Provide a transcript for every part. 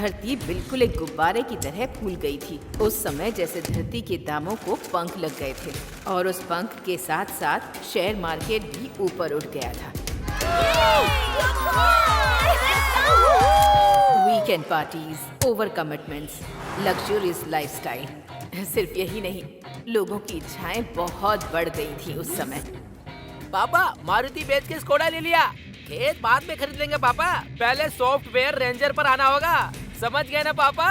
धरती बिल्कुल एक गुब्बारे की तरह फूल गई थी। उस समय जैसे धरती के दामों को पंख लग गए थे और उस पंख के साथ साथ शेयर मार्केट भी ऊपर उठ गया था। Weekend parties, over commitments, luxurious lifestyle. सिर्फ यही नहीं, लोगों की इच्छाएं बहुत बढ़ गई थी उस समय। पापा, मारुति बेच के स्कोडा ले लिया। खेत बाद में खरीद लेंगे पापा, पहले सॉफ्टवेयर रेंजर पर आना होगा। समझ गए ना पापा?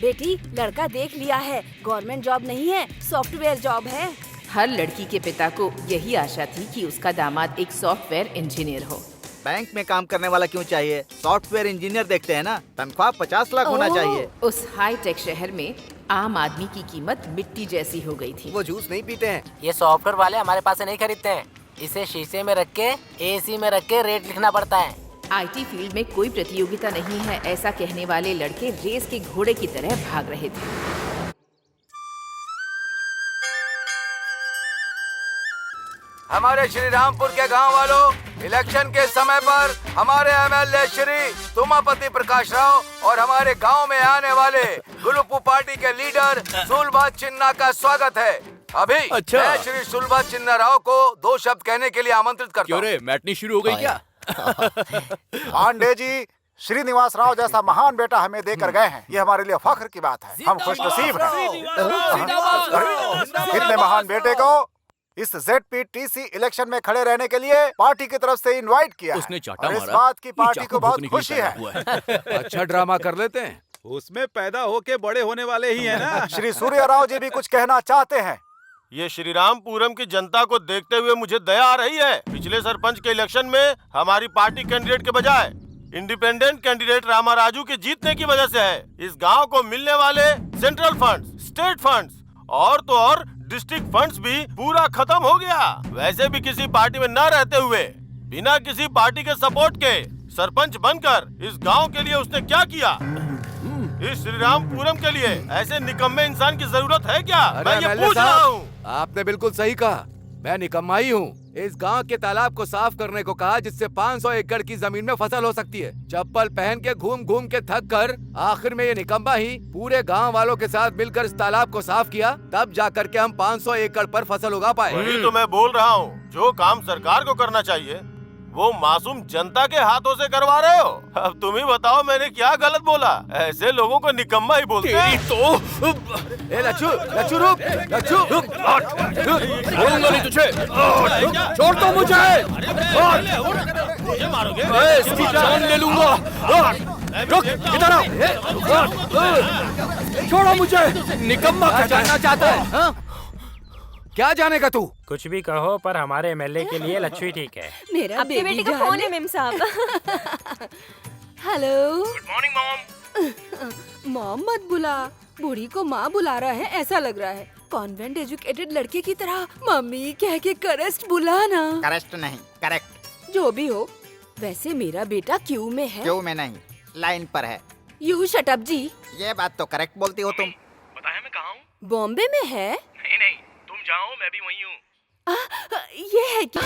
बेटी, लड़का देख लिया है, गवर्नमेंट जॉब नहीं है, सॉफ्टवेयर जॉब है। हर लड़की के पिता को यही आशा थी कि उसका दामाद एक सॉफ्टवेयर इंजीनियर हो। बैंक में काम करने वाला क्यों चाहिए? सॉफ्टवेयर इंजीनियर देखते हैं ना, तनख्वाह 50 लाख होना चाहिए। उस हाई टेक शहर में आम आदमी की कीमत मिट्टी जैसी हो गई थी। वो जूस नहीं पीते हैं। ये सॉफ्टवेयर वाले हमारे पास से नहीं खरीदते हैं। इसे शीशे में रख के एसी में रख के रेट लिखना पड़ता है। आईटी फील्ड में कोई प्रतियोगिता नहीं है, ऐसा कहने वाले लड़के रेस के घोड़े की तरह भाग रहे थे। हमारे श्री रामपुर के गांव वालों, इलेक्शन के समय पर हमारे एमएलए श्री तुमापति प्रकाश राव और हमारे गांव में आने वाले गुलुपू पार्टी के लीडर सुलभा चिन्ना का स्वागत है। अभी मैं श्री सुलभा चिन्ना राव को 2 शब्द कहने के लिए आमंत्रित करता हूँ। मैटनी शुरू हो गई क्या? पांडे जी, श्रीनिवास राव जैसा महान बेटा हमें देकर गए हैं, ये हमारे लिए फख्र की बात है। हम खुशनसीब हैं। इतने महान बेटे को इस ZPTC इलेक्शन में खड़े रहने के लिए पार्टी की तरफ से इनवाइट किया उसने चाटा और इस मारा, बात की पार्टी को बहुत खुशी है। अच्छा ड्रामा कर लेते हैं। उसमें पैदा होके बड़े होने वाले ही हैं ना। श्री सूर्य राव जी भी कुछ कहना चाहते हैं। ये श्रीरामपुरम की जनता को देखते हुए मुझे दया आ रही है। पिछले सरपंच के इलेक्शन में हमारी पार्टी कैंडिडेट के बजाय इंडिपेंडेंट कैंडिडेट रामा राजू के जीतने की वजह से है। इस गांव को मिलने वाले सेंट्रल फंड्स, स्टेट फंड्स और तो और डिस्ट्रिक्ट फंड्स भी पूरा खत्म हो गया। वैसे भी किसी पार्टी में न रहते हुए बिना किसी पार्टी के सपोर्ट के सरपंच बनकर इस गांव के लिए उसने क्या किया? इस श्रीरामपुरम के लिए ऐसे निकम्मे इंसान की जरूरत है क्या? मैं ये पूछ रहा हूँ। आपने बिल्कुल सही कहा, मैं निकम्मा ही हूँ। इस गांव के तालाब को साफ करने को कहा, जिससे 500 एकड़ की जमीन में फसल हो सकती है। चप्पल पहन के घूम घूम के थक कर आखिर में ये निकम्मा ही पूरे गांव वालों के साथ मिलकर इस तालाब को साफ किया, तब जाकर के हम 500 एकड़ पर फसल उगा पाए। वही तो मैं बोल रहा हूँ, जो काम सरकार को करना चाहिए वो मासूम जनता के हाथों से करवा रहे हो। अब तुम ही बताओ मैंने क्या गलत बोला? ऐसे लोगों को निकम्मा ही बोलते हैं। लच्छू, लच्छू रुक, लच्छू रुक, बोलूंगा नहीं तुझे, छोड़ दो मुझे, मुझे मारोगे? इसकी जान ले लूंगा। रुक, इधर आओ, छोड़ो मुझे। निकम्मा क्या जानना चाहता है? हाँ? क्या जानेगा तू? कुछ भी कहो, पर हमारे एमएलए के लिए लच्छू ही ठीक है। मेरा आपके बेटे का फोन है मेम साहब। Hello. Good morning mom. Mom मत बुला, बूढ़ी को माँ बुला रहा है ऐसा लग रहा है। कॉन्वेंट एजुकेटेड लड़के की तरह मम्मी कह के करेक्ट बुलाना। करेक्ट नहीं, करेक्ट। जो भी हो, वैसे मेरा बेटा क्यू में है। क्यों में नहीं, लाइन पर है। यू शट अप जी। ये बात तो करेक्ट बोलती हो तुम। बताया मैं कहाँ हूँ? बॉम्बे में है? नहीं नहीं, तुम जाओ, मैं भी वहीं हूँ। ये है क्या?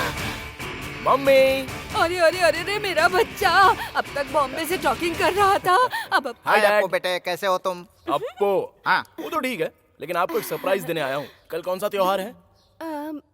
मम्मी। अरे अरे अरे रे, मेरा बच्चा अब तक बॉम्बे से टॉकिंग कर रहा था, अब हाय अप्पू बेटे, कैसे हो तुम? अप्पू, हाँ, वो तो ठीक है, लेकिन आपको एक सरप्राइज देने आया हूँ। कल कौन सा त्योहार है?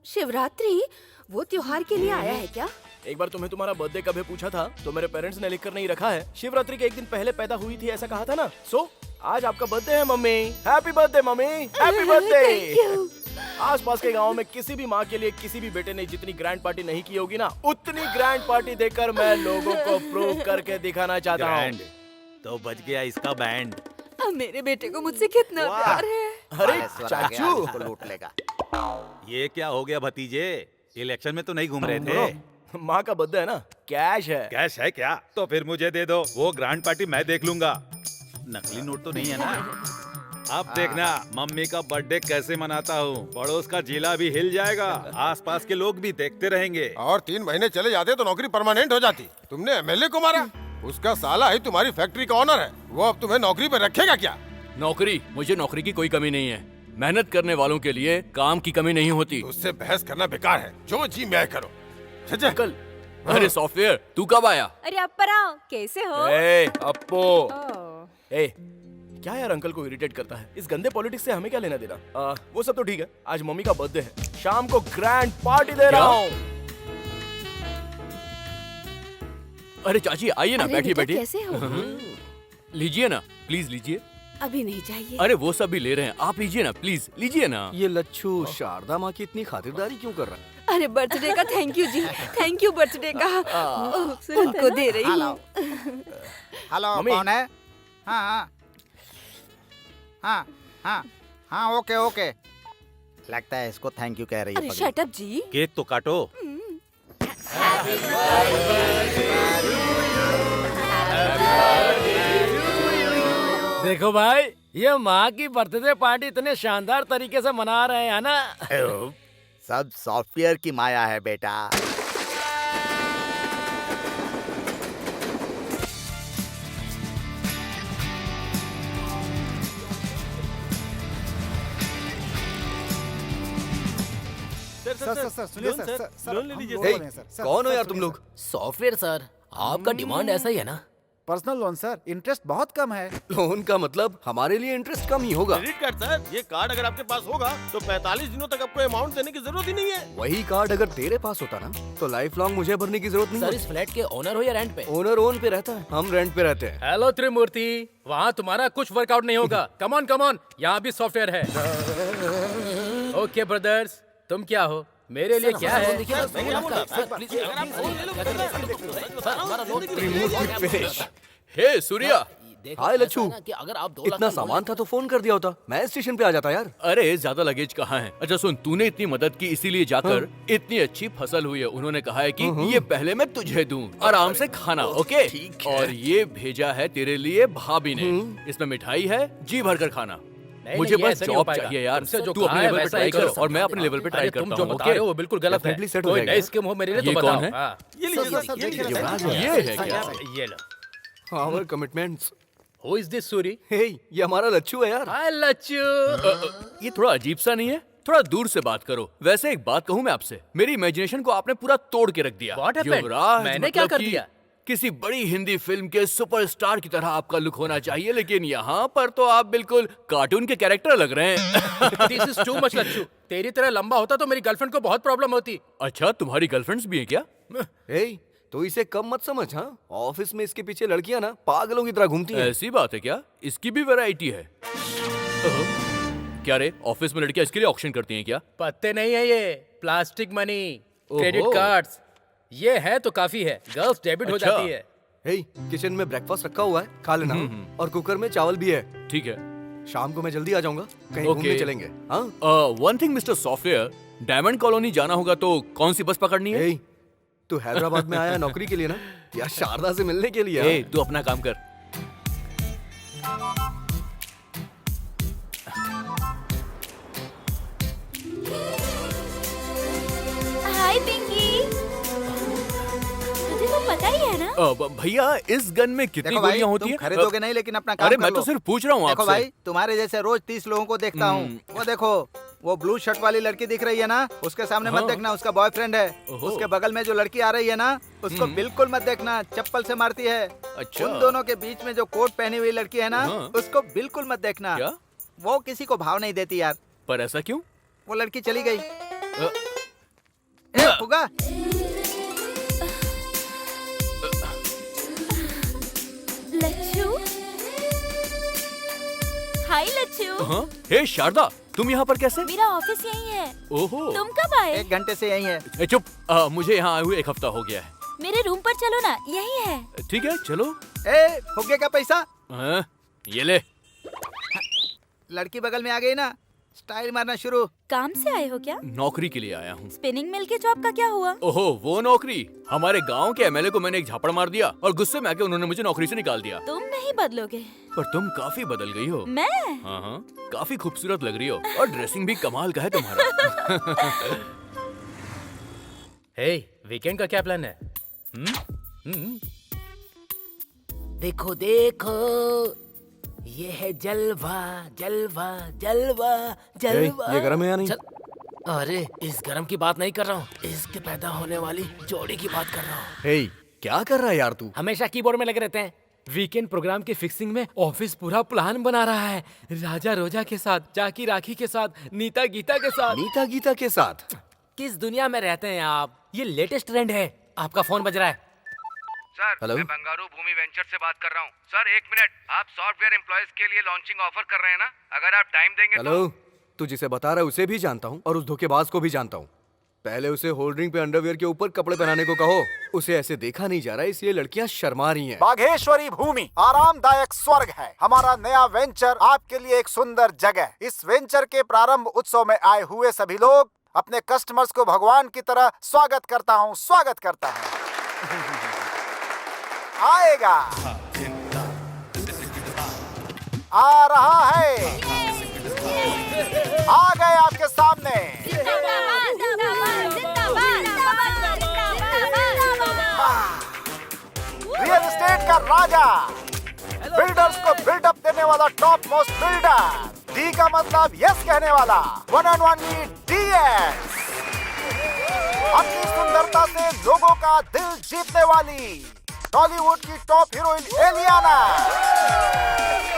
शिवरात्रि। वो त्योहार के लिए आया है क्या? एक बार तुम्हें तुम्हारा बर्थडे कब है पूछा था, तो मेरे पेरेंट्स ने लिख कर नहीं रखा है। शिवरात्रि के एक दिन पहले पैदा हुई थी ऐसा कहा था ना। सो आज आपका बर्थडे है mummy. Happy birthday mummy, happy birthday. आसपास के गांव में किसी भी माँ के लिए किसी भी बेटे ने जितनी ग्रैंड पार्टी नहीं की होगी ना, उतनी ग्रैंड पार्टी देकर मैं लोगों को प्रूव करके दिखाना चाहता हूँ। तो बच गया इसका बैंड। मेरे बेटे को मुझसे कितना प्यार है। अरे चाचू, इसको लूट लेगा। ये क्या हो गया भतीजे? इलेक्शन में तो नहीं घूम रहे थे। माँ का बर्थडे है ना, कैश है। कैश है क्या? तो फिर मुझे दे दो, वो ग्रैंड पार्टी मैं देख लूंगा। नकली नोट तो नहीं है ना? अब देखना मम्मी का बर्थडे कैसे मनाता हूँ। पड़ोस का जिला भी हिल जाएगा, आसपास के लोग भी देखते रहेंगे। और 3 महीने चले जाते तो नौकरी परमानेंट हो जाती। तुमने एमएलए को मारा, उसका साला ही तुम्हारी फैक्ट्री का ऑनर है। वो अब तुम्हें नौकरी पर रखेगा क्या? नौकरी, मुझे नौकरी की कोई कमी नहीं है। मेहनत करने वालों के लिए काम की कमी नहीं होती। उससे बहस करना बेकार है, जो जी मैं करो। कल अरे सॉफ्टवेयर, तू कब आया? अरे अप्पा, कैसे हो? अप्पू, ए, क्या यार अंकल को इरिटेट करता है? इस गंदे पॉलिटिक्स से हमें क्या लेना देना? वो सब तो ठीक है। आज मम्मी का बर्थडे है, शाम को ग्रैंड पार्टी दे रहा हूँ। अरे चाची आइए ना, अरे बैठिए बेटा, बैठिए। कैसे हो? लीजिए ना, प्लीज लीजिए। अभी नहीं चाहिए। अरे वो सब भी ले रहे हैं, आप लीजिए ना, प्लीज लीजिए ना। ये लच्छू शारदा माँ की इतनी खातिरदारी क्यों कर रहा है? अरे बर्थडे का थैंक यू जी, थैंक यू बर्थडे का। उनको दे रही हूँ। Hello, mummy. कौन है? हाँ हाँ हाँ हाँ हाँ, ओके ओके। लगता है इसको थैंक यू कह रही है अरे पगली। शट अप जी। केक तो काटो। देखो भाई, ये माँ की बर्थडे पार्टी इतने शानदार तरीके से मना रहे हैं ना। सब सॉफ्टवेयर की माया है बेटा। सर सुनिए सर, लोन ले लीजिए। हम लोन हैं, सर। कौन हो यार तुम लोग? सॉफ्टवेयर सर, आपका डिमांड ऐसा ही है ना? पर्सनल लोन सर, इंटरेस्ट बहुत कम है। लोन का मतलब हमारे लिए इंटरेस्ट कम ही होगा। क्रेडिट कार्ड सर, ये कार्ड अगर आपके पास होगा तो 45 दिनों तक आपको अमाउंट देने की जरूरत ही नहीं है। वही कार्ड अगर तेरे पास होता ना तो लाइफ लॉन्ग मुझे भरने की जरूरत नहीं सर, होती। इस फ्लैट के ओनर हो या रेंट पे? ओनर ओन पे रहता है, हम रेंट पे रहते हैं। हेलो त्रिमूर्ति, वहाँ तुम्हारा कुछ वर्कआउट नहीं होगा। कम ऑन, यहाँ भी सॉफ्टवेयर है। ओके ब्रदर्स, तुम क्या हो? मेरे लिए क्या है? हे सूर्या, हाय लच्छू, कि अगर आप 2 इतना सामान था तो फोन कर दिया होता, मैं स्टेशन पे आ जाता यार। अरे ज्यादा लगेज कहाँ है? अच्छा सुन, तूने इतनी मदद की इसीलिए जाकर इतनी अच्छी फसल हुई है। उन्होंने कहा है कि ये पहले मैं तुझे दूं, आराम से खाना, ओके? और ये भेजा है तेरे लिए भाभी ने। इसमें मिठाई है, जी भर कर खाना। मुझे नहीं, बस ऐसा नहीं हो जॉब पाएगा। चाहिए यार। तुमसे जो तू कहा अपने है लेवल पे वैसा ट्राई ही कर करो। और मैं अपने लेवल पे ट्राई अरे करता तुम हूँ। जो बता रहे हो वो बिल्कुल गलत है। Definitely set हो कोई जाएगा। नई स्कीम हो मेरे लिए ये तो कौन बताओ। है? हाँ। ये है क्या? Our commitments. Who is this Suri? Hey, ये हमारा लच्छू है यार। हाय लच्छू। ये थोड़ा अजीब सा नहीं है? थोड़ा दूर से बात करो। वैसे एक बात कहूँ मैं आपसे, मेरी इमेजिनेशन को आपने पूरा तोड़ के रख दिया। What happened? युवराज, मैंने क्या मतलब कर कि दिया? किसी बड़ी हिंदी फिल्म के सुपरस्टार की तरह आपका लुक होना चाहिए, लेकिन यहाँ पर तो आप बिल्कुल कार्टून के कैरेक्टर लग रहे हैं। This is too much Lachhu. तेरी तरह लंबा होता तो मेरी गर्लफ्रेंड को बहुत प्रॉब्लम होती। अच्छा, तुम्हारी गर्लफ्रेंड्स भी हैं क्या? हे, तो इसे कम मत समझ। हाँ, ऑफिस में इसके पीछे लड़कियां ना पागलों की तरह घूमती हैं। ऐसी बात है क्या? इसकी भी वैरायटी है। ओहो, क्या रे, ऑफिस में लड़कियां इसके लिए ऑक्शन करती हैं क्या? पत्ते नहीं है ये, प्लास्टिक मनी, क्रेडिट ओहो। कार्ड्स। ये है तो काफी है, गर्ल्स डेबिट हो अच्छा। जाती है। हे, किचन में ब्रेकफास्ट रखा हुआ है, खा लेना। और कुकर में चावल भी है। ठीक है। शाम को मैं जल्दी आ जाऊंगा, कहीं ओके। घूमने चलेंगे। हाँ, one thing mister software, diamond colony जाना होगा तो कौन सी बस पकड़नी है? हे, तू हैदराबाद में आया नौकरी के लिए ना, या शारदा से मिलने के लिए? ए, तू अपना काम कर। हाय पिंकी, तुझे तो पता ही है ना? भैया, इस गन में कितनी देखो भाई, गोलियां होती तुम हैं? खरीदोगे नहीं लेकिन अपना काम अरे कर मैं लो। तो सिर्फ पूछ रहा हूँ देखो आपसे। भाई, तुम्हारे जैसे रोज 30 लोगों को देखता हूँ। वो देखो, वो ब्लू शर्ट वाली लड़की दिख रही है ना, उसके सामने मत हाँ। देखना, उसका बॉयफ्रेंड है। ओहो। उसके बगल में जो लड़की आ रही है ना, उसको बिल्कुल मत देखना, चप्पल से मारती है। अच्छा। उन दोनों के बीच में जो कोट पहनी हुई लड़की है ना, हाँ। उसको बिल्कुल मत देखना। क्या? वो किसी को भाव नहीं देती यार। पर ऐसा क्यों? वो लड़की चली गई। अ, ए, फुगा, लच्छू, हाय लच्छू। हाँ? हे शारदा, तुम यहाँ पर कैसे? मेरा ऑफिस यही है। ओहो। तुम कब आए? 1 घंटे से यही है। ए, चुप। मुझे यहाँ आए हुए 1 हफ्ता हो गया है। मेरे रूम पर चलो ना, यही है। ठीक है, चलो। ए, फुगे का पैसा। हाँ, ये ले। लड़की बगल में आ गई ना, स्टाइल मारना शुरू। काम से आए हो क्या? नौकरी के लिए आया हूँ। स्पिनिंग मिल के जॉब का क्या हुआ? ओहो, वो नौकरी। हमारे गांव के एमएलए को मैंने एक झापड़ मार दिया और गुस्से में आके उन्होंने मुझे नौकरी से निकाल दिया। तुम नहीं बदलोगे। पर तुम काफी बदल गई हो। मैं? हाँ हाँ, काफी खूबसूरत लग रही हो और ड्रेसिंग भी कमाल का है तुम्हारा। हे, वीकेंड का क्या प्लान है? देखो देखो, ये है जलवा जलवा जलवा जलवा। ये गरम है या नहीं? अरे, इस गरम की बात नहीं कर रहा हूँ, इसके पैदा होने वाली जोड़ी की बात कर रहा हूँ। हे, क्या कर रहा है यार तू? हमेशा कीबोर्ड में लगे रहते हैं। वीकेंड प्रोग्राम के फिक्सिंग में ऑफिस पूरा प्लान बना रहा है। राजा रोजा के साथ, जाकी राखी के साथ, नीता गीता के साथ। नीता गीता के साथ? किस दुनिया में रहते हैं आप? ये लेटेस्ट ट्रेंड है। आपका फोन बज रहा है। Sir, hello? मैं बंगारू भूमि वेंचर से बात कर रहा हूँ। Sir, 1 minute. आप सॉफ्टवेयर एम्प्लॉयज के लिए लॉन्चिंग ऑफर कर रहे हैं ना? अगर आप टाइम देंगे हेलो, तू जिसे बता रहा है उसे भी जानता हूँ और उस धोखेबाज को भी जानता हूँ। पहले उसे होल्डरिंग पे अंडरवियर के ऊपर कपड़े पहनाने को कहो। उसे ऐसे देखा नहीं जा रहा, इसलिए लड़कियां शर्मा रही हैं। बाघेश्वरी भूमि आरामदायक स्वर्ग है। हमारा नया वेंचर आपके लिए एक सुंदर जगह। इस वेंचर के प्रारंभ उत्सव में आए हुए सभी लोग अपने कस्टमर्स को भगवान की तरह स्वागत करता हूँ। आएगा, आ रहा है, आ गए आपके सामने। रियल एस्टेट का राजा, बिल्डर्स को बिल्डअप देने वाला टॉप मोस्ट बिल्डर। डी का मतलब यस कहने वाला, 1 on 1 DS। अपनी सुंदरता से लोगों का दिल जीतने वाली टॉलीवुड की टॉप हीरोइन एलियाना।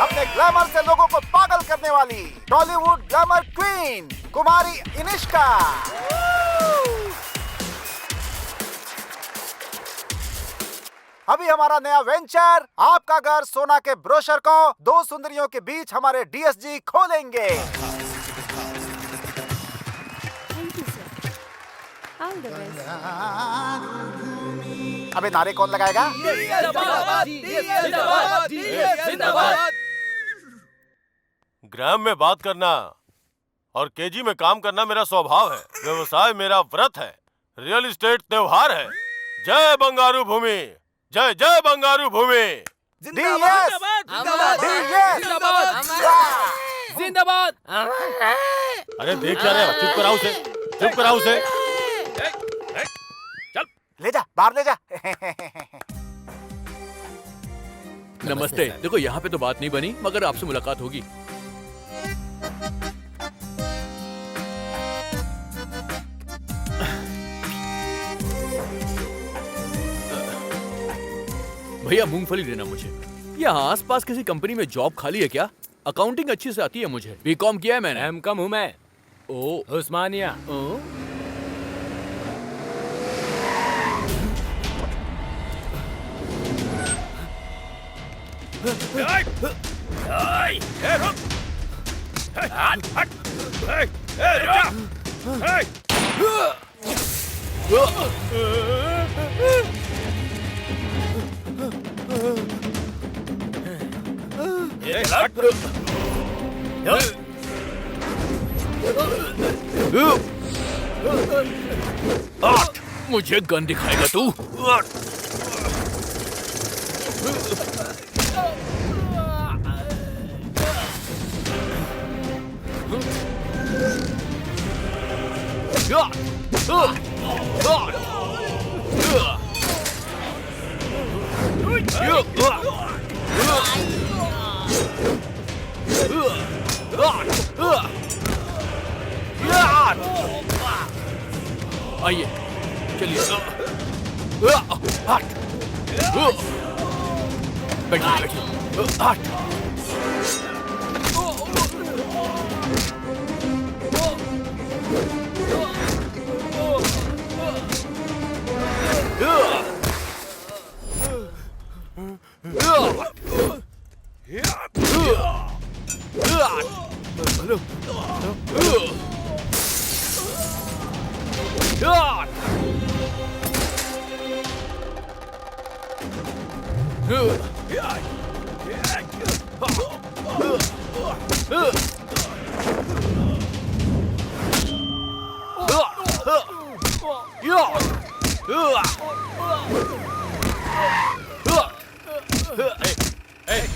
अपने ग्लैमर से लोगों को पागल करने वाली टॉलीवुड ग्लैमर क्वीन कुमारी इनिष्का। अभी हमारा नया वेंचर आपका घर सोना के ब्रोशर को 2 सुंदरियों के बीच हमारे DSG खोलेंगे। अबे नारे कौन लगाएगा? ग्राम में बात करना और केजी में काम करना मेरा स्वभाव है। व्यवसाय मेरा व्रत है। रियल एस्टेट त्योहार है। जय बंगारू भूमि, जय जय बंगारू भूमि। जिंदाबाद। अरे देख क्या रहे हो? चुप कराओ उसे, चुप कराओ उसे। ले जा, बाहर ले जा। नमस्ते। देखो यहाँ पे तो बात नहीं बनी, मगर आपसे मुलाकात होगी। भैया मूंगफली देना मुझे। यहाँ आसपास किसी कंपनी में जॉब खाली है क्या? अकाउंटिंग अच्छी से आती है मुझे। बीकॉम किया है मैंने। M.Com हूँ मैं। ओ उस्मानिया। मुझे गन दिखाएगा तू? आइए चलिए। बैठिए बैठिए।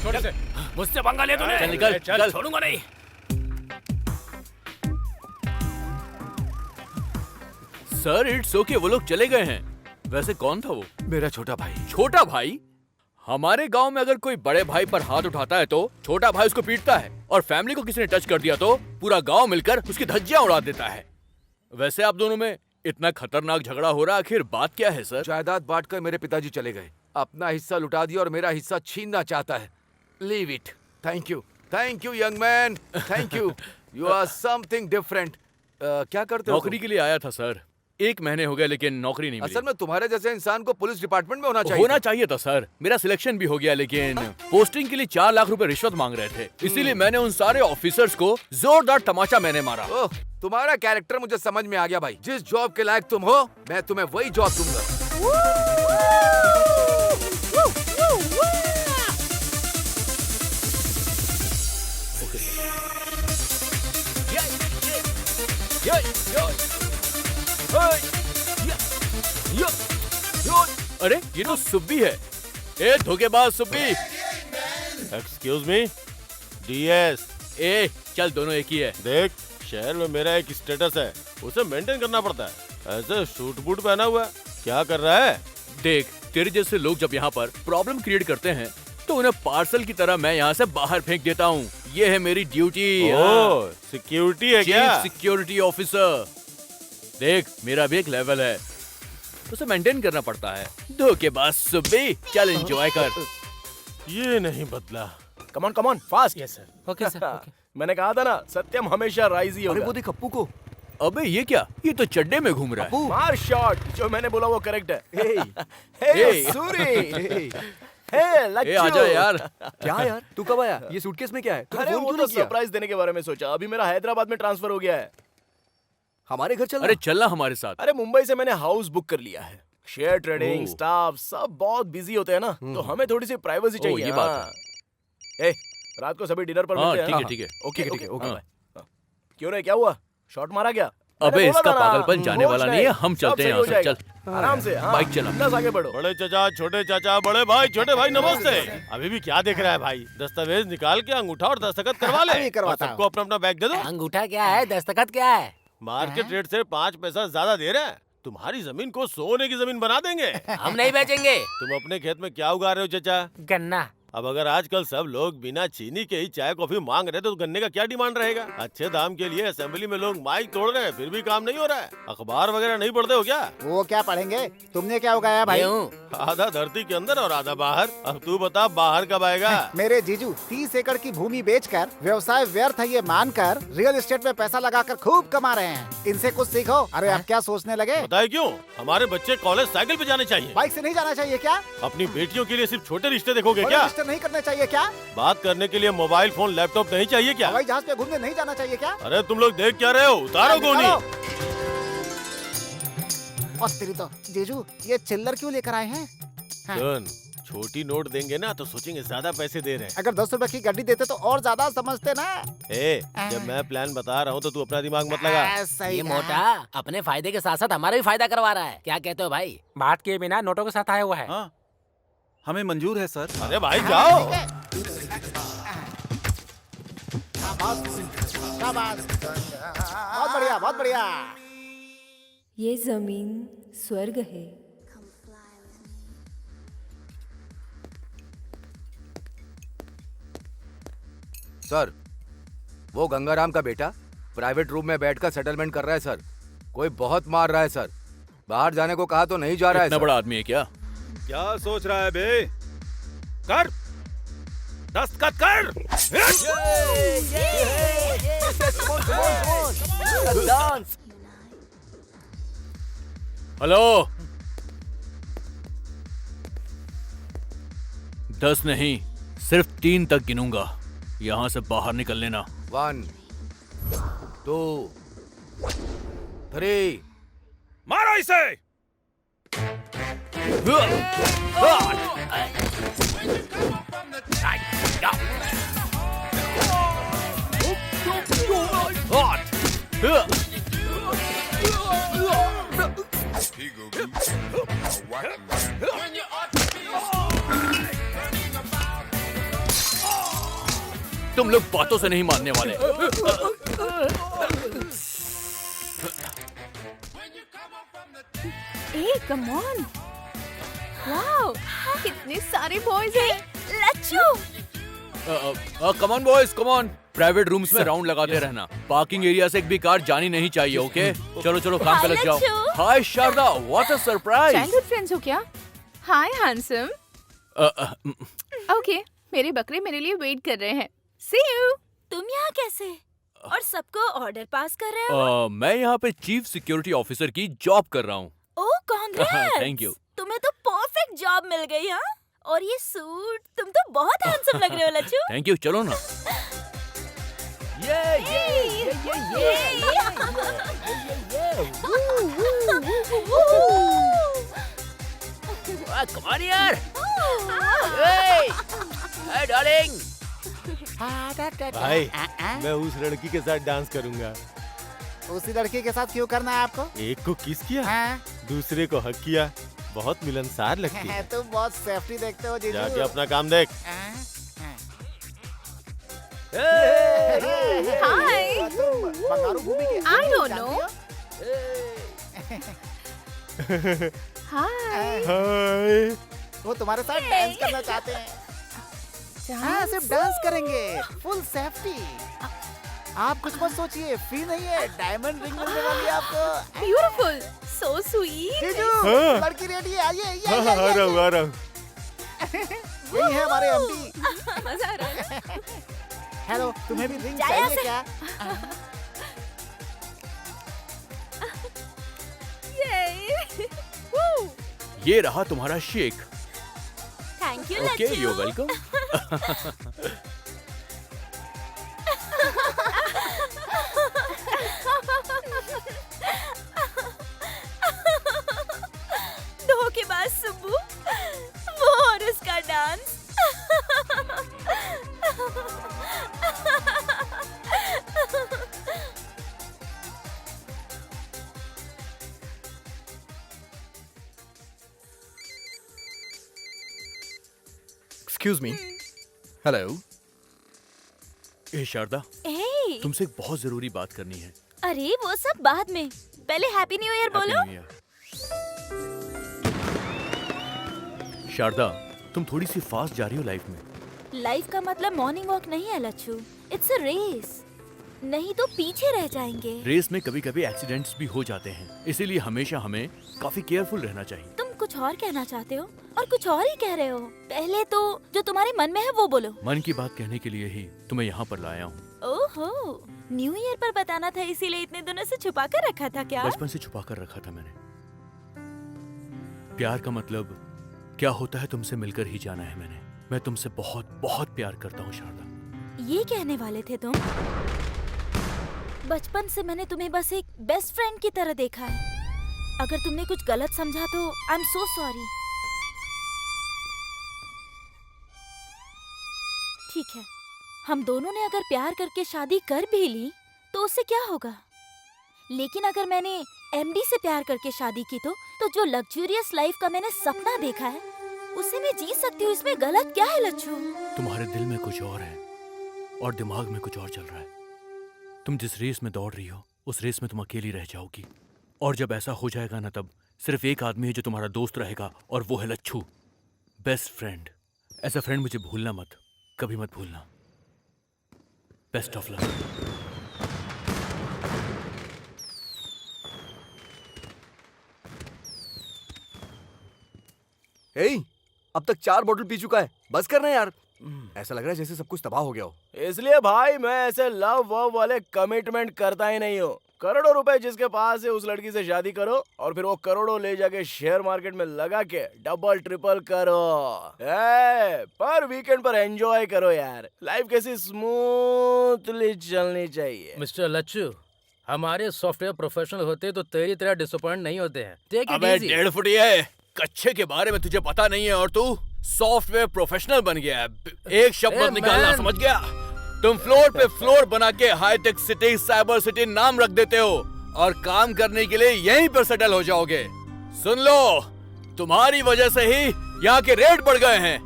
छोटे से मुझसे पंगा ले तूने। चल निकल, चल छोड़ूंगा नहीं। सर इट्स ओके, वो लोग चले गए हैं। वैसे कौन था वो? मेरा छोटा भाई। छोटा भाई? हमारे गांव में अगर कोई बड़े भाई पर हाथ उठाता है तो छोटा भाई उसको पीटता है, और फैमिली को किसी ने टच कर दिया तो पूरा गांव मिलकर उसकी धज्जियां उड़ा देता है। वैसे आप दोनों में इतना खतरनाक झगड़ा हो रहा, आखिर बात क्या है सर? जायदाद बांटकर मेरे पिताजी चले गए। अपना हिस्सा लुटा दिया और मेरा हिस्सा छीनना चाहता है। Leave it. Thank you young man, thank you. You are something different. क्या करते हो? नौकरी के लिए आया था सर, 1 महीने हो गए लेकिन नौकरी नहीं मिली। असल में तुम्हारे जैसे इंसान को पुलिस डिपार्टमेंट में होना चाहिए था सर। मेरा सिलेक्शन भी हो गया लेकिन पोस्टिंग के लिए 4 लाख रुपए रिश्वत मांग रहे थे, इसीलिए मैंने उन सारे ऑफिसर्स को जोरदार तमाचा मैंने मारा। ओह, तुम्हारा कैरेक्टर मुझे समझ में आ गया भाई। जिस जॉब के लायक तुम हो, मैं तुम्हें वही जॉब दूंगा। अरे ये तो सुब्बी है। ए धोखेबाज सुब्बी। Excuse me, DS. ए चल, दोनों एक ही है। देख, शहर में मेरा एक स्टेटस है, उसे मेंटेन करना पड़ता है। ऐसे सूट बूट पहना हुआ है, क्या कर रहा है? देख, तेरे जैसे लोग जब यहाँ पर प्रॉब्लम क्रिएट करते हैं तो उन्हें पार्सल की तरह मैं यहाँ से बाहर फेंक देता हूँ। ये है मेरी ड्यूटी। ओह, सिक्योरिटी है क्या? Chief security officer. देख, मेरा भी एक लेवल है, उसे मेंटेन करना पड़ता है। धोखेबाज सुब्बी, चल एंजॉय कर। ये नहीं बदला। Come on fast. Yes sir. Okay sir. मैंने कहा था ना, सत्यम हमेशा राइज ही होगा। अरे वो देख अप्पू को। अबे ये क्या, ये तो चड्डे में घूम रहा है। मार शॉट, जो मैंने बोला वो करेक्ट है। हे, सूरी। ए आजा यार। क्या यार, तू कब आया? ये सूटकेस में क्या है? तूने अरे फोन वो क्यों तो नहीं किया? सरप्राइज देने के बारे में सोचा। अभी मेरा हैदराबाद में ट्रांसफर हो गया है। हमारे घर चल। अरे चलना हमारे साथ। अरे मुंबई से मैंने हाउस बुक कर लिया है। शेयर ट्रेडिंग, स्टाफ सब बहुत बिजी होते हैं ना, तो हमें थोड़ी सी प्राइवेसी चाहिए। ये बात है। ए, रात को सभी डिनर पर मिलते हैं। ठीक है। ओके। क्यों रे, क्या हुआ? शॉट मारा क्या? अबे इसका पागलपन जाने वाला नहीं है। हम चलते हैं यहाँ से। चल आराम से, बाइक चला। बस आगे बढ़ो। बड़े चाचा, छोटे चाचा, बड़े भाई, छोटे भाई, नमस्ते। अभी भी क्या देख रहा है भाई? दस्तावेज निकाल के अंगूठा और दस्तखत करवा ले। और सबको अपना अपना बैग दे दो। अंगूठा क्या है, दस्तखत क्या है? मार्केट रेट से 5 पैसा ज्यादा दे रहे हैं। तुम्हारी जमीन को सोने की जमीन बना देंगे। हम नहीं बेचेंगे। तुम अपने खेत में क्या उगा रहे हो चाचा? गन्ना। अब अगर आजकल सब लोग बिना चीनी के ही चाय कॉफी मांग रहे तो गन्ने का क्या डिमांड रहेगा? अच्छे दाम के लिए असेंबली में लोग माइक तोड़ रहे हैं, फिर भी काम नहीं हो रहा है। अखबार वगैरह नहीं पढ़ते हो क्या? वो क्या पढ़ेंगे? तुमने क्या उगाया भाई? आधा धरती के अंदर और आधा बाहर। अब तू बता, बाहर कब आएगा? मेरे जीजू 30 एकड़ की भूमि बेचकर व्यवसाय व्यर्थ है ये मानकर रियल एस्टेट में पैसा लगाकर खूब कमा रहे हैं। इनसे कुछ सीखो। अरे आप क्या सोचने लगे? बताए क्यों? हमारे बच्चे कॉलेज साइकिल पे जाने चाहिए। बाइक से नहीं जाना चाहिए क्या? अपनी बेटियों के लिए सिर्फ छोटे रिश्ते देखोगे क्या? रिश्ते नहीं करने चाहिए क्या? बात करने के लिए मोबाइल फोन लैपटॉप नहीं चाहिए क्या? हवाई जहाज पे घूमने नहीं जाना चाहिए क्या? अरे तुम लोग देख क्या रहे हो? उतारो गोनी। और तेरी तो जीजू ये चिल्लर क्यों लेकर आए हैं? सुन, छोटी नोट देंगे ना तो सोचेंगे ज्यादा पैसे दे रहे हैं। अगर 10 रुपए की गड्डी देते तो और ज्यादा समझते ना। ए, जब मैं प्लान बता रहा हूँ तो तू अपना दिमाग मत लगा। ये मोटा अपने फायदे के साथ साथ हमारा भी फायदा करवा रहा है। क्या कहते हो भाई? बात के बिना नोटों के साथ आया हुआ है। हाँ, हमें मंजूर है सर। अरे भाई जाओ। बहुत बढ़िया, बहुत बढ़िया। ये जमीन स्वर्ग है। सर, वो गंगाराम का बेटा प्राइवेट रूम में बैठकर सेटलमेंट कर रहा है सर। कोई बहुत मार रहा है सर। बाहर जाने को कहा तो नहीं जा रहा है। इतना बड़ा आदमी है क्या? क्या सोच रहा है बे? कर, दस्तखत कर। हेलो, 10 नहीं, सिर्फ 3 तक गिनूंगा। यहाँ से बाहर निकल लेना। 1 2 3। मारो इसे। तुम लोग बातों से नहीं मानने वाले। ए कम ऑन, वाओ कितने सारे बॉयज हैं। Lacchu, come on boys, come on. Private rooms में राउंड लगाते रहना। पार्किंग एरिया से एक भी कार जानी नहीं चाहिए। ओके, चलो चलो काम पे लग जाओ। Hi Sharda, what a surprise. Childhood friends हो क्या? हाय हैंडसम। ओके, मेरे बकरे मेरे लिए वेट कर रहे हैं। सी यू। तुम यहाँ कैसे और सबको ऑर्डर पास कर रहे हो? मैं यहाँ पे चीफ सिक्योरिटी ऑफिसर की जॉब कर रहा हूँ। ओह कांग्रेट्स! Thank you. तुम्हें तो परफेक्ट जॉब मिल गई। हाँ, और ये सूट, तुम तो बहुत हैंडसम लग रहे हो लच्छू। थैंक यू, चलो ना। कम ऑन यार। हे डार्लिंग। भाई मैं उस लड़की के साथ डांस करूंगा। उसी लड़की के साथ क्यों करना है आपको? एक को किस किया, हाँ? दूसरे को हक किया, बहुत मिलनसार लगती है। तुम बहुत सेफ्टी देखते हो जीजू। जाके अपना काम देख। हाय। बंगारू भूमि के I don't know. हाय। हाय। वो तुम्हारे साथ डांस करना चाहते हैं। हाँ, सिर्फ डांस करेंगे, फुल सेफ्टी। आप कुछ मत सोचिए, फी नहीं है, डायमंड रिंग मिलने वाली है आपको। Beautiful, so sweet. जीजू, हाँ। लड़की रेडी है, आइए। आ रहा हूँ, आ रहा हूँ। यही है हमारे एमडी। मजा आ रहा है। हेलो, तुम्हें भी रिंग जाया चाहिए से- क्या? ये रहा तुम्हारा shake. Thank you okay, Lachhu. You welcome. धोखेबाज सुब्बू, वो और उसका डांस। Excuse me. हेलो। ए शारदा, ए, तुमसे एक बहुत जरूरी बात करनी है। अरे वो सब बाद में, पहले हैप्पी न्यू ईयर बोलो। Happy New Year। शारदा, तुम थोड़ी सी फास्ट जा रही हो लाइफ में। लाइफ का मतलब मॉर्निंग वॉक नहीं है लच्छू, इट्स अ रेस। नहीं तो पीछे रह जाएंगे। रेस में कभी कभी एक्सीडेंट्स भी हो जाते हैं, इसीलिए हमेशा हमें काफी केयरफुल रहना चाहिए। तुम कुछ और कहना चाहते हो और कुछ और ही कह रहे हो। पहले तो जो तुम्हारे मन में है वो बोलो। मन की बात कहने के लिए ही तुम्हें यहाँ पर लाया हूँ। ओहो, न्यू ईयर पर बताना था, इसीलिए इतने दिनों से छुपा कर रखा था क्या? बचपन से छुपा कर रखा था मैंने। प्यार का मतलब क्या होता है तुमसे मिलकर ही जाना है मैंने। मैं तुमसे बहुत बहुत प्यार करता हूँ शारदा। ये कहने वाले थे तुम? बचपन से मैंने तुम्हें बस एक बेस्ट फ्रेंड की तरह देखा है। अगर तुमने कुछ गलत समझा तो आई एम सो सॉरी। ठीक है, हम दोनों ने अगर प्यार करके शादी कर भी ली तो उससे क्या होगा? लेकिन अगर मैंने एमडी से प्यार करके शादी की तो जो लग्जूरियस लाइफ का मैंने सपना देखा है उसे मैं जी सकती हूँ। इसमें गलत क्या है लच्छू? तुम्हारे दिल में कुछ और है और दिमाग में कुछ और चल रहा है। तुम जिस रेस में दौड़ रही हो उस रेस में तुम अकेली रह जाओगी, और जब ऐसा हो जाएगा ना तब सिर्फ एक आदमी है जो तुम्हारा दोस्त रहेगा, और वो है Lachhu, best friend. As a friend मुझे भूलना मत, कभी मत भूलना। Best of luck. हे, अब तक 4 बोतल पी चुका है, बस करना यार। ऐसा लग रहा है जैसे सब कुछ तबाह हो गया हो। इसलिए भाई मैं ऐसे लव वव वाले कमिटमेंट करता ही नहीं हूँ। करोड़ों रुपए जिसके पास है उस लड़की से शादी करो और फिर वो करोड़ों ले जाके शेयर मार्केट में लगा के डबल ट्रिपल करो। पर वीकेंड पर एंजॉय करो यार। लाइफ कैसी स्मूथली चलनी चाहिए। मिस्टर लच्छू, हमारे सॉफ्टवेयर प्रोफेशनल होते तो तेरी तरह डिसअपॉइंट नहीं होते हैं। टेक इट अबे इजी। 1.5 फुट है, कच्चे के बारे में तुझे पता नहीं है और तू सॉफ्टवेयर प्रोफेशनल बन गया है। एक शब्द मत निकालना, समझ गया? तुम फ्लोर पे फ्लोर बना के हाईटेक सिटी, साइबर सिटी नाम रख देते हो और काम करने के लिए यहीं पर सेटल हो जाओगे। सुन लो, तुम्हारी वजह से ही यहाँ के रेट बढ़ गए हैं।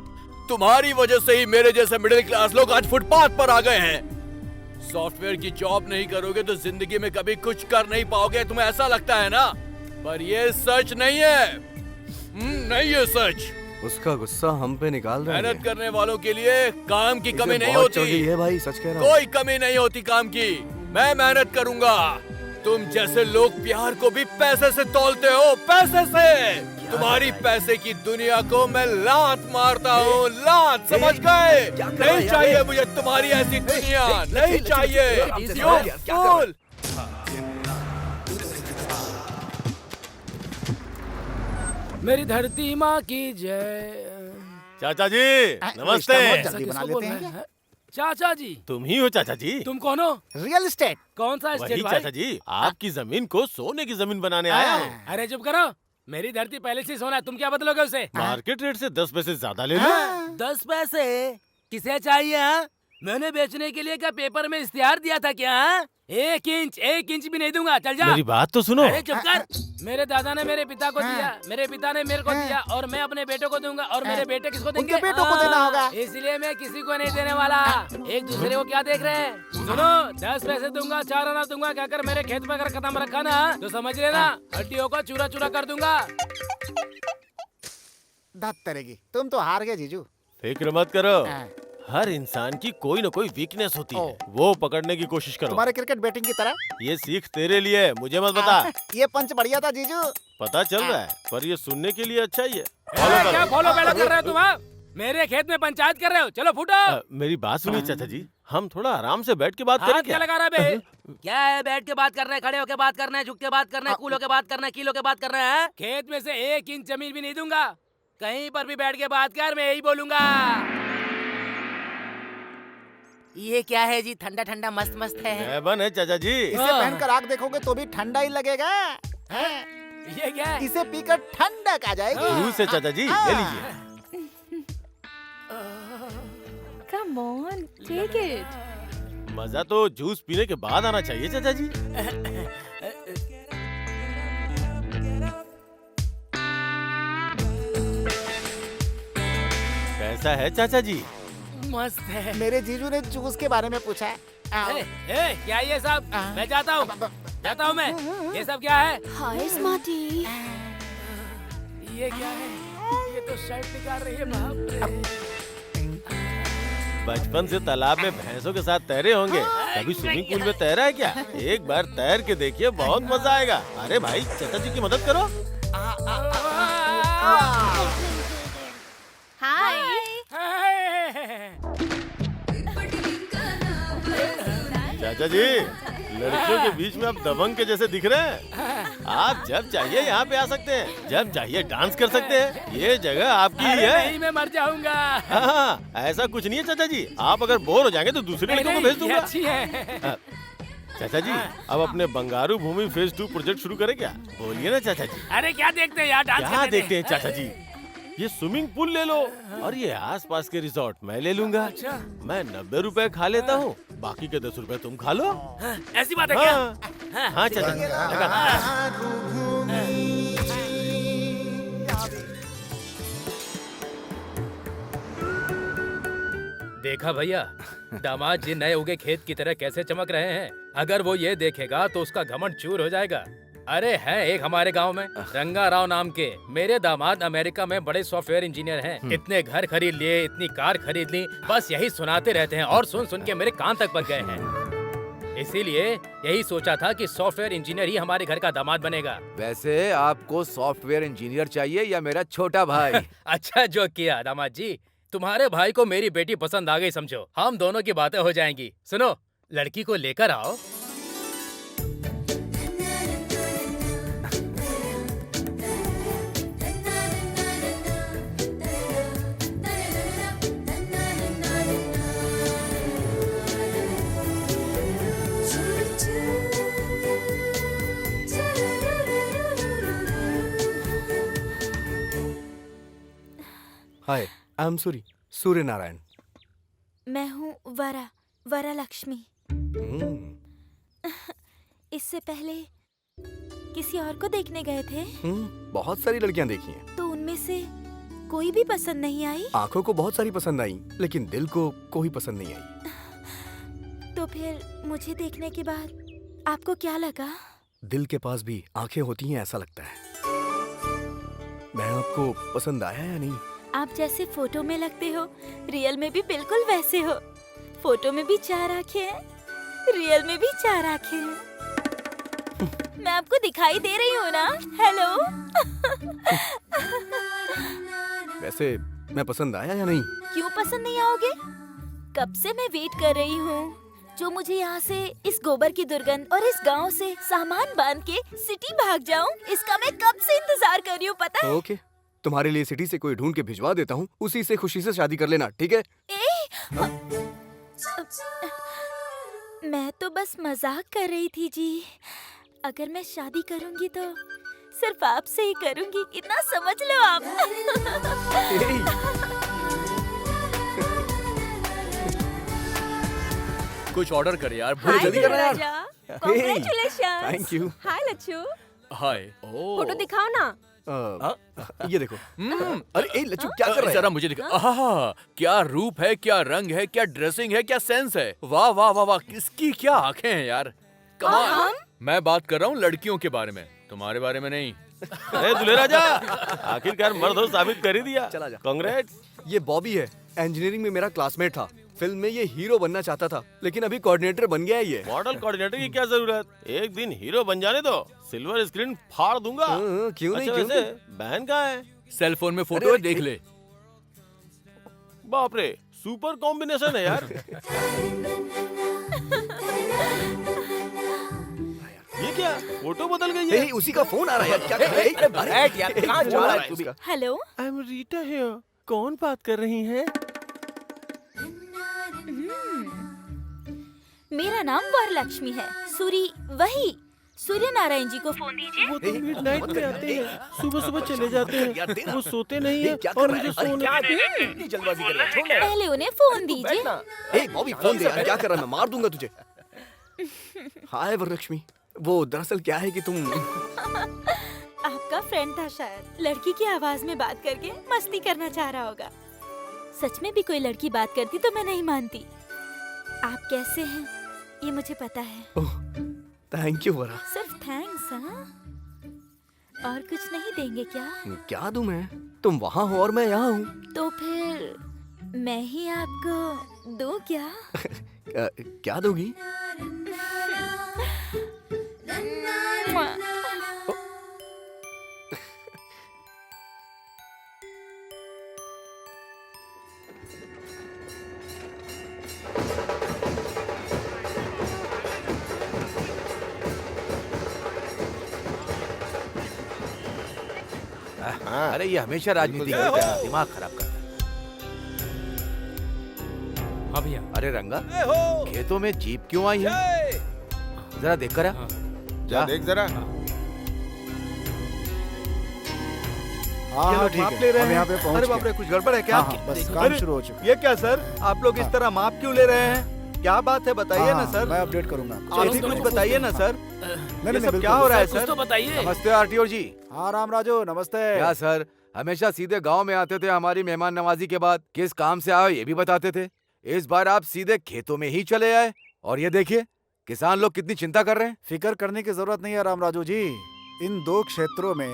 तुम्हारी वजह से ही मेरे जैसे मिडिल क्लास लोग आज फुटपाथ पर आ गए हैं। सॉफ्टवेयर की जॉब नहीं करोगे तो जिंदगी में कभी कुछ कर नहीं पाओगे, तुम्हें ऐसा लगता है ना? पर ये सच नहीं है। नहीं है सच। उसका गुस्सा हम पे निकाल रहा है। मेहनत करने वालों के लिए काम की कमी नहीं बहुत चढ़ होती गई है भाई, सच कह रहा हूँ। कोई कमी नहीं होती काम की। मैं मेहनत करूंगा। तुम जैसे लोग प्यार को भी पैसे से तौलते हो, पैसे से। तुम्हारी पैसे की दुनिया को मैं लात मारता हूँ, लात, समझ गए? नहीं चाहिए मुझे तुम्हारी ऐसी दुनिया, नहीं चाहिए। You fool! मेरी धरती माँ की जय। चाचा जी नमस्ते। जल्दी बना लेते हैं। चाचा जी तुम ही हो चाचा जी? तुम कौन हो? Real estate. कौन सा वही स्टेट भाई? चाचा जी, आपकी जमीन को सोने की जमीन बनाने आया हूँ। अरे चुप करो, मेरी धरती पहले से सोना है, तुम क्या बदलोगे उसे? मार्केट रेट से 10 पैसे ज्यादा ले लो। 10 पैसे किसे चाहिए? हाँ? मैंने बेचने के लिए क्या पेपर में इश्तिहार दिया था क्या? हाँ? 1 इंच भी नहीं दूंगा, चल जा। मेरी बात तो सुनो। अरे चुप कर। मेरे दादा ने मेरे पिता को दिया, मेरे पिता ने मेरे को दिया, और मैं अपने बेटों को दूंगा, और मेरे बेटे किसको देंगे? उनके बेटों को देना होगा। इसलिए मैं किसी को नहीं देने वाला। एक दूसरे को क्या देख रहे हैं? सुनो, 10 पैसे दूंगा, 4 आना दूंगा, कहकर मेरे खेत में अगर कदम रखा ना तो समझ लेना हड्डियों को चूरा चूरा कर दूंगा। धत तरेगी, तुम तो हार गए जीजू। फिक्र मत करो, हर इंसान की कोई न कोई वीकनेस होती है, वो पकड़ने की कोशिश करो। तुम्हारे क्रिकेट बैटिंग की तरह। ये सीख तेरे लिए है, मुझे मत बता। ये पंच बढ़िया था जीजू। पता चल रहा है, पर ये सुनने के लिए अच्छा ही है। क्या फॉलो बैलो कर रहे हो तुम? हाँ? मेरे खेत में पंचायत कर रहे हो? चलो फूटो। मेरी बात सुनिए चाचा जी, हम थोड़ा आराम से बैठ के बात करें क्या लगा रहा है बे? क्या है, बैठ के बात करना है, खड़े होके बात करना है, झुक के बात करना है, कूल होके बात करना है, कील होके बात करना है? खेत में से 1 इंच जमीन भी नहीं दूंगा, कहीं पर भी बैठ के बात कर, मैं यही बोलूंगा। ये क्या है जी? ठंडा ठंडा मस्त मस्त है। बन है चाचा जी। इसे पहनकर आग देखोगे तो भी ठंडा ही लगेगा। ये क्या है? इसे पीकर ठंडक आ जाएगी। जूस है चाचा जी, ले लीजिए। Come on, take it. मजा तो जूस पीने के बाद आना चाहिए चाचा जी। कैसा है चाचा जी? मस्त है। मेरे जीजू ने जूस के बारे में पूछा है। क्या ये सब? मैं जाता हूँ मैं। ये सब क्या है? हाय स्मार्टी। ये क्या है? ये तो शर्ट निकाल रही है, बाप रे। बचपन से तालाब में भैंसों के साथ तैरे होंगे, कभी स्विमिंग पूल में तैरा है क्या? एक बार तैर के देखिए, बहुत मजा आएगा। अरे भाई, चाचा जी की मदद करो। हाय। चाचा जी, लड़कियों के बीच में आप दबंग के जैसे दिख रहे हैं। आप जब चाहिए यहाँ पे आ सकते हैं, जब चाहिए डांस कर सकते हैं। ये जगह आपकी ही है। नहीं, मैं मर जाऊंगा। हाँ, ऐसा कुछ नहीं है चाचा जी। आप अगर बोर हो जाएंगे तो दूसरे लड़कों को भेज दूंगा। अच्छी है। चाचा जी, अब अपने बंगारू भूमि फेज 2 प्रोजेक्ट शुरू करें क्या? बोलिए ना चाचा जी। अरे क्या देखते हैं यार, डांस क्या देखते हैं चाचा जी? ये स्विमिंग पूल ले लो, और ये आसपास के रिजॉर्ट मैं ले लूंगा। अच्छा। मैं 90 रुपए खा लेता हूँ, बाकी के 10 रुपए तुम खा लो। ऐसी बात है क्या? हाँ चाचा जी, देखा भैया, दामाद जी नए उगे खेत की तरह कैसे चमक रहे हैं। अगर वो ये देखेगा तो उसका घमंड चूर हो जाएगा। अरे है एक हमारे गांव में रंगा राव नाम के, मेरे दामाद अमेरिका में बड़े सॉफ्टवेयर इंजीनियर हैं। इतने घर खरीद लिए, इतनी कार खरीद ली, बस यही सुनाते रहते हैं, और सुन सुन के मेरे कान तक पक गए हैं। इसीलिए यही सोचा था कि सॉफ्टवेयर इंजीनियर ही हमारे घर का दामाद बनेगा। वैसे आपको सॉफ्टवेयर इंजीनियर चाहिए या मेरा छोटा भाई? अच्छा जो किया दामाद जी, तुम्हारे भाई को मेरी बेटी पसंद आ गई समझो, हम दोनों की बातें हो जाएंगी। सुनो, लड़की को लेकर आओ। हाय, आई एम सूर्य नारायण। मैं हूँ वरा लक्ष्मी। इससे पहले किसी और को देखने गए थे? बहुत सारी लड़कियां देखी हैं। तो उनमें से कोई भी पसंद नहीं आई? आंखों को बहुत सारी पसंद आई, लेकिन दिल को कोई पसंद नहीं आई। तो फिर मुझे देखने के बाद आपको क्या लगा? दिल के पास भी आंखें होती हैं ऐसा लगता है। मैं आपको पसंद आया या नहीं? आप जैसे फोटो में लगते हो, रियल में भी बिल्कुल वैसे हो। फोटो में भी 4 आंखें हैं, रियल में भी 4 आंखें हैं। मैं आपको दिखाई दे रही हूँ ना? हेलो। वैसे मैं पसंद आया या नहीं? क्यों पसंद नहीं आओगे? कब से मैं वेट कर रही हूँ जो मुझे यहाँ से इस गोबर की दुर्गंध और इस गांव से सामान बांध के सिटी भाग जाऊँ, इसका मैं कब से इंतजार कर रही हूँ, पता है? ओके, तुम्हारे लिए सिटी से कोई ढूंढ के भिजवा देता हूँ, उसी से खुशी से शादी कर लेना, ठीक है? मैं तो बस मजाक कर रही थी जी। अगर मैं शादी करूंगी तो सिर्फ आपसे ही करूंगी, इतना समझ लो आप। कुछ ऑर्डर कर यार, हाय जल्दी कर यार। Congratulations. Thank you. Hi Lachhu, hi. Photo दिखाओ ना। ये देखो। अरे ए लच्छू क्या कर रहा है? जरा मुझे दिखा। आहा, क्या रूप है, क्या रंग है, क्या ड्रेसिंग है, क्या सेंस है। वाह वाह वाह वाह, किसकी क्या आंखें हैं यार। कमाल। मैं बात कर रहा हूँ लड़कियों के बारे में, तुम्हारे बारे में नहीं। अरे दुल्हे राजा, आखिरकार मर्द हो साबित कर ही दिया। चला जा। कांग्रेट्स। ये बॉबी है, इंजीनियरिंग में मेरा क्लासमेट था। फिल्म में ये हीरो बनना चाहता था, लेकिन अभी कोऑर्डिनेटर बन गया है ये। मॉडल कोऑर्डिनेटर की क्या जरूरत? एक दिन हीरो बन जाने दो, सिल्वर स्क्रीन फाड़ दूंगा। क्यों नहीं, अच्छा, क्यों वैसे नहीं? बहन कहाँ है? सेल फोन में फोटो है, देख ले। बाप रे, सुपर कॉम्बिनेशन है यार। ये क्या, फोटो बदल गई है? उसी का फोन आ रहा है यार, क्या कर रहा है? बैठ यार, कहाँ जा रहा है तू भी? Hello. I am Rita here. कौन बात कर रही हैं? मेरा नाम वरलक्ष्मी है। वही सूर्य नारायण जी को फोन दीजिए। वो तो मिडनाइट में आते हैं, सुबह सुबह चले जाते हैं, वो सोते नहीं है और मुझे सोने जल्दबाजी कर रहा है, छोड़ ना। पहले उन्हें फोन दीजिए। ए बॉबी फोन दे यार, क्या कर रहा है? मैं मार दूंगा तुझे। हाय वरलक्ष्मी, वो दरअसल क्या है कि तुम आपका फ्रेंड था शायद, लड़की की आवाज में बात करके मस्ती करना चाह रहा होगा। सच में भी कोई लड़की बात करती तो मैं नहीं मानती। आप कैसे हैं ये मुझे पता है। ओह थैंक यू वरा। सिर्फ थैंक्स, हाँ? और कुछ नहीं देंगे क्या? क्या दूं मैं? तुम वहाँ हो और मैं यहाँ हूँ। तो फिर मैं ही आपको दूं क्या? क्या दोगी? अरे ये हमेशा राजनीति करता है, दिमाग खराब करता है। हाँ भैया। अरे रंगा, खेतों में जीप क्यों आई है? जरा देख कर आ। जा देख जरा। हाँ ठीक है, हम यहाँ पे पहुँच अरे बाप गए। रे, कुछ गड़बड़ है क्या? बस काम शुरू हो चुका है। ये क्या सर, आप लोग इस तरह माप क्यों ले रहे हैं? क्या बात है, बताइए ना सर। मैं अपडेट करूंगा। आप भी कुछ बताइए ना सर। नहीं, ये सब क्या हो रहा है सर? तो बताइए। नमस्ते आरटीओ जी। हाँ राम राजू, नमस्ते। क्या सर, हमेशा सीधे गांव में आते थे हमारी मेहमान नवाजी के बाद, किस काम से आए ये भी बताते थे। इस बार आप सीधे खेतों में ही चले आए और ये देखिए किसान लोग कितनी चिंता कर रहे हैं। फिक्र करने की जरूरत नहीं है राम राजू जी। इन 2 क्षेत्रों में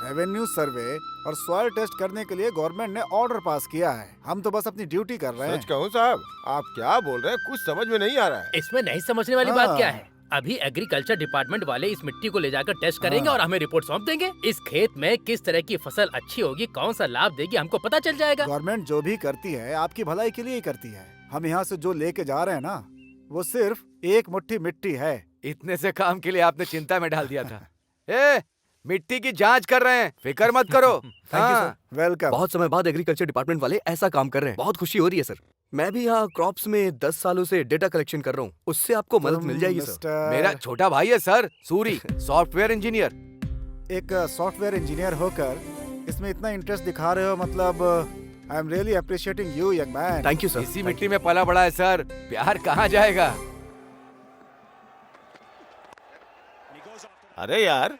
रेवेन्यू सर्वे और सॉइल टेस्ट करने के लिए गवर्नमेंट ने ऑर्डर पास किया है। हम तो बस अपनी ड्यूटी कर रहे हैं। सच कहूँ साहब, आप क्या बोल रहे हैं, कुछ समझ में नहीं आ रहा है। इसमें नहीं समझने वाली बात क्या है? अभी एग्रीकल्चर डिपार्टमेंट वाले इस मिट्टी को ले जाकर टेस्ट करेंगे और हमें रिपोर्ट सौंप देंगे। इस खेत में किस तरह की फसल अच्छी होगी, कौन सा लाभ देगी, हमको पता चल जाएगा। गवर्नमेंट जो भी करती है आपकी भलाई के लिए ही करती है। हम यहाँ से जो लेके जा रहे हैं ना, वो सिर्फ एक मुट्ठी मिट्टी है। इतने से काम के लिए आपने चिंता में डाल दिया था। ए, मिट्टी की जांच कर रहे हैं, फिक्र मत करो। Thank you sir. वेलकम। बहुत समय बाद एग्रीकल्चर डिपार्टमेंट वाले ऐसा काम कर रहे हैं, बहुत खुशी हो रही है सर। मैं भी यहाँ क्रॉप्स में 10 सालों से डेटा कलेक्शन कर रहा हूँ, उससे आपको मदद मिल जाएगी सर। मेरा छोटा भाई है सर, सूरी, सॉफ्टवेयर इंजीनियर। एक सॉफ्टवेयर इंजीनियर होकर इसमें इतना इंटरेस्ट दिखा रहे हो, मतलब I am really appreciating you young man. Thank you sir. इसी मिट्टी में पला बड़ा है सर, प्यार कहाँ जाएगा। अरे यार,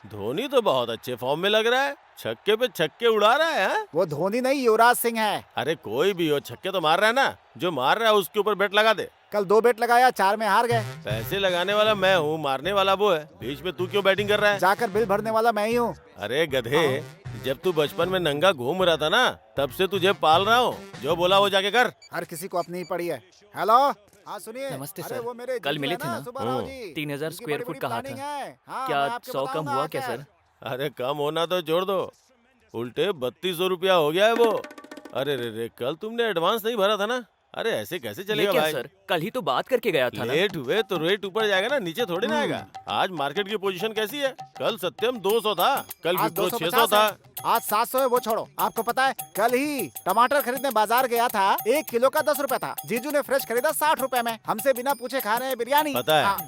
धोनी तो बहुत अच्छे फॉर्म में लग रहा है, छक्के पे छक्के उड़ा रहा है। हाँ? वो धोनी नहीं, युवराज सिंह है। अरे कोई भी हो, छक्के तो मार रहा है ना। जो मार रहा है उसके ऊपर बेट लगा दे। कल 2 बेट लगाया, 4 में हार गए। पैसे लगाने वाला मैं हूँ, मारने वाला वो है। बीच में तू क्यों बैटिंग कर रहा है? जाकर बिल भरने वाला मैं ही हूँ। अरे गधे, जब तू बचपन में नंगा घूम रहा था ना, तब से तुझे पाल रहा हूँ। जो बोला वो जाके कर। हर किसी को अपनी ही पड़ी है। हेलो, हाँ सुनिए। नमस्ते अरे सर। वो मेरे कल जीजू मिले है थे ना? सुब्बाराव जी। 3000 उनकी स्क्वायर बड़ी फुट बड़ी कहा प्लानिंग था। है। हाँ, क्या मैं आपको 100 कम बताऊंगा हुआ आके। क्या सर? अरे कम होना तो जोड़ दो, उल्टे 3200 रुपया हो गया है वो। अरे रे कल तुमने एडवांस नहीं भरा था ना? अरे ऐसे कैसे ये चलेगा क्या भाई? सर? कल ही तो बात करके गया था ना। लेट हुए तो रेट ऊपर जाएगा ना, नीचे थोड़ी ना आएगा। आज मार्केट की पोजीशन कैसी है? कल सत्यम 200 था, कल आज विप्रो 600 250 था। है। आज 700 है, वो छोड़ो। आपको पता है कल ही टमाटर खरीदने बाजार गया था, 1 किलो का 10 रुपए था। जीजू ने फ्रेश खरीदा 60 रुपए में। हमसे बिना पूछे खा रहे हैं बिरयानी। पता है। हाँ।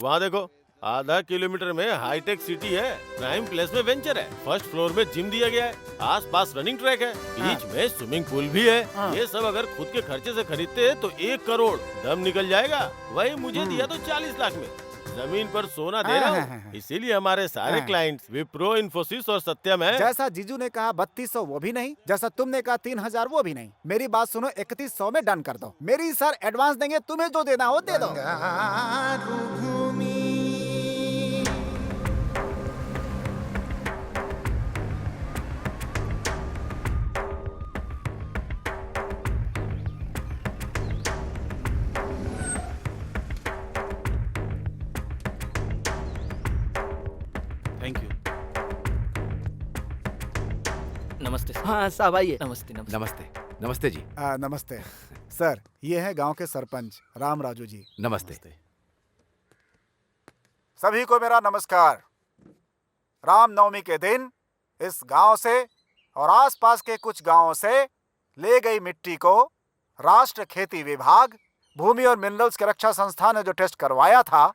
वहाँ देखो, आधा किलोमीटर में हाईटेक सिटी है, प्राइम प्लेस में वेंचर है, फर्स्ट फ्लोर में जिम दिया गया है, आसपास रनिंग ट्रैक है, बीच में स्विमिंग पूल भी है। ये सब अगर खुद के खर्चे से खरीदते हैं तो 1 करोड़ दम निकल जाएगा। वही मुझे दिया तो 40 लाख में। जमीन पर सोना दे रहा हूँ, इसीलिए हमारे सारे क्लाइंट्स विप्रो, इन्फोसिस और सत्यम है। जैसा जीजू ने कहा 3200 वो भी नहीं, जैसा तुमने कहा 3000 वो भी नहीं। मेरी बात सुनो, 3100 में डन कर दो। मेरी सर एडवांस देंगे, तुम्हें जो देना हो दे दो। Thank you. नमस्ते सर। हाँ साहब आइए। नमस्ते नमस्ते। नमस्ते। नमस्ते जी। नमस्ते सर, ये है गांव के सरपंच राम राजू जी। नमस्ते। सभी को मेरा नमस्कार। रामनवमी के दिन इस गांव से और आसपास के कुछ गांवों से ले गई मिट्टी को राष्ट्र खेती विभाग, भूमि और मिनरल्स की रक्षा संस्थान ने जो टेस्ट करवाया था,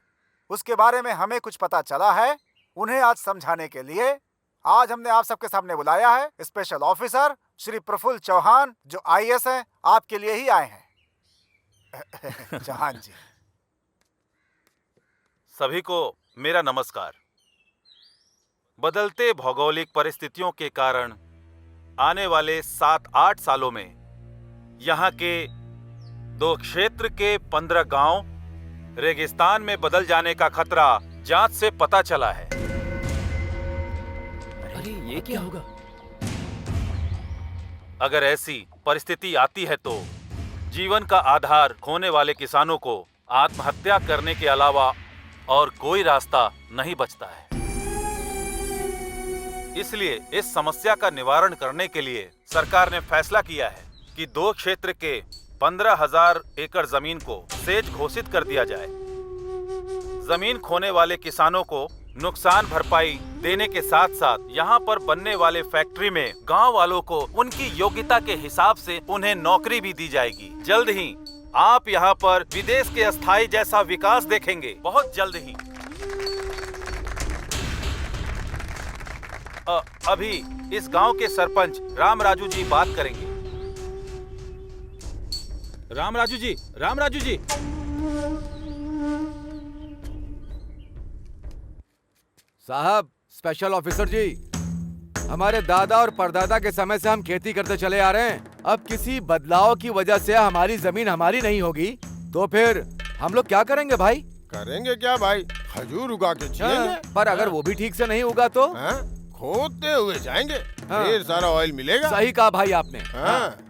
उसके बारे में हमें कुछ पता चला है। उन्हें आज समझाने के लिए आज हमने आप सबके सामने बुलाया है। स्पेशल ऑफिसर श्री प्रफुल्ल चौहान, जो आईएएस हैं, आपके लिए ही आए हैं। चौहान जी। सभी को मेरा नमस्कार। बदलते भौगोलिक परिस्थितियों के कारण आने वाले 7-8 सालों में यहाँ के 2 क्षेत्र के 15 गांव रेगिस्तान में बदल जाने का खतरा जांच से पता चला है। अरे ये क्या होगा? अगर ऐसी परिस्थिति आती है तो जीवन का आधार खोने वाले किसानों को आत्महत्या करने के अलावा और कोई रास्ता नहीं बचता है। इसलिए इस समस्या का निवारण करने के लिए सरकार ने फैसला किया है कि 2 क्षेत्र के 15,000 एकड़ जमीन को सेज घोषित कर दिया जाए। जमीन खोने वाले किसानों को नुकसान भरपाई देने के साथ साथ यहाँ पर बनने वाले फैक्ट्री में गांव वालों को उनकी योग्यता के हिसाब से उन्हें नौकरी भी दी जाएगी। जल्द ही आप यहाँ पर विदेश के अस्थायी जैसा विकास देखेंगे, बहुत जल्द ही। अभी इस गांव के सरपंच राम राजू जी बात करेंगे। राम राजू जी, राम राजू जी। साहब, स्पेशल ऑफिसर जी, हमारे दादा और परदादा के समय से हम खेती करते चले आ रहे हैं। अब किसी बदलाव की वजह से हमारी जमीन हमारी नहीं होगी तो फिर हम लोग क्या करेंगे भाई? करेंगे क्या भाई? खजूर उगा के जिएंगे। पर अगर वो भी ठीक से नहीं उगा तो खोदते हुए जाएंगे, ढेर सारा ऑयल मिलेगा। सही कहा भाई आपने।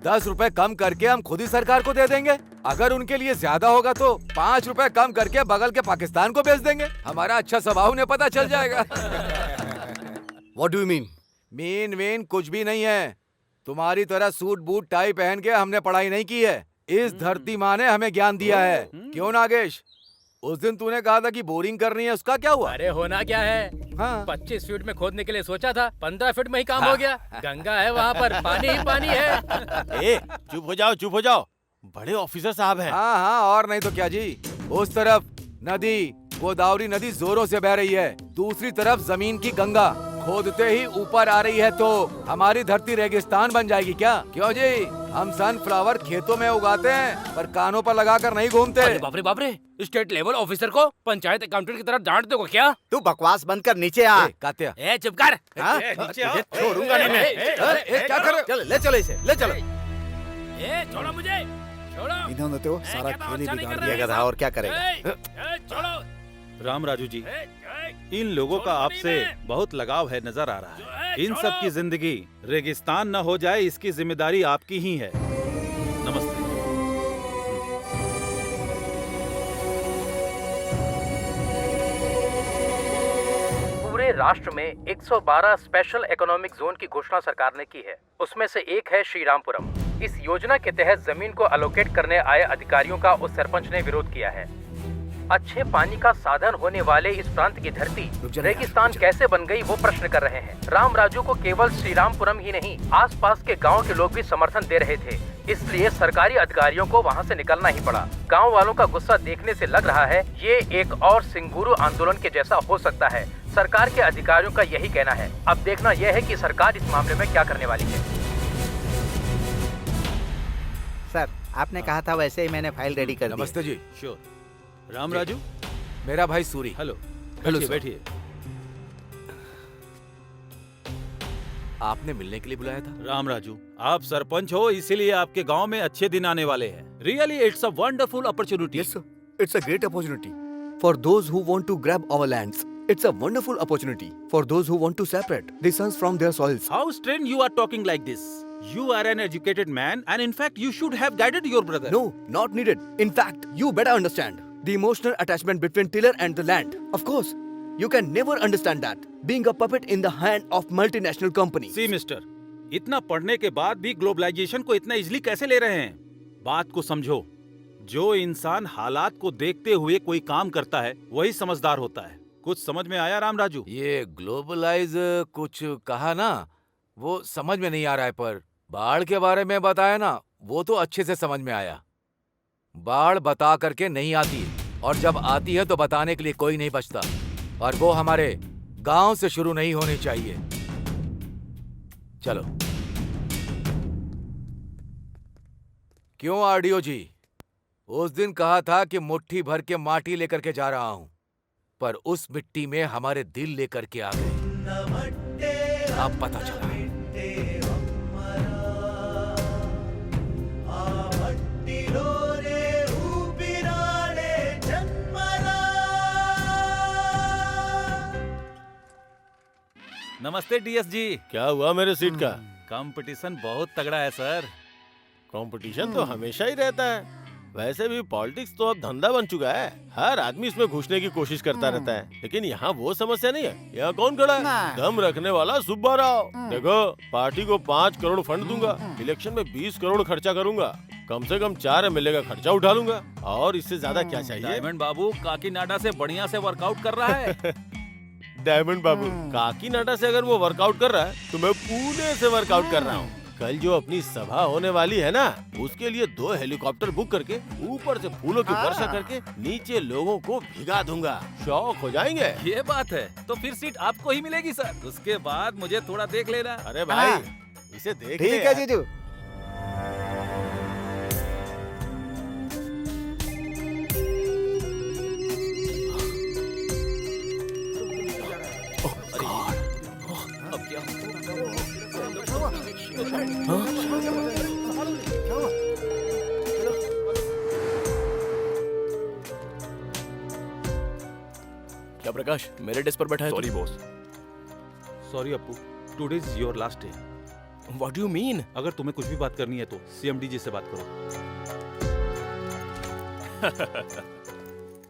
10 रुपए कम करके हम खुद ही सरकार को दे देंगे। अगर उनके लिए ज्यादा होगा तो 5 रुपए कम करके बगल के पाकिस्तान को बेच देंगे। हमारा अच्छा स्वभाव उन्हें पता चल जाएगा। What do you mean? Mean कुछ भी नहीं है। तुम्हारी तरह सूट बूट टाई पहन के हमने पढ़ाई नहीं की है। इस धरती माँ ने हमें ज्ञान दिया है। क्यों नागेश? उस दिन तूने कहा था कि बोरिंग करनी है, उसका क्या हुआ? अरे होना क्या है, 25 फीट में खोदने के लिए सोचा था, 15 फीट में ही काम हो गया। गंगा है वहाँ पर, पानी ही पानी है। ए, चुप हो जाओ, चुप हो जाओ। बड़े ऑफिसर साहब हैं। हाँ, और नहीं तो क्या जी। उस तरफ नदी, गोदावरी नदी जोरों से बह रही है, दूसरी तरफ जमीन की गंगा खोदते ही ऊपर आ रही है, तो हमारी धरती रेगिस्तान बन जाएगी क्या? क्यों जी? हम सनफ्लावर खेतों में उगाते हैं पर कानों पर लगाकर नहीं घूमते। बाप रे, स्टेट लेवल ऑफिसर को पंचायत अकाउंटेंट की तरह डांट दोगे क्या? तू बकवास बंद कर, नीचे आ। कात्या, चुप कर। छोड़ूंगा नहीं मैं। क्या कर रहे हो? चल, ले चलो इसे, ले चलो। छोड़ो मुझे, छोड़ो। इन्होंने तो सारा खेल ही बिगाड़ दिया। गधा और क्या करेगा? छोड़ो। राम राजू जी, इन लोगों का आपसे बहुत लगाव है, नजर आ रहा है। इन सब की जिंदगी रेगिस्तान न हो जाए, इसकी जिम्मेदारी आपकी ही है। नमस्ते। पूरे राष्ट्र में 112 स्पेशल इकोनॉमिक जोन की घोषणा सरकार ने की है। उसमें से एक है श्रीरामपुरम। इस योजना के तहत जमीन को अलोकेट करने आए अधिकारियों का उस सरपंच ने विरोध किया है। अच्छे पानी का साधन होने वाले इस प्रांत की धरती रेगिस्तान कैसे बन गई, वो प्रश्न कर रहे हैं। राम राजू को केवल श्रीरामपुरम ही नहीं, आसपास के गांव के लोग भी समर्थन दे रहे थे। इसलिए सरकारी अधिकारियों को वहां से निकलना ही पड़ा। गांव वालों का गुस्सा देखने से लग रहा है ये एक और सिंगुरु आंदोलन के जैसा हो सकता है। सरकार के अधिकारियों का यही कहना है। अब देखना यह है कि सरकार इस मामले में क्या करने वाली है। सर, आपने कहा था वैसे ही मैंने फाइल रेडी कर दी। नमस्ते जी। श्योर। राम राजू, मेरा भाई सूरी। हेलो। हेलो बैठिए सर। बैठिए। आपने मिलने के लिए बुलाया था? राम राजू, आप सरपंच हो, इसीलिए आपके गांव में अच्छे दिन आने वाले हैं। Really it's a wonderful opportunity. Yes, sir. It's a great opportunity for those who want to grab our lands. It's a wonderful opportunity for those who want to separate the sons from their soils. How strange you are talking like this. You are an educated man and in fact you should have guided your brother. No, not needed. In fact, you better understand the emotional attachment between tiller and the land. Of course, you can never understand that being a puppet in the hand of multinational companies. See mister, इतना पढ़ने के बाद भी globalisation को इतना easily कैसे ले रहे हैं? बात को समझो। जो इंसान हालात को देखते हुए कोई काम करता है वही समझदार होता है। कुछ समझ में आया राम राजू? ये ग्लोबलाइज कुछ कहा ना, वो समझ में नहीं आ रहा है, पर बाढ़ के बारे में बताया ना, वो तो अच्छे से समझ में आया। बाढ़ बता करके नहीं आती, और जब आती है तो बताने के लिए कोई नहीं बचता, और वो हमारे गांव से शुरू नहीं होनी चाहिए। चलो। क्यों आरडीओ जी, उस दिन कहा था कि मुट्ठी भर के माटी लेकर के जा रहा हूं, पर उस मिट्टी में हमारे दिल लेकर के आ गए। अब पता चला। नमस्ते डीएस जी। क्या हुआ मेरे सीट का? कंपटीशन बहुत तगड़ा है सर। कंपटीशन तो हमेशा ही रहता है। वैसे भी पॉलिटिक्स तो अब धंधा बन चुका है। हर आदमी इसमें घुसने की कोशिश करता रहता है। लेकिन यहाँ वो समस्या नहीं है। यहाँ कौन खड़ा है? दम रखने वाला सुब्बा राव। देखो, पार्टी को 5 करोड़ फंड दूंगा, इलेक्शन में 20 करोड़ खर्चा करूंगा, कम से कम 4 एमएलए का खर्चा उठा लूंगा, और इससे ज्यादा क्या चाहिए? डायमंड बाबू काकीनाडा से बढ़िया से वर्कआउट कर रहा है। डायमंड बाबू काकीनाडा से अगर वो वर्कआउट कर रहा है तो मैं पुणे से वर्कआउट कर रहा हूँ। कल जो अपनी सभा होने वाली है ना, उसके लिए 2 हेलीकॉप्टर बुक करके ऊपर से फूलों की वर्षा करके नीचे लोगों को भिगा दूंगा। शौक हो जाएंगे। ये बात है, तो फिर सीट आपको ही मिलेगी सर। उसके बाद मुझे थोड़ा देख लेना। अरे भाई, इसे देख ठीक है जीजू। अब क्या क्या प्रकाश मेरे डेस्क पर बैठा है? Sorry boss. Sorry Appu, today is your last day. What do you mean? अगर तुम्हें कुछ भी बात करनी है तो सीएमडी जी से बात करो।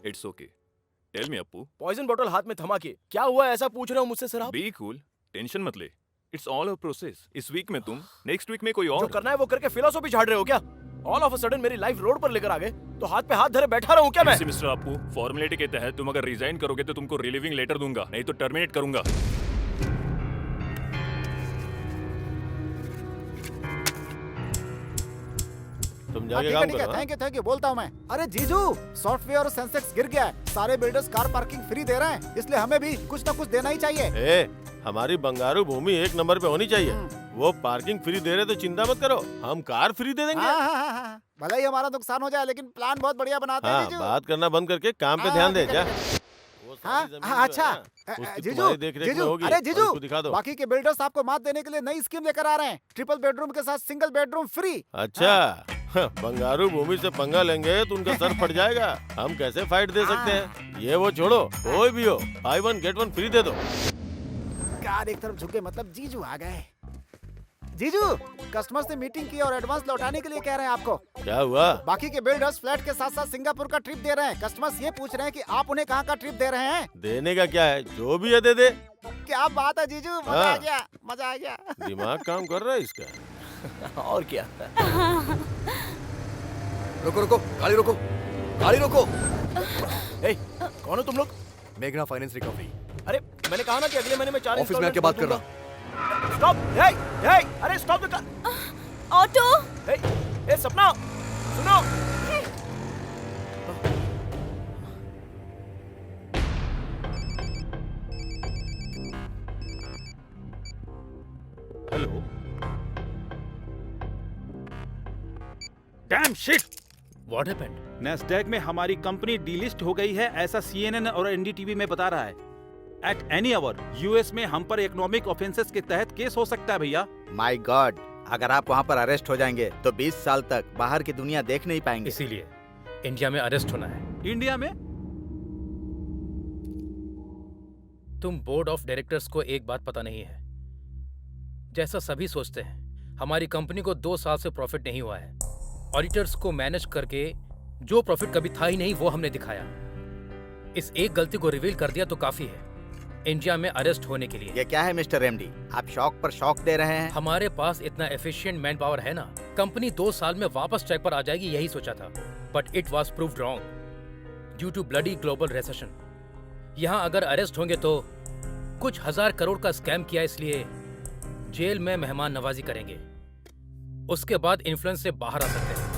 It's okay, tell me Appu. Poison bottle हाथ में थमा के क्या हुआ ऐसा पूछ रहे हो मुझसे सर आप? बी कूल, टेंशन मत ले। It's all a process. इस वीक में तुम, नेक्स्ट वीक में कोई और। जो करना है वो करके फिलोसॉफी झाड़ रहे हो क्या? ऑल ऑफ अ सडन मेरी लाइफ रोड पर लेकर आ गए तो हाथ पे हाथ धरे बैठा रहूं क्या मैं? मिस्टर अप्पू, फॉर्मेलिटी के तहत तुम अगर रिजाइन करोगे तो तुमको रिलीविंग लेटर दूंगा, नहीं तो टर्मिनेट करूंगा। तुम जाके काम करो। थैंक यू बोलता हूँ मैं। अरे जीजू, सॉफ्टवेयर और सेंसेक्स गिर गया है। सारे बिल्डर्स कार पार्किंग फ्री दे रहे हैं, इसलिए हमें भी कुछ ना कुछ देना ही चाहिए। हमारी बंगारू भूमि 1 नंबर पे होनी चाहिए। वो पार्किंग फ्री दे रहे तो चिंता मत करो, हम कार फ्री दे देंगे। भले ही हमारा नुकसान हो जाए, लेकिन प्लान बहुत बढ़िया बनाते हैं जीजू। बात करना बंद करके काम पे ध्यान दे जा। अच्छा जीजू, अरे जीजू, दिखा दो। बाकी के बिल्डर्स आपको मात देने के लिए नई स्कीम लेकर आ रहे हैं। ट्रिपल बेडरूम के साथ सिंगल बेडरूम फ्री। अच्छा, बंगारू भूमि से पंगा लेंगे तो उनका सर फट जाएगा। हम कैसे फाइट दे सकते हैं? ये वो छोड़ो, कोई भी हो, बाय 1 गेट 1 फ्री दे दो। कार एक तरफ झुके मतलब जीजू आ गए। जीजू, कस्टमर से मीटिंग की और एडवांस लौटाने के लिए कह रहे हैं आपको। क्या हुआ? बाकी के बिल्डर्स फ्लैट के साथ साथ सिंगापुर का ट्रिप दे रहे हैं। कस्टमर्स ये पूछ रहे हैं कि आप उन्हें कहाँ का ट्रिप दे रहे हैं? देने का क्या है, जो भी है दे दे। क्या बात है जीजू, मजा आ गया, मजा आ गया। दिमाग काम कर रहा है इसका। और क्या? रुको रुको, गाड़ी रोको, गाड़ी रोको। ए, कौन हो तुम लोग? मेघना फाइनेंस रिकवरी। अरे मैंने कहा ना कि अगले महीने में 4 ऑफिस में आके बात कर रहा। स्टॉप! अरे स्टॉप द ऑटो! ए सपना, सुनो। Hello. Dam shit! What happened? Nasdaq में हमारी कंपनी डीलिस्ट हो गई है, ऐसा CNN और एनडीटीवी में बता रहा है। एट एनी आवर यूएस में हम पर इकोनॉमिक ऑफेंसेस के तहत केस हो सकता है भैया। माय गॉड, अगर आप वहाँ पर अरेस्ट हो जाएंगे तो 20 साल तक बाहर की दुनिया देख नहीं पाएंगे। इसीलिए इंडिया में अरेस्ट होना है। इंडिया में? तुम बोर्ड ऑफ डायरेक्टर्स को एक बात पता नहीं है। जैसा सभी सोचते हैं, हमारी कंपनी को 2 साल से प्रॉफिट नहीं हुआ है। ऑडिटर्स को मैनेज करके जो प्रॉफिट कभी था ही नहीं वो हमने दिखाया। इस एक गलती को रिवील कर दिया तो काफी है इंडिया में अरेस्ट होने के लिए। ये क्या है मिस्टर एमडी, आप शौक पर शौक दे रहे हैं? हमारे पास इतना एफिशिएंट मैन पावर है ना, कंपनी 2 साल में वापस ट्रैक पर आ जाएगी, यही सोचा था। But it was proved wrong due to bloody global recession. यहाँ अगर अरेस्ट होंगे तो कुछ 1000 करोड़ का स्कैम किया, इसलिए जेल में मेहमान नवाजी करेंगे। उसके बाद इन्फ्लुएंस से बाहर आ सकते हैं।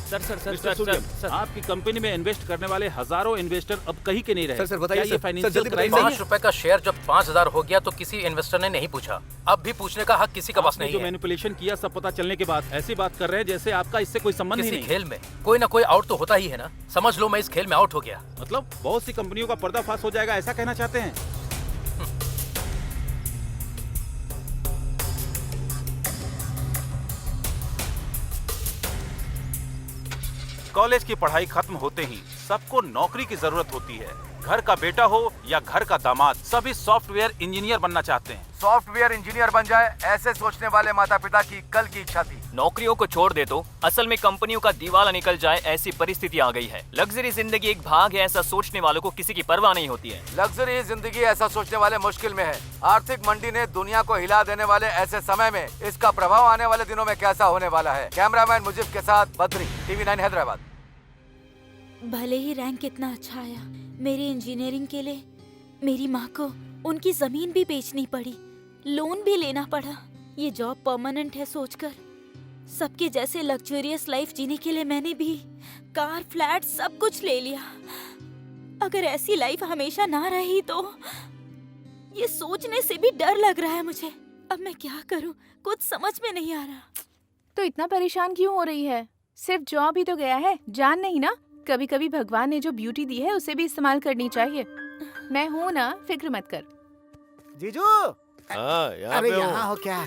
सर, आपकी कंपनी में इन्वेस्ट करने वाले हजारों इन्वेस्टर अब कहीं के नहीं रहे। सर बताइए, क्या ये फाइनेंशियल क्राइम $5 नहीं है? का शेयर जब 5000 हो गया तो किसी इन्वेस्टर ने नहीं पूछा। अब भी पूछने का हक किसी का पास आपने नहीं जो है। मैनिपुलेशन किया सब पता चलने के बाद ऐसी बात कर रहे हैं जैसे आपका इससे कोई संबंध ही किसी नहीं। खेल में कोई ना कोई आउट तो होता ही है ना। समझ लो मैं इस खेल में आउट हो गया। मतलब बहुत सी कंपनियों का पर्दाफाश हो जाएगा, ऐसा कहना चाहते हैं? कॉलेज की पढ़ाई खत्म होते ही सबको नौकरी की जरूरत होती है। घर का बेटा हो या घर का दामाद, सभी सॉफ्टवेयर इंजीनियर बनना चाहते हैं। सॉफ्टवेयर इंजीनियर बन जाए, ऐसे सोचने वाले माता पिता की कल की इच्छा थी। नौकरियों को छोड़ दे तो असल में कंपनियों का दिवाला निकल जाए, ऐसी परिस्थिति आ गई है। लग्जरी जिंदगी एक भाग है, ऐसा सोचने वालों को किसी की परवाह नहीं होती है। लग्जरी जिंदगी ऐसा सोचने वाले मुश्किल में है। आर्थिक मंडी ने दुनिया को हिला देने वाले ऐसे समय में इसका प्रभाव आने वाले दिनों में कैसा होने वाला है। कैमरामैन मुजीब के साथ बद्री, TV9 हैदराबाद। भले ही रैंक कितना अच्छा आया, मेरी इंजीनियरिंग के लिए मेरी माँ को उनकी जमीन भी बेचनी पड़ी, लोन भी लेना पड़ा। ये जॉब परमानेंट है सोचकर सबके जैसे लग्जरियस लाइफ जीने के लिए मैंने भी कार, फ्लैट सब कुछ ले लिया। अगर ऐसी लाइफ हमेशा ना रही तो ये सोचने से भी डर लग रहा है मुझे। अब मैं क्या करूं, कुछ समझ में नहीं आ रहा। तो इतना परेशान क्यों हो रही है? सिर्फ जॉब ही तो गया है, जान नहीं ना। कभी कभी भगवान ने जो ब्यूटी दी है उसे भी इस्तेमाल करनी चाहिए। मैं हूँ ना, फिक्र मत कर। जीजू, यहाँ अरे पे हूँ। यहाँ हो क्या?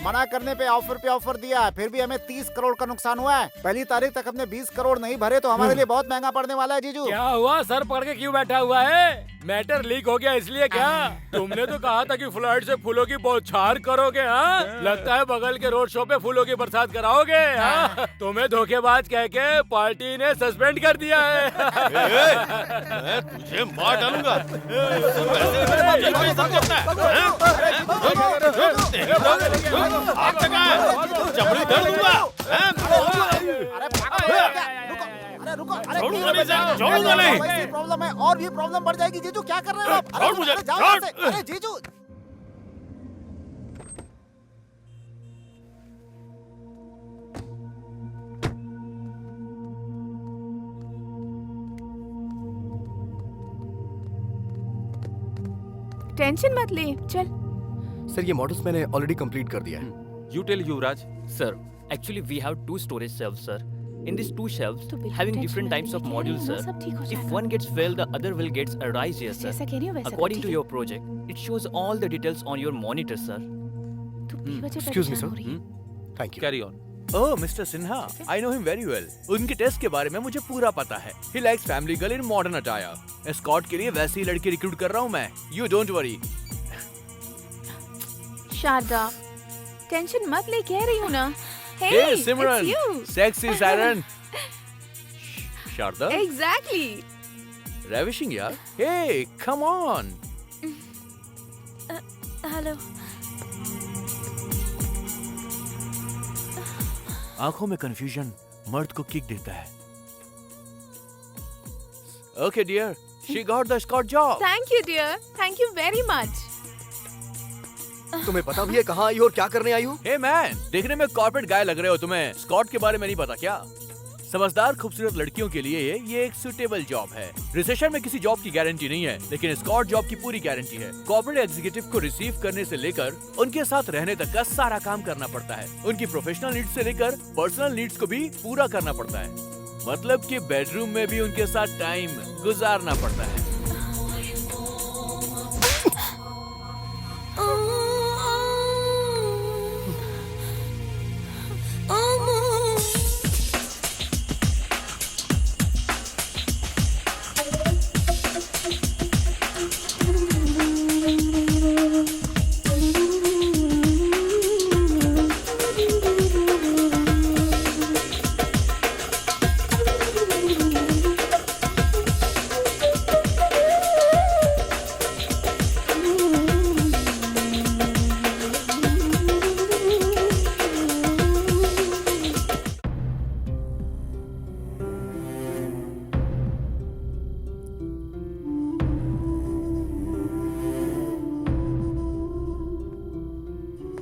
मना करने पे ऑफर दिया, फिर भी हमें 30 करोड़ का नुकसान हुआ है। पहली तारीख तक हमने 20 करोड़ नहीं भरे तो हमारे लिए बहुत महंगा पड़ने वाला है जीजू। क्या हुआ? सर पकड़ के क्यों बैठा हुआ है? मैटर लीक हो गया इसलिए क्या? तुमने तो कहा था कि फ्लाइट से फूलों की बौछार करोगे। हाँ, लगता है बगल के रोड शो पे फूलों की बरसात कराओगे। हाँ? तुम्हें धोखेबाज कह के पार्टी ने सस्पेंड कर दिया है। मैं तुझे मार डालूंगा। चमड़ी धर दूंगा। छोड़ूंगा नहीं। वैसी प्रॉब्लम है और भी प्रॉब्लम बढ़ जाएगी जीजू। क्या कर रहे हो आप? छोड़ मुझे, जाओ छोड़। यहाँ से। अरे जीजू, टेंशन मत ले, चल। सर ये मॉडल्स मैंने ऑलरेडी कंप्लीट कर दिया है। You tell Yuvraj. Sir, actually we have 2 storage shelves, sir. In these 2 shelves, तो बिल्कुल having टेंशन different मत types ले, of कह modules, रही हूँ ना, sir. सब ठीक हो If जाएगा। one gets failed, the other will gets arise here, sir. जैसा कह रही हूँ वैसा कर, According ठीक to है? your project, it shows all the details on your monitor, sir. तू बेवजह Excuse me, परेशान sir. हो रही है। Thank you. Carry on. Oh mister Sinha, I know him very well. उनके टेस्ट के बारे में मुझे पूरा पता है। He likes family girl in modern attire. Escort के लिए वैसी ही लड़की रिक्रूट कर रहा हूँ मैं। You don't worry. Sharda, tension मत ले, कह रही हूँ ना। Hey Simran, sexy siren. Sharda. Exactly. Ravishing यार। Hey, come on. हेलो। आंखों में कंफ्यूजन मर्द को किक देता है। Okay dear, she got the escort job. Thank you dear, thank you very much. तुम्हें पता भी है कहाँ आई हो और क्या करने आई हो? हे मैन, देखने में कॉर्पोरेट गाय लग रहे हो, तुम्हें स्कॉट के बारे में नहीं पता क्या? समझदार खूबसूरत लड़कियों के लिए ये एक सुटेबल जॉब है। रिसेशन में किसी जॉब की गारंटी नहीं है, लेकिन स्कॉट जॉब की पूरी गारंटी है। कॉर्पोरेट एग्जीक्यूटिव को रिसीव करने से लेकर उनके साथ रहने तक का सारा काम करना पड़ता है। उनकी प्रोफेशनल नीड्स से लेकर पर्सनल नीड्स को भी पूरा करना पड़ता है। मतलब कि बेडरूम में भी उनके साथ टाइम गुजारना पड़ता है।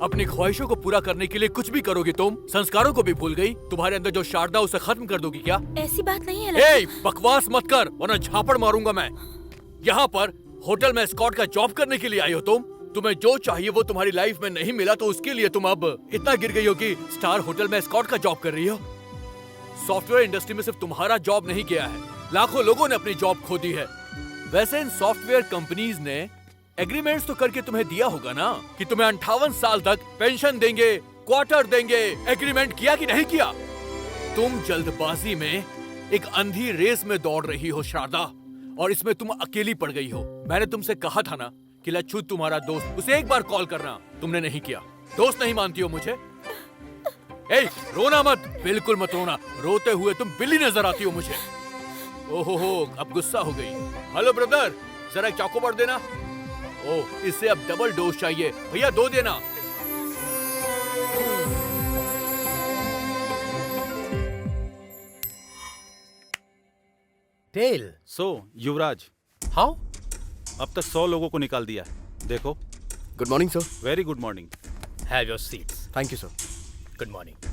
अपनी ख्वाहिशों को पूरा करने के लिए कुछ भी करोगी तुम। संस्कारों को भी भूल गई। तुम्हारे अंदर जो शारदा उसे खत्म कर दोगी क्या? ऐसी बात नहीं है। ए, बकवास मत कर वरना झापड़ मारूंगा मैं। यहाँ पर होटल में स्कॉट का जॉब करने के लिए आई हो तुम। तुम्हें जो चाहिए वो तुम्हारी लाइफ में नहीं मिला तो उसके लिए तुम अब इतना गिर गई हो कि स्टार होटल में स्कॉट का जॉब कर रही हो। सॉफ्टवेयर इंडस्ट्री में सिर्फ तुम्हारा जॉब नहीं गया है, लाखों लोगों ने अपनी जॉब खो दी है। वैसे इन सॉफ्टवेयर कंपनीज ने एग्रीमेंट्स तो करके तुम्हें दिया होगा ना कि तुम्हें 58 साल तक पेंशन देंगे, क्वार्टर देंगे। एग्रीमेंट किया कि नहीं किया? तुम जल्दबाजी में एक अंधी रेस में दौड़ रही हो शारदा, और इसमें तुम अकेली पड़ गई हो। मैंने तुमसे कहा था ना कि लच्छू तुम्हारा दोस्त, उसे एक बार कॉल करना। तुमने नहीं किया। दोस्त नहीं मानती हो मुझे? ए, रोना मत, बिल्कुल मत रोना। रोते हुए तुम बिल्ली नजर आती हो मुझे। ओहो, अब गुस्सा हो गई। हेलो ब्रदर, जरा एक चॉकोबार देना। ओह, इसे अब डबल डोज चाहिए। भैया 2 देना। टेल। So Yuvraj, how? अब तक 100 लोगों को निकाल दिया। देखो। Good morning sir. Very good morning. Have your seats. Thank you sir. Good morning.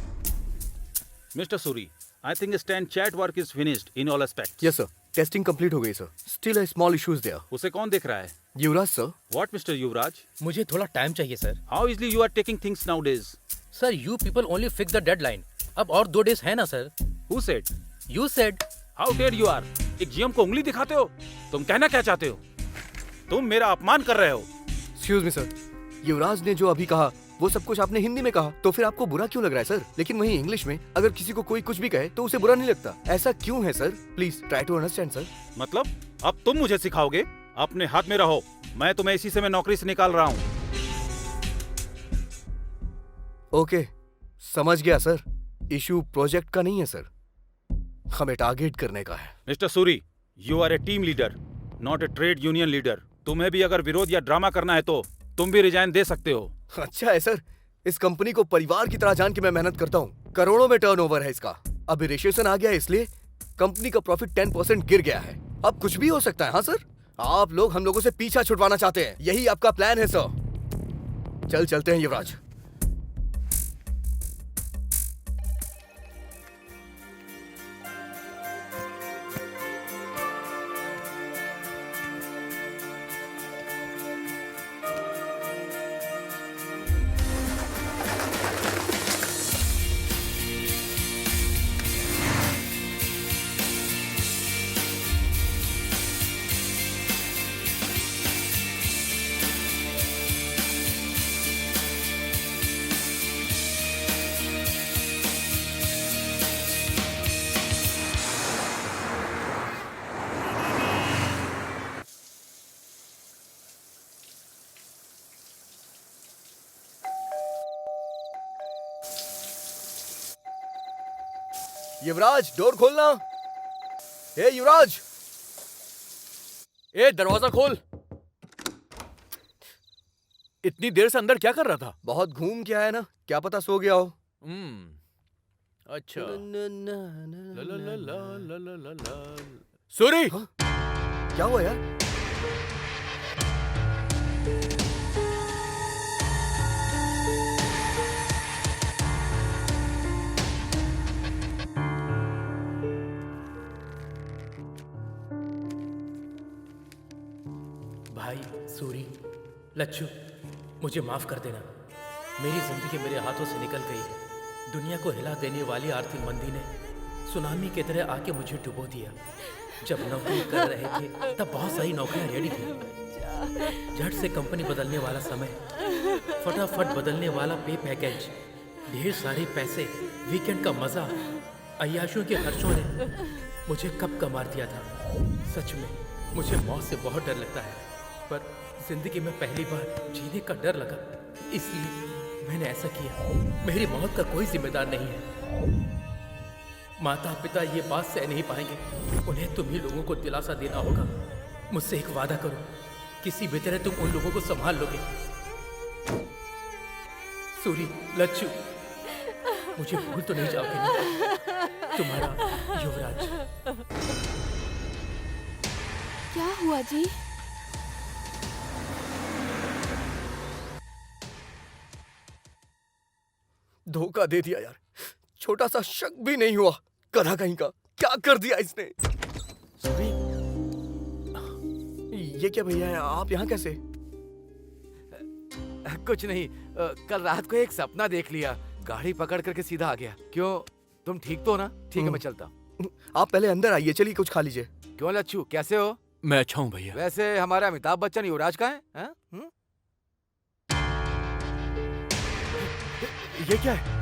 Mister Suri, I think stand chat work is finished in all aspects. Yes sir. Testing complete हो गई sir. Still a small issues there. उसे कौन देख रहा है? युवराज sir. What Mr. युवराज? मुझे थोड़ा time चाहिए sir. How easily you are taking things nowadays? Sir, you people only fix the deadline. अब और 2 days है ना sir? Who said? You said. How dare you are? एक GM को उंगली दिखाते हो? तुम कहना क्या चाहते हो? तुम मेरा अपमान कर रहे हो। Excuse me sir. युवराज ने जो अभी कहा वो सब कुछ आपने हिंदी में कहा, तो फिर आपको बुरा क्यों लग रहा है सर? लेकिन वहीं इंग्लिश में अगर किसी को कोई कुछ भी कहे तो उसे बुरा नहीं लगता। ऐसा क्यों है sir? Please try to understand sir. मतलब अब तुम मुझे सिखाओगे? अपने हाथ में रहो। मैं तुम्हें इसी से मैं नौकरी से निकाल रहा हूँ। ओके, समझ गया सर। इशू प्रोजेक्ट का नहीं है सर, हमें टारगेट करने का है। Mister Suri, you are a team leader, not a trade union leader. तुम्हें भी अगर विरोध या ड्रामा करना है तो तुम भी रिजाइन दे सकते हो। अच्छा है सर, इस कंपनी को परिवार की तरह जान के मैं मेहनत करता हूँ। करोड़ों में टर्नओवर है इसका। अभी रिसेशन आ गया है, इसलिए कंपनी का प्रॉफिट 10% गिर गया है। अब कुछ भी हो सकता है। हाँ सर, आप लोग हम लोगों से पीछा छुड़वाना चाहते हैं, यही आपका प्लान है सर। चलते हैं युवराज। युवराज, डोर खोलना। हे युवराज, ए दरवाजा खोल। इतनी देर से अंदर क्या कर रहा था? बहुत घूम के आया ना, क्या पता सो गया हो। अच्छा। ला ला ला ला ला ला ला ला। सूरी, क्या हुआ यार? भाई, सूरी, लच्छू, मुझे माफ कर देना। मेरी जिंदगी मेरे हाथों से निकल गई है। दुनिया को हिला देने वाली आर्थिक मंदी ने सुनामी की तरह आके मुझे डुबो दिया। जब नौकरी कर रहे थे तब बहुत सारी नौकरियां रेडी थी। झट से कंपनी बदलने वाला समय, फटाफट बदलने वाला पे पैकेज, ढेर सारे पैसे, वीकेंड का मजा, अय्याशों के खर्चों ने मुझे कब का मार दिया था। सच में मुझे मौत से बहुत डर लगता है, पर जिंदगी में पहली बार जीने का डर लगा, इसलिए मैंने ऐसा किया। मेरी मौत का कोई जिम्मेदार नहीं है। माता पिता ये बात सह नहीं पाएंगे। उन्हें तुम ही लोगों को दिलासा देना होगा। मुझसे एक वादा करो, किसी भी तरह तुम उन लोगों को संभाल लोगे। सूरी, लच्छू, मुझे भूल तो नहीं जाओगे ना? तुम्हारा युवराज। क्या हुआ जी? धोखा दे दिया यार, छोटा सा शक भी नहीं हुआ। करा कहीं का, क्या कर दिया इसने? सॉरी। ये क्या भैया है, आप यहाँ कैसे? कुछ नहीं, कल रात को एक सपना देख लिया, गाड़ी पकड़ करके सीधा आ गया। क्यों, तुम ठीक तो हो ना? ठीक है, मैं चलता हूँ। आप पहले अंदर आइए, चलिए कुछ खा लीजिए। क्यों लच्छू, कैसे हो? मैं अच्छा हूँ भैया। वैसे हमारा अमिताभ बच्चन युवराज का है? ये क्या है?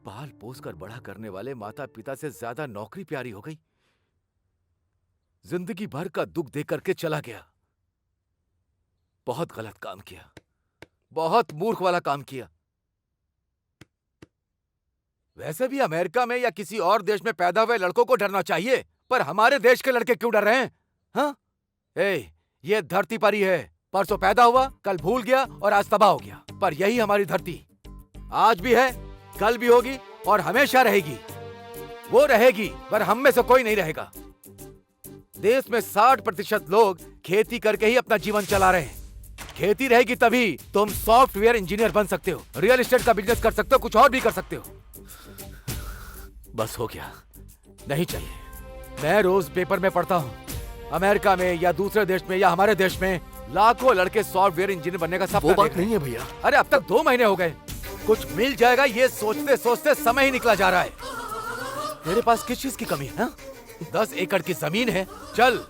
पाल पोस कर बड़ा करने वाले माता पिता से ज्यादा नौकरी प्यारी हो गई। जिंदगी भर का दुख दे करके चला गया। बहुत गलत काम किया, बहुत मूर्ख वाला काम किया। वैसे भी अमेरिका में या किसी और देश में पैदा हुए लड़कों को डरना चाहिए, पर हमारे देश के लड़के क्यों डर रहे हैं? हाँ? ये धरती पर ही है। परसों पैदा हुआ, कल भूल गया और आज तबाह हो गया। पर यही हमारी धरती आज भी है, कल भी होगी और हमेशा रहेगी। वो रहेगी, पर हम में से कोई नहीं रहेगा। देश में 60% लोग खेती करके ही अपना जीवन चला रहे हैं। खेती रहेगी तभी तुम सॉफ्टवेयर इंजीनियर बन सकते हो, रियल एस्टेट का बिजनेस कर सकते हो, कुछ और भी कर सकते हो। बस हो गया, नहीं चाहिए। मैं रोज पेपर में पढ़ता हूँ, अमेरिका में या दूसरे देश में या हमारे देश में लाखों लड़के सॉफ्टवेयर इंजीनियर बनने का सपना। वो बात नहीं है भैया। अरे अब तक 2 महीने हो गए, कुछ मिल जाएगा ये सोचते सोचते समय ही निकला जा रहा है। तेरे पास किस चीज की कमी है? 10 एकड़ की जमीन है, चल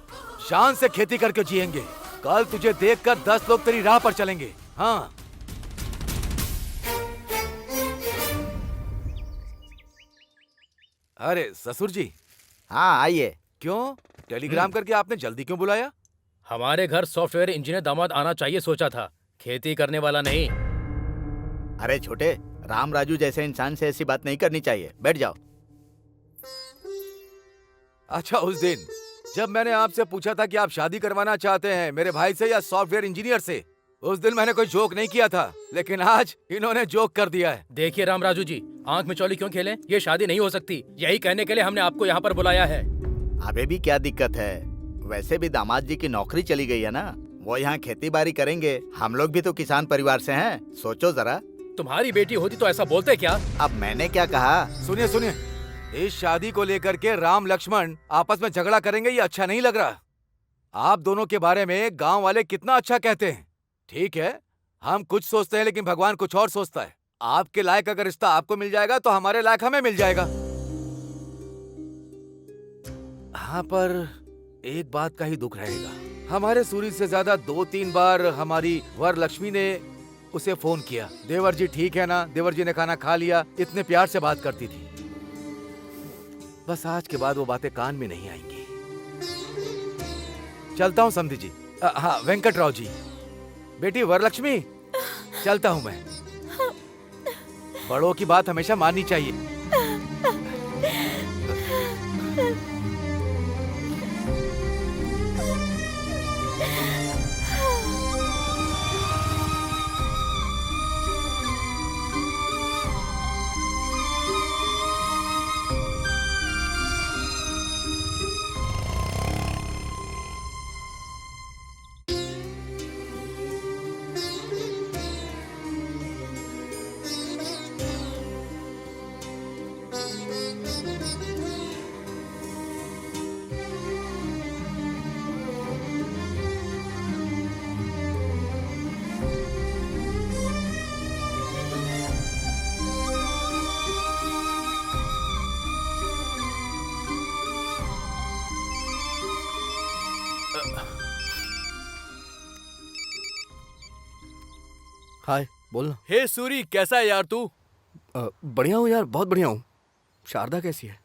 शान से खेती करके जिएंगे। कल तुझे देखकर 10 लोग तेरी राह पर चलेंगे। हाँ, अरे ससुर जी। हाँ आइए। क्यों, टेलीग्राम करके आपने जल्दी क्यों बुलाया? हमारे घर सॉफ्टवेयर इंजीनियर दामाद आना चाहिए सोचा था, खेती करने वाला नहीं। अरे छोटे, राम राजू जैसे इंसान से ऐसी बात नहीं करनी चाहिए। बैठ जाओ। अच्छा, उस दिन जब मैंने आपसे पूछा था कि आप शादी करवाना चाहते हैं मेरे भाई से या सॉफ्टवेयर इंजीनियर से, उस दिन मैंने कोई जोक नहीं किया था, लेकिन आज इन्होंने जोक कर दिया है। देखिए राम राजू जी, आंख में चौली क्यों खेलें? ये शादी नहीं हो सकती। यही कहने के लिए हमने आपको यहाँ पर बुलाया है। अबे भी क्या दिक्कत है? वैसे भी दामाद जी की नौकरी चली गई है ना, वो यहाँ खेती बाड़ी करेंगे। हम लोग भी तो किसान परिवार से हैं, सोचो जरा। तुम्हारी बेटी होती तो ऐसा बोलते क्या? अब मैंने क्या कहा? सुनिए सुनिए, इस शादी को लेकर के राम लक्ष्मण आपस में झगड़ा करेंगे, ये अच्छा नहीं लग रहा। आप दोनों के बारे में गांव वाले कितना अच्छा कहते हैं। ठीक है, हम कुछ सोचते हैं लेकिन भगवान कुछ और सोचता है। आपके लायक अगर रिश्ता आपको मिल जाएगा तो हमारे लायक हमें मिल जाएगा। हाँ, पर एक बात का ही दुख रहेगा। हमारे सूरी से ज्यादा 2-3 बार हमारी वर लक्ष्मी ने उसे फोन किया, देवर जी ठीक है ना, देवर जी ने खाना खा लिया, इतने प्यार से बात करती थी। बस आज के बाद वो बातें कान में नहीं आएंगी। चलता हूँ समधी जी। हाँ वेंकटराव जी। बेटी वरलक्ष्मी, चलता हूँ मैं। बड़ों की बात हमेशा माननी चाहिए। हाय, बोलना। हे सूरी, कैसा है यार तू? बढ़िया हूँ यार, बहुत बढ़िया हूँ। शारदा कैसी है?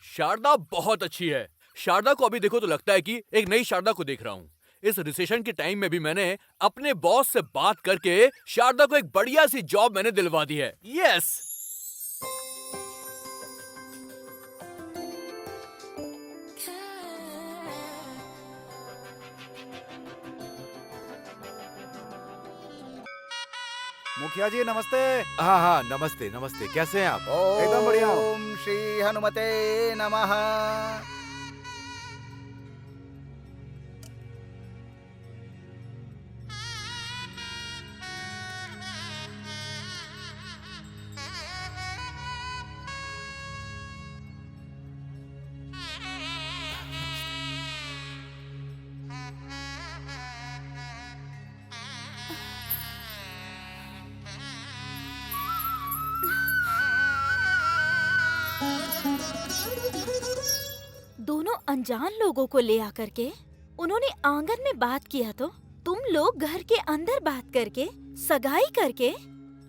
शारदा बहुत अच्छी है। शारदा को अभी देखो तो लगता है कि एक नई शारदा को देख रहा हूँ। इस रिसेशन के टाइम में भी मैंने अपने बॉस से बात करके शारदा को एक बढ़िया सी जॉब मैंने दिलवा दी है। यस। मुखिया जी नमस्ते। हाँ हाँ नमस्ते नमस्ते, कैसे हैं आप? एकदम बढ़िया। ओम श्री हनुमते नमः। दोनों अनजान लोगों को ले आकर के उन्होंने आंगन में बात किया तो तुम लोग घर के अंदर बात करके सगाई करके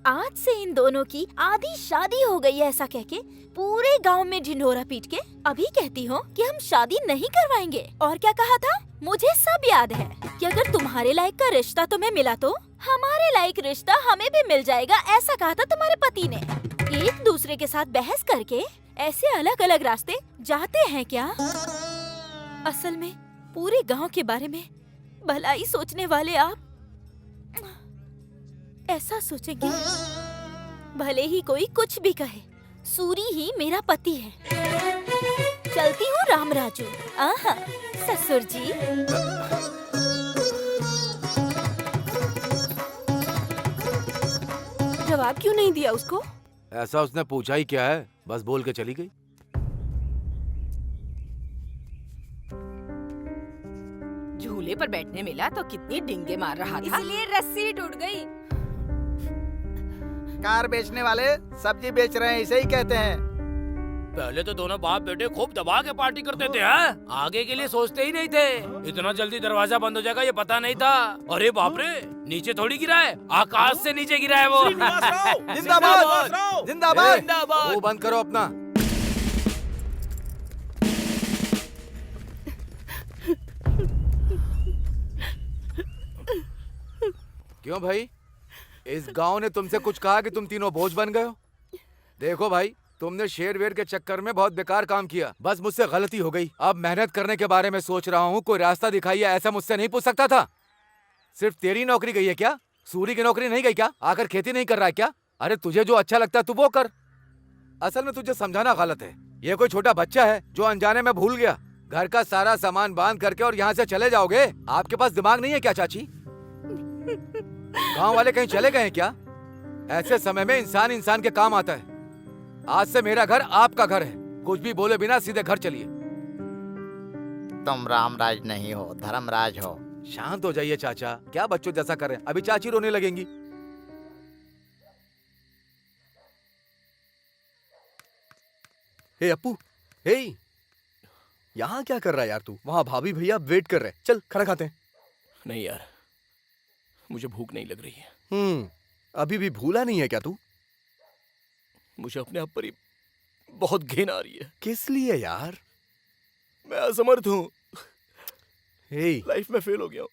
आज से इन दोनों की आधी शादी हो गई है ऐसा कह के पूरे गांव में ढिंढोरा पीट के अभी कहती हो कि हम शादी नहीं करवाएंगे। और क्या कहा था? मुझे सब याद है कि अगर तुम्हारे लायक का रिश्ता तुम्हें मिला तो हमारे लायक रिश्ता हमें भी मिल जाएगा, ऐसा कहा था तुम्हारे पति ने। एक दूसरे के साथ बहस करके ऐसे अलग अलग रास्ते जाते हैं क्या? असल में पूरे गांव के बारे में भलाई सोचने वाले आप ऐसा सोचेंगे भले ही कोई कुछ भी कहे, सूरी ही मेरा पति है। चलती हूँ राम राजू। आहा ससुर जी। जवाब क्यों नहीं दिया उसको? ऐसा उसने पूछा ही क्या है, बस बोल के चली गई। झूले पर बैठने मिला तो कितनी डिंगे मार रहा था। इसलिए रस्सी टूट गई। कार बेचने वाले सब्जी बेच रहे हैं, इसे ही कहते हैं। पहले तो दोनों बाप बेटे खूब दबा के पार्टी करते थे, हैं? आगे के लिए सोचते ही नहीं थे। इतना जल्दी दरवाजा बंद हो जाएगा ये पता नहीं था। अरे बाप रे, नीचे थोड़ी गिरा है, आकाश से नीचे गिरा है वो। जिंदाबाद जिंदाबाद। जिंदाबाद। वो बंद करो अपना। क्यों भाई, इस गांव ने तुमसे कुछ कहा कि तुम तीनों बोझ बन गए हो? देखो भाई, तुमने शेर वेर के चक्कर में बहुत बेकार काम किया। बस मुझसे गलती हो गई। अब मेहनत करने के बारे में सोच रहा हूँ, कोई रास्ता दिखाइए, ऐसा मुझसे नहीं पूछ सकता था। सिर्फ तेरी नौकरी गई है क्या? सूरी की नौकरी नहीं गई क्या? आकर खेती नहीं कर रहा है क्या? अरे तुझे जो अच्छा लगता है तू वो कर। असल में तुझे समझाना गलत है। ये कोई छोटा बच्चा है जो अनजाने में भूल गया। घर का सारा सामान बांध करके और यहाँ से चले जाओगे? आपके पास दिमाग नहीं है क्या चाची? गांव वाले कहीं चले गए हैं क्या? ऐसे समय में इंसान इंसान के काम आता है। आज से मेरा घर आपका घर है। कुछ भी बोले बिना सीधे घर चलिए। तुम रामराज नहीं हो, धर्मराज हो। शांत हो जाइए चाचा, क्या बच्चों जैसा करें? अभी चाची रोने लगेंगी। हे अप्पू, हे यहाँ क्या कर रहा है यार तू? वहाँ भाभी भैया वेट कर रहे हैं। चल खाना खाते हैं। नहीं यार, मुझे भूख नहीं लग रही है। अभी भी भूला नहीं है क्या तू? मुझे अपने आप पर ही बहुत घिन आ रही है। किस लिए यार? मैं असमर्थ हूँ। लाइफ में फेल हो गया हूँ,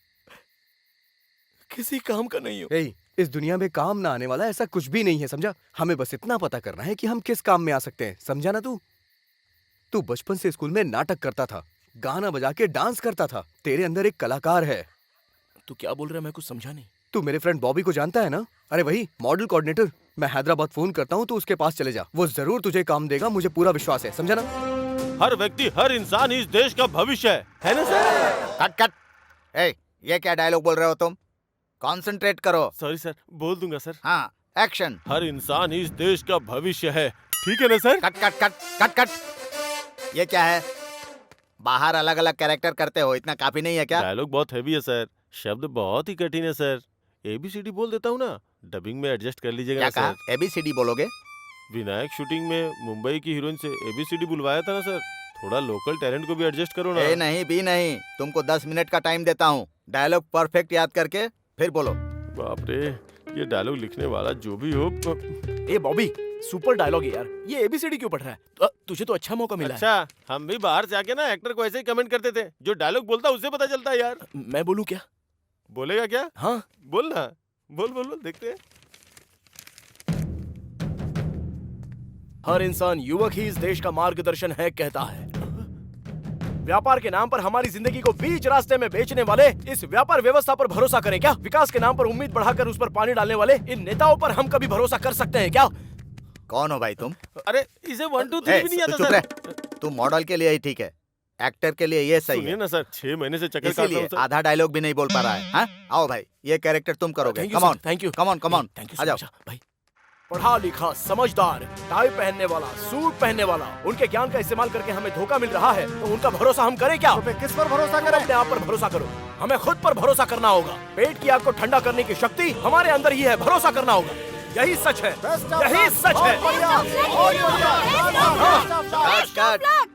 किसी काम का नहीं हूँ। इस दुनिया में काम ना आने वाला ऐसा कुछ भी नहीं है, समझा? हमें बस इतना पता करना है कि हम किस काम में आ सकते हैं, समझा ना? तू बचपन से स्कूल में नाटक करता था, गाना बजा के डांस करता था, तेरे अंदर एक कलाकार है। तू क्या बोल रहा है, मैं कुछ समझा नहीं। तू मेरे फ्रेंड बॉबी को जानता है ना? अरे वही मॉडल कोऑर्डिनेटर। मैं हैदराबाद फोन करता हूँ, तू उसके पास चले जा, वो जरूर तुझे काम देगा, मुझे पूरा विश्वास है, समझा ना? हर व्यक्ति, हर इंसान इस देश का भविष्य है ना सर? Cut cut. ये क्या डायलॉग बोल रहे हो तुम? कॉन्सेंट्रेट करो। सॉरी सर, बोल दूंगा सर। हाँ, एक्शन। हर इंसान इस देश का भविष्य है, ठीक है ना sir? Cut cut cut cut cut. ये क्या है? बाहर अलग अलग कैरेक्टर करते हो, इतना काफी नहीं है क्या? डायलॉग बहुत हैवी है सर, शब्द बहुत ही कठिन है सर। ABCD बोल देता हूँ ना, डबिंग में एडजस्ट कर लीजिएगा क्या ना कहा? सर। ABCD बोलोगे? विनायक शूटिंग में मुंबई की हीरोइन से ABCD बुलवाया था ना सर, थोड़ा लोकल टैलेंट को भी एडजस्ट करो ना। ए नहीं भी नहीं, तुमको 10 मिनट का टाइम देता हूँ, डायलॉग परफेक्ट याद करके फिर बोलो। बाप रे, ये डायलॉग लिखने वाला जो भी हो। ए बॉबी, सुपर डायलॉग है यार, ये ABCD क्यों पढ़ रहा है? तुझे तो अच्छा मौका मिला है। अच्छा, हम भी बाहर से आके ना एक्टर को ऐसे ही कमेंट करते थे, जो डायलॉग बोलता उससे पता चलता है यार। मैं बोलूं क्या? बोलेगा क्या? हाँ बोल ना, बोल बोल बोल, देखते हैं। हर इंसान युवक ही इस देश का मार्गदर्शन है कहता है। व्यापार के नाम पर हमारी जिंदगी को बीच रास्ते में बेचने वाले इस व्यापार व्यवस्था पर भरोसा करें क्या? विकास के नाम पर उम्मीद बढ़ाकर उस पर पानी डालने वाले इन नेताओं पर हम कभी भरोसा कर सकते हैं क्या? कौन हो भाई तुम? अरे इसे 1 2 3 भी नहीं आता सर। तू मॉडल के लिए ही ठीक है, एक्टर के लिए ये सही है ना सर। 6 महीने से चक्कर काट रहा हूं इसीलिए सर। आधा डायलॉग भी नहीं बोल पा रहा है। हाँ? आओ भाई, ये कैरेक्टर तुम करोगे। Come on, thank you, come on, come on, आ जाओ भाई। पढ़ा लिखा, समझदार, टाई पहनने वाला, सूट पहनने वाला, उनके ज्ञान का इस्तेमाल करके हमें धोखा मिल रहा है, तो उनका भरोसा हम करें क्या? तो किस पर भरोसा करें? अपने आप पर भरोसा करो, हमें खुद पर भरोसा करना होगा। पेट की आग को ठंडा करने की शक्ति हमारे अंदर ही है, भरोसा करना होगा। यही सच है, यही सच है।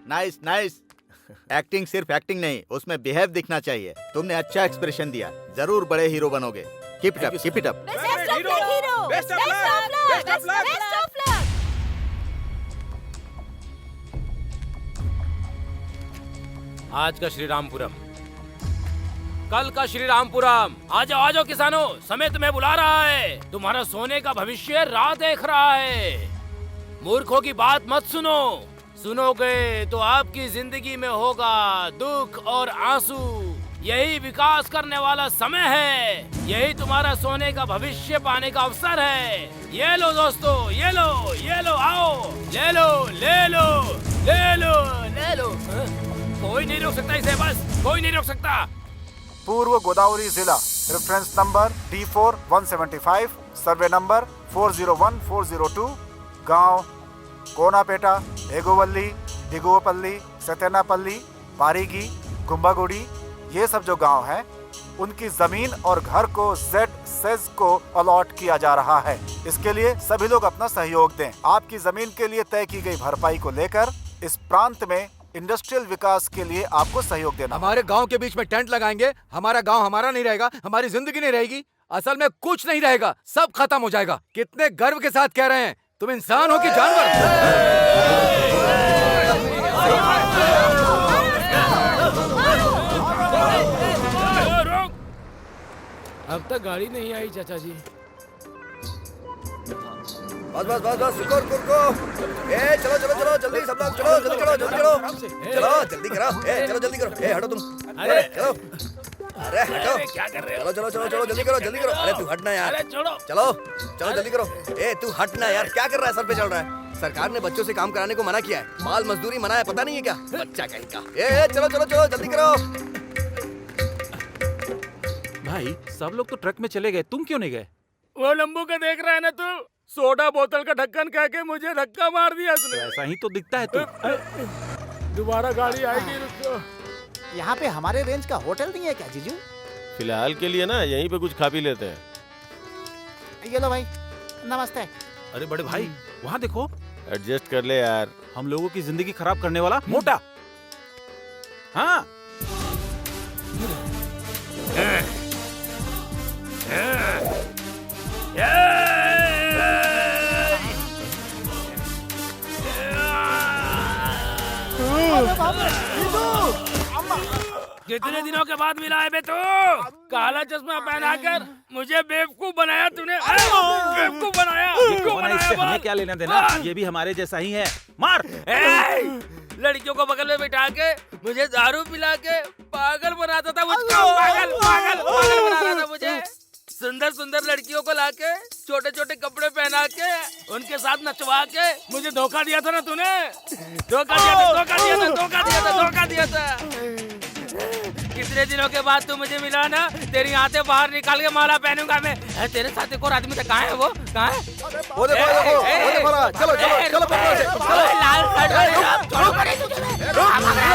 Nice nice. एक्टिंग सिर्फ एक्टिंग नहीं, उसमें बिहेव दिखना चाहिए। तुमने अच्छा एक्सप्रेशन दिया, जरूर बड़े हीरो बनोगे। Keep it up, keep it up. आज का श्री रामपुरम, कल का श्री रामपुरम। आ जाओ किसानों, समय तुम्हें बुला रहा है। तुम्हारा सोने का भविष्य राह देख रहा है। मूर्खों की बात मत सुनो, सुनोगे तो आपकी जिंदगी में होगा दुख और आंसू। यही विकास करने वाला समय है, यही तुम्हारा सोने का भविष्य पाने का अवसर है। ये लो दोस्तों, ये लो, ये लो, आओ, ले लो, ले लो, ले लो, ले लो। कोई नहीं रोक सकता इसे, बस कोई नहीं रोक सकता। पूर्व गोदावरी जिला, reference number D4 175, survey number 401402, गांव कोनापेटा, एगोवल्ली, दिगुवपल्ली, सत्यनापल्ली, पारीगी, कुंभागुड़ी, ये सब जो गांव हैं, उनकी जमीन और घर को ZSEZ को अलॉट किया जा रहा है। इसके लिए सभी लोग अपना सहयोग दें। आपकी जमीन के लिए तय की गई भरपाई को लेकर इस प्रांत में इंडस्ट्रियल विकास के लिए आपको सहयोग देना। हमारे गांव के बीच में टेंट लगाएंगे, हमारा गांव हमारा नहीं रहेगा, हमारी जिंदगी नहीं रहेगी, असल में कुछ नहीं रहेगा, सब खत्म हो जाएगा। कितने गर्व के साथ कह रहे हैं, तुम इंसान हो कि जानवर? अब तक गाड़ी नहीं आई चाचा जी। बस बस बस बस, रुको रुको रुको। ए चलो चलो चलो, जल्दी सब लोग चलो, जल्दी चलो, जल्दी चलो, चलो जल्दी करो। ए चलो जल्दी करो। ए हटो तुम, अरे चलो, अरे हटो, क्या कर रहे हो? चलो चलो चलो चलो, जल्दी करो, जल्दी करो। अरे तू हटना यार, अरे छोड़ो, चलो चलो जल्दी करो। ए तू हटना यार, क्या कर रहा है? सर पे चल रहा है। सरकार ने बच्चों से काम कराने को मना किया है, बाल मजदूरी मना है, पता नहीं है क्या? बच्चा कहीं का। ए चलो चलो चलो, जल्दी करो। भाई सब लोग तो ट्रक में चले गए, तुम क्यों नहीं गए? वो लंबू का देख रहा है ना तू? सोडा बोतल का ढक्कन कह के मुझे धक्का मार दिया उसने। ऐसा ही तो दिखता है तू। दोबारा गाड़ी आएगी, रुको। यहाँ पे हमारे रेंज का होटल नहीं है क्या जीजू? फिलहाल के लिए ना यहीं पे कुछ खा पी लेते हैं। ये लो भाई, नमस्ते। अरे बड़े भाई, वहाँ देखो। एडजस्ट कर ले यार। हम लोगों की जिंदगी खराब करने वाला मोटा। हाँ कितने दिनों के बाद मिला है बे तू? काला चश्मा पहना कर मुझे बेवकूफ बनाया तूने। बेवकूफ बनाया। क्यों बनाया? हमें क्या लेना देना? ये भी हमारे जैसा ही है। मार। लड़कियों को बगल में बिठा के मुझे दारू पिला के पागल बनाता था मुझको। पागल पागल पागल बना रहा था मुझे। सुंदर सुंदर लड़कियों को लाके छोटे छोटे कपड़े पहना के उनके साथ नचवा के मुझे धोखा दिया था ना तूने। धोखा दिया था, धोखा दिया था, धोखा दिया था, धोखा दिया था। कितने दिनों के बाद तू मुझे मिला ना, तेरी आंखें बाहर निकाल के माला पहनूंगा मैं। तेरे साथ एक और आदमी था, कहाँ है वो? कहाँ है? वो देखो चलो चलो चलो लाल शर्ट वाले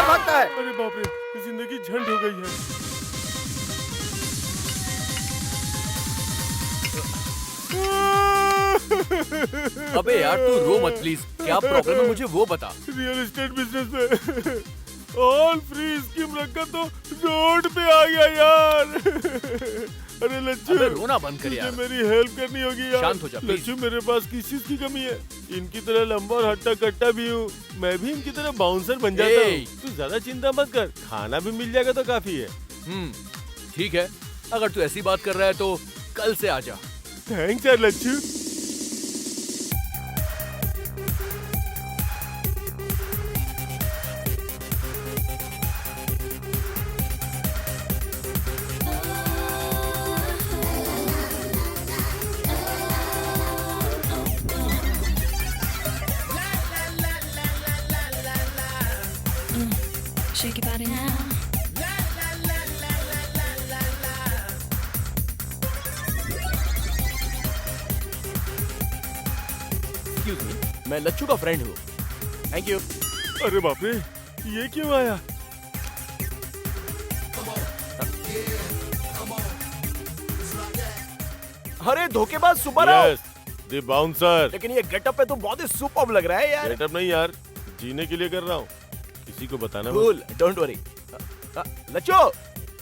भागता है। अरे बाप रे, जिंदगी झंड हो गई है। अबे यार तू रो मत प्लीज। क्या प्रॉब्लम है मुझे वो बता। रियल एस्टेट बिजनेस में ऑल फ्री स्कीम रखा तो रोड पे आ गया यार। अरे लच्चू, अबे रोना बंद कर यार। तुझे मेरी हेल्प करनी होगी यार। शांत हो जा प्लीज। लच्चू, मेरे पास किस चीज की कमी है? इनकी तरह लंबा और हट्टा कट्टा भी हूँ। मैं भी इनकी तरह बाउंसर बन जाता हूँ। तू ज्यादा चिंता मत कर, खाना भी मिल जाएगा तो काफी है। ठीक है, अगर तू ऐसी बात कर रहा है तो कल से आ जा। थैंक्स यार लच्चू। Shake your body now. Excuse me, मैं लच्चू का फ्रेंड हूँ। Thank you. अरे बाप रे, ये क्यों आया? अरे धोखेबाज सुपर आओ। The bouncer. लेकिन ये गेटअप पे तो बहुत ही सुपर्ब लग रहा है यार। गेटअप नहीं यार, जीने के लिए कर रहा हूँ। किसी को बताना मत। Cool, don't worry. Lacchu,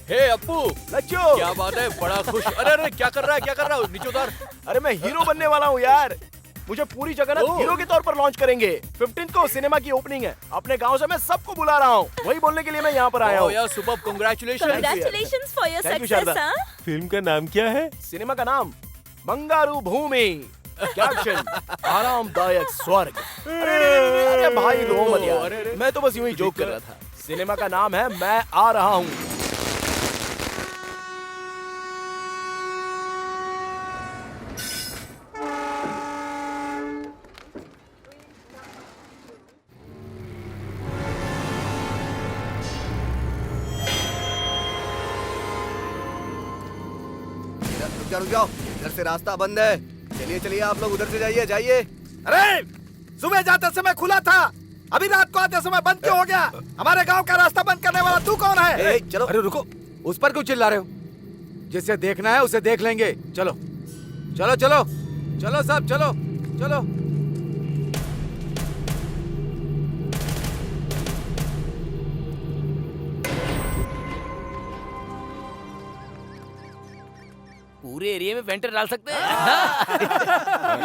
hey Appu, Lacchu, क्या बात है? बड़ा खुश। अरे अरे क्या कर रहा है? क्या कर रहा है? नीचे उतार। अरे मैं हीरो बनने वाला हूँ यार। मुझे पूरी जगन्नाथ हीरो के तौर पर लॉन्च करेंगे। 15 को सिनेमा की ओपनिंग है। अपने गांव से मैं सबको बुला रहा हूँ। वही बोलने के लिए मैं यहाँ पर आया हूँ। यार superb, congratulations. Congratulations for your Thank you, success, Sharda. हाँ? फिल्म का नाम क्या है? सिनेमा का नाम बंगारू भूमि। कैप्शन आरामदायक स्वर्ग। अरे भाई रो मत यार, मैं तो बस यूं ही जोक कर रहा था। सिनेमा का नाम है मैं आ रहा हूँ। रुक जाओ, इधर से रास्ता बंद है। चलिए चलिए, आप लोग उधर से जाइए जाइए। अरे सुबह जाते समय खुला था, अभी रात को आते समय बंद क्यों हो गया? हमारे गांव का रास्ता बंद करने वाला तू कौन है? चलो, अरे रुको, उस पर क्यों चिल्ला रहे हो? जिसे देखना है उसे देख लेंगे। चलो चलो चलो चलो सब चलो चलो। पूरे एरिया में वेंटर डाल सकते हैं।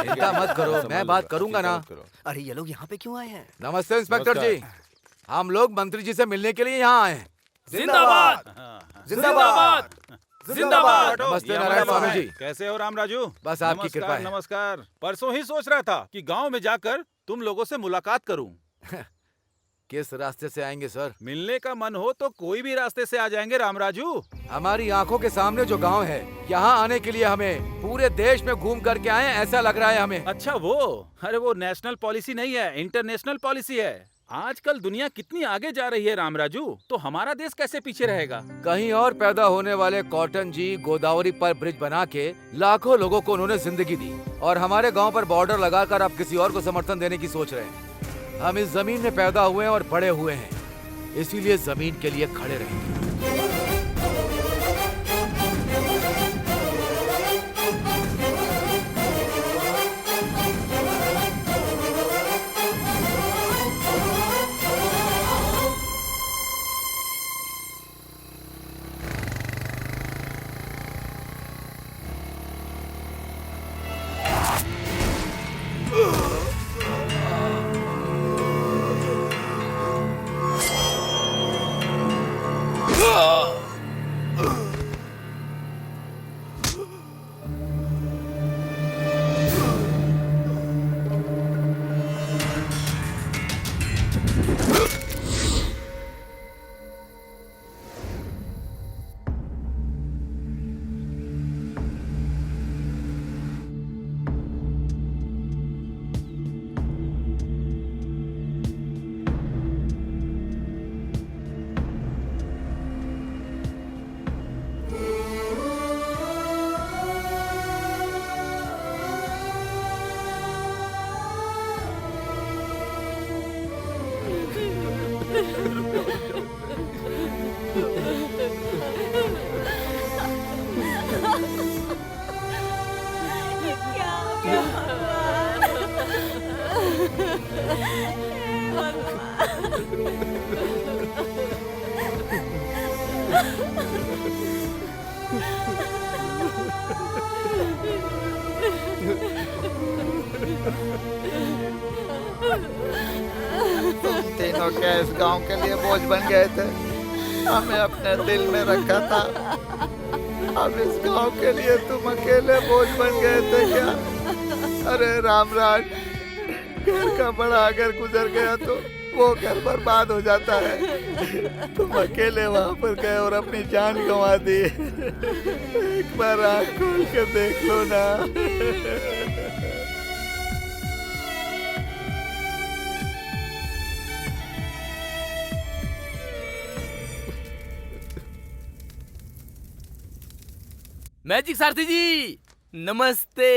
चिंता मत करो, मैं बात करूंगा ना। अरे ये लोग यहाँ पे क्यों आए हैं? नमस्ते इंस्पेक्टर जी, हम लोग मंत्री जी से मिलने के लिए यहाँ आए हैं। जिंदाबाद जिंदाबाद जिंदाबाद। नमस्ते नारायण स्वामी जी। कैसे हो राम राजू? बस आपकी कृपा है। नमस्कार। परसों ही सोच रहा था कि गांव में जाकर तुम लोगों से मुलाकात करूं। किस रास्ते से आएंगे सर? मिलने का मन हो तो कोई भी रास्ते से आ जाएंगे राम राजू। हमारी आंखों के सामने जो गांव है, यहाँ आने के लिए हमें पूरे देश में घूम करके आए ऐसा लग रहा है हमें। अच्छा वो, अरे वो नेशनल पॉलिसी नहीं है, इंटरनेशनल पॉलिसी है। आजकल दुनिया कितनी आगे जा रही है राम राजू, तो हमारा देश कैसे पीछे रहेगा? कहीं और पैदा होने वाले कॉटन जी गोदावरी पर ब्रिज बना के लाखों लोगों को उन्होंने जिंदगी दी, और हमारे गांव पर बॉर्डर लगाकर अब किसी और को समर्थन देने की सोच रहे हैं। हम इस जमीन में पैदा हुए हैं और बड़े हुए हैं, इसीलिए जमीन के लिए खड़े रहेंगे। तो क्या इस गांव के लिए बोझ बन गए थे? हमें अपने दिल में रखा था, अब इस गांव के लिए तुम अकेले बोझ बन गए थे क्या? अरे रामराज, घर का बड़ा अगर गुजर गया तो वो घर बर्बाद हो जाता है। तुम अकेले वहाँ पर गए और अपनी जान गंवा दी। एक बार आँख खोल कर देख लो ना। मैजिक सारथी जी नमस्ते।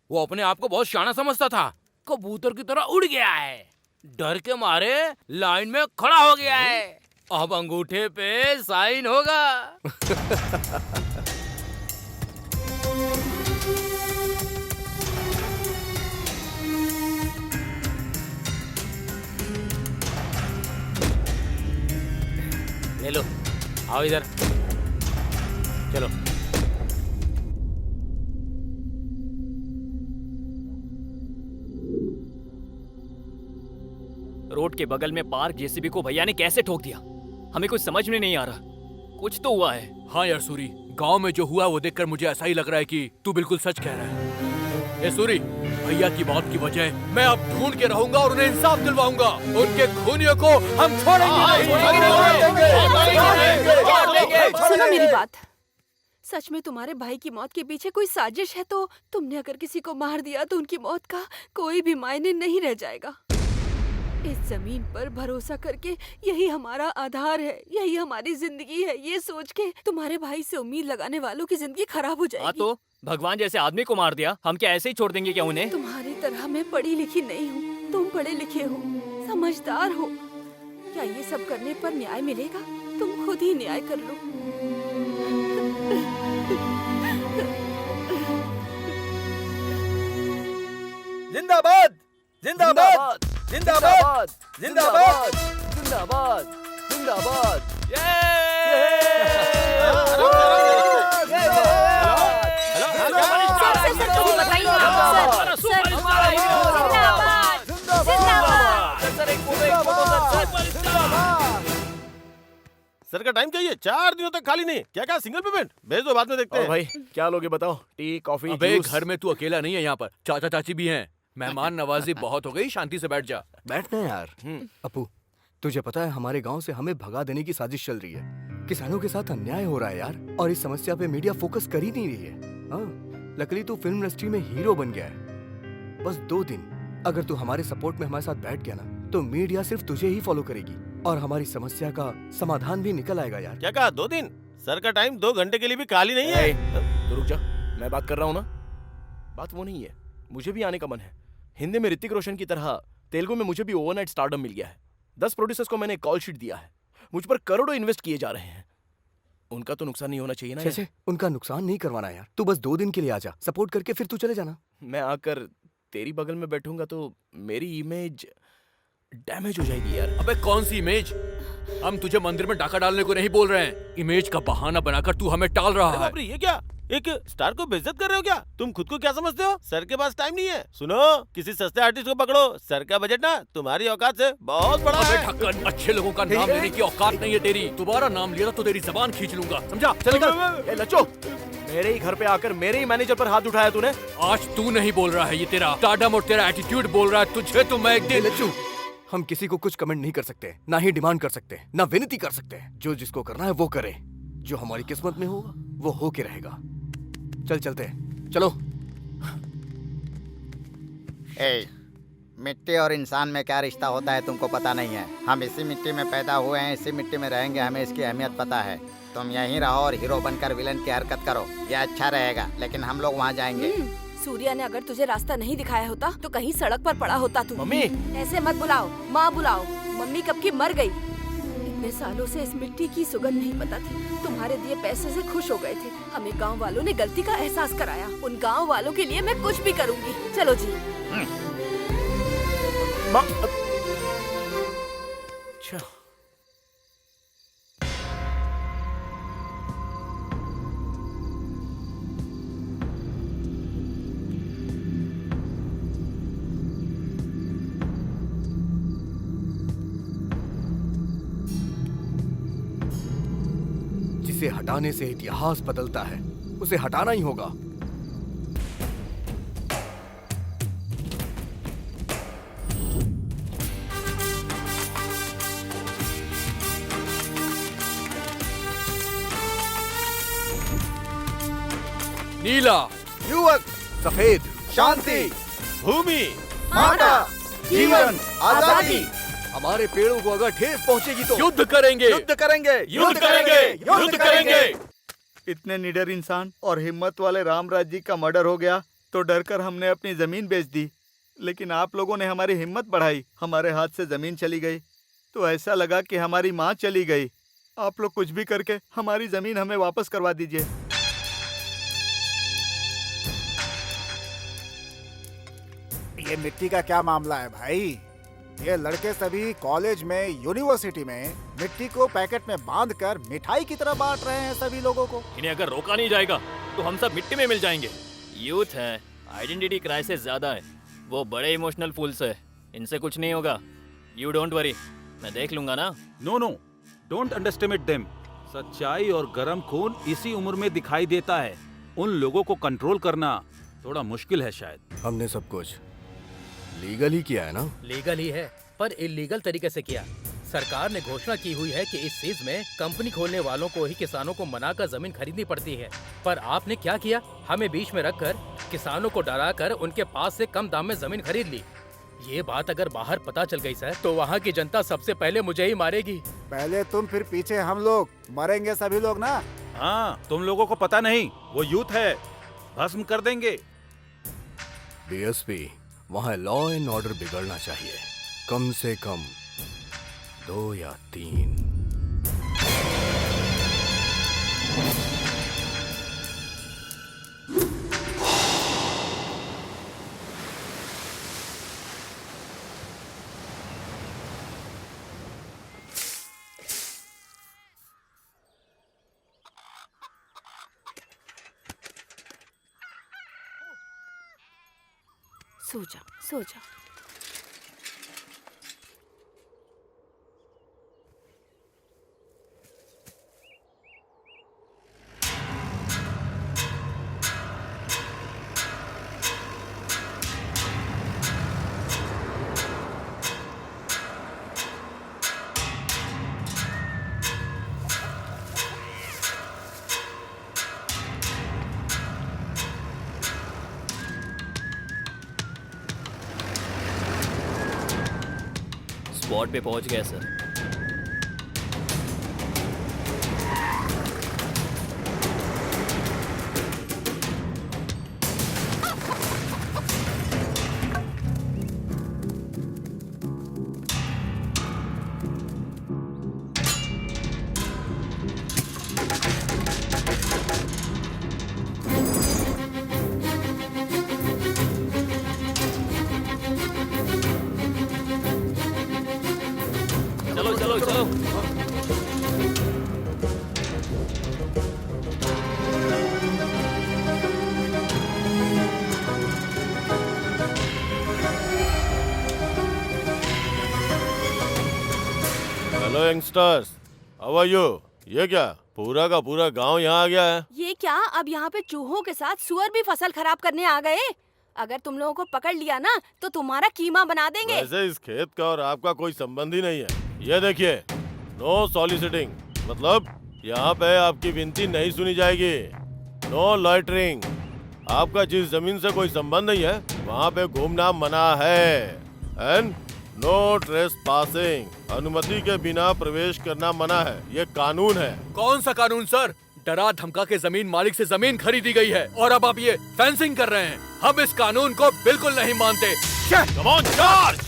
वो अपने आप को बहुत शाना समझता था, कबूतर की तरह उड़ गया है, डर के मारे लाइन में खड़ा हो गया है। अब अंगूठे पे साइन होगा। ले लो, आओ इधर, चलो। रोड के बगल में पार्क जेसीबी को भैया ने कैसे ठोक दिया, हमें कुछ समझ में नहीं आ रहा। कुछ तो हुआ है। हाँ यार सूरी, गांव में जो हुआ वो देखकर मुझे ऐसा ही लग रहा है कि तू बिल्कुल सच कह रहा है। ए सूरी, भैया की बात की वजह मैं अब ढूंढ के रहूंगा और उन्हें इंसाफ दिलवाऊंगा। उनके खूनियों को हम छोड़ेंगे नहीं। सुनो मेरी बात, सच में तुम्हारे भाई की मौत के पीछे कोई साजिश है तो तुमने अगर किसी को मार दिया तो उनकी मौत का कोई भी मायने नहीं रह जाएगा। इस जमीन पर भरोसा करके यही हमारा आधार है, यही हमारी जिंदगी है। ये सोच के तुम्हारे भाई से उम्मीद लगाने वालों की जिंदगी खराब हो जाएगी। हाँ तो भगवान जैसे आदमी को मार दिया, हम क्या ऐसे ही छोड़ देंगे क्या उन्हें? तुम्हारी तरह मैं पढ़ी लिखी नहीं हूँ, तुम पढ़े लिखे हो, समझदार हो। क्या ये सब करने पर न्याय मिलेगा? तुम खुद ही न्याय कर लो। जिंदाबाद जिंदाबाद जिंदाबाद जिंदाबाद जिंदाबाद जिंदाबाद। सर का टाइम चाहिए, 4 दिनों तक खाली नहीं। क्या सिंगल पेमेंट? भेज दो, बाद में देखते हैं। भाई क्या लोगे बताओ? टी, कॉफी, अबे जूस? घर में तू अकेला नहीं है, यहाँ पर चाचा चाची भी हैं। मेहमान नवाजी बहुत हो गई, शांति से बैठ जा। बैठना यार। अपू, तुझे पता है हमारे गांव से हमें भगा देने की साजिश चल रही है। किसानों के साथ अन्याय हो रहा है यार, और इस समस्या पे मीडिया फोकस कर ही नहीं रही है। हाँ, लकीली तू फिल्म इंडस्ट्री में हीरो बन गया है। बस 2 दिन अगर तू हमारे सपोर्ट में हमारे साथ बैठ गया ना, तो मीडिया सिर्फ तुझे ही फॉलो करेगी और हमारी समस्या का समाधान भी निकल आएगा यार। क्या कहा? 2 दिन? सर का टाइम 2 घंटे के लिए भी खाली नहीं है। तो रुक जा, मैं बात कर रहा हूँ ना। बात वो नहीं है, मुझे भी आने का मन है। हिंदी में ऋतिक रोशन की तरह तेलुगु में मुझे भी ओवरनाइट स्टारडम मिल गया है। 10 प्रोड्यूसर्स को मैंने कॉल शीट दिया है, मुझ पर करोड़ों इन्वेस्ट किए जा रहे हैं। उनका तो नुकसान नहीं होना चाहिए ना? कैसे? उनका नुकसान नहीं करवाना यार। तू बस 2 दिन के लिए आजा, सपोर्ट करके फिर तू चले जाना। मैं आकर तेरी बगल में बैठूंगा तो मेरी इमेज डैमेज हो जाएगी यार। अबे कौन सी इमेज? हम तुझे मंदिर में डाका डालने को नहीं बोल रहे हैं। इमेज का बहाना बनाकर तू हमें टाल रहा है। ये क्या? एक स्टार को बेइज्जत कर रहे हो क्या? तुम खुद को क्या समझते हो? सर के पास टाइम नहीं है। सुनो, किसी सस्ते आर्टिस्ट को पकड़ो। सर का बजट ना तुम्हारी औकात से बहुत बड़ा है। ढक्कन, अच्छे लोगों का नाम लेने की औकात नहीं है तेरी। दोबारा नाम लिया तो तेरी जबान खींच लूंगा, समझा? चल निकल। लच्चो, मेरे ही घर पे आकर मेरे ही मैनेजर पर हाथ उठाया तूने। आज तू नहीं बोल रहा है, ये तेरा स्टारडम और तेरा एटीट्यूड बोल रहा है। तुझे तो मैं एक दिन। लच्चू, हम किसी को कुछ कमेंट नहीं कर सकते, ना ही डिमांड कर सकते, ना विनती कर सकते। जो जिसको करना है वो करे, जो हमारी किस्मत में होगा वो हो के रहेगा। चल चलते हैं, चलो। मिट्टी और इंसान में क्या रिश्ता होता है तुमको पता नहीं है। हम इसी मिट्टी में पैदा हुए हैं, इसी मिट्टी में रहेंगे, हमें इसकी अहमियत पता है। तुम यहीं रहो और हीरो बनकर विलन की हरकत करो, ये अच्छा रहेगा। लेकिन हम लोग वहाँ जाएंगे। सूर्या ने अगर तुझे रास्ता नहीं दिखाया होता तो कहीं सड़क पर पड़ा होता तू। मम्मी, ऐसे मत बुलाओ, माँ बुलाओ। मम्मी कब की मर गई। इतने सालों से इस मिट्टी की सुगंध नहीं पता थी। तुम्हारे दिए पैसे से खुश हो गए थे। हमें गांव वालों ने गलती का एहसास कराया। उन गांव वालों के लिए मैं कुछ भी करूंगी। चलो जी। अच्छा, इसे हटाने से इतिहास बदलता है, उसे हटाना ही होगा। नीला, युवक, सफेद, शांति, भूमि, माता, जीवन, आजादी। हमारे पेड़ों को अगर ठेस पहुंचेगी तो युद्ध करेंगे, युद्ध करेंगे, युद्ध करेंगे, युद्ध करेंगे। इतने निडर इंसान और हिम्मत वाले रामराज जी का मर्डर हो गया तो डरकर हमने अपनी जमीन बेच दी, लेकिन आप लोगों ने हमारी हिम्मत बढ़ाई। हमारे हाथ से जमीन चली गई तो ऐसा लगा कि हमारी माँ चली गई। आप लोग कुछ भी करके हमारी जमीन हमें वापस करवा दीजिए। ये मिट्टी का क्या मामला है भाई? ये लड़के सभी कॉलेज में, यूनिवर्सिटी में मिट्टी को पैकेट में बांधकर मिठाई की तरह बांट रहे हैं सभी लोगों को। इन्हें अगर रोका नहीं जाएगा तो हम सब मिट्टी में मिल जाएंगे। यूथ है, आइडेंटिटी क्राइसिस ज्यादा है, वो बड़े इमोशनल फूल्स है, इनसे कुछ नहीं होगा। यू डोंट वरी, मैं देख लूंगा ना। No no, don't underestimate them. सच्चाई और गर्म खून इसी उम्र में दिखाई देता है। उन लोगों को कंट्रोल करना थोड़ा मुश्किल है शायद। हमने सब कुछ लीगल ही किया है ना? लीगल ही है, पर इलीगल तरीके से किया। सरकार ने घोषणा की हुई है कि इस चीज में कंपनी खोलने वालों को ही किसानों को मनाकर जमीन खरीदनी पड़ती है। पर आपने क्या किया? हमें बीच में रखकर किसानों को डराकर उनके पास से कम दाम में जमीन खरीद ली। ये बात अगर बाहर पता चल गई सर, तो वहाँ की जनता सबसे पहले मुझे ही मारेगी। पहले तुम, फिर पीछे हम लोग, मरेंगे सभी लोग ना। हाँ, तुम लोगों को पता नहीं, वो यूथ है, भस्म कर देंगे। डीएसपी, वहाँ लॉ एंड ऑर्डर बिगड़ना चाहिए, कम से कम 2 या 3। सो जा, सो जा। स्पॉट पे पहुंच गया सर। चलो चलो चलो। Hello youngsters, how are you? ये क्या पूरा का पूरा गांव यहाँ आ गया है? ये क्या, अब यहाँ पे चूहों के साथ सुअर भी फसल खराब करने आ गए? अगर तुम लोगों को पकड़ लिया ना तो तुम्हारा कीमा बना देंगे। वैसे इस खेत का और आपका कोई संबंध ही नहीं है। ये देखिए, नो सॉलिसिटिंग, मतलब यहाँ पे आपकी विनती नहीं सुनी जाएगी। नो लॉइटरिंग, आपका जिस जमीन से कोई संबंध नहीं है वहाँ पे घूमना मना है। एंड नो ट्रेसपासिंग, अनुमति के बिना प्रवेश करना मना है, ये कानून है। कौन सा कानून सर? डरा धमका के जमीन मालिक से जमीन खरीदी गई है और अब आप ये फेंसिंग कर रहे हैं। हम इस कानून को बिल्कुल नहीं मानते। Come on charge!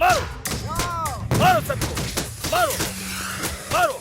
मारो मारो सबको मारो मारो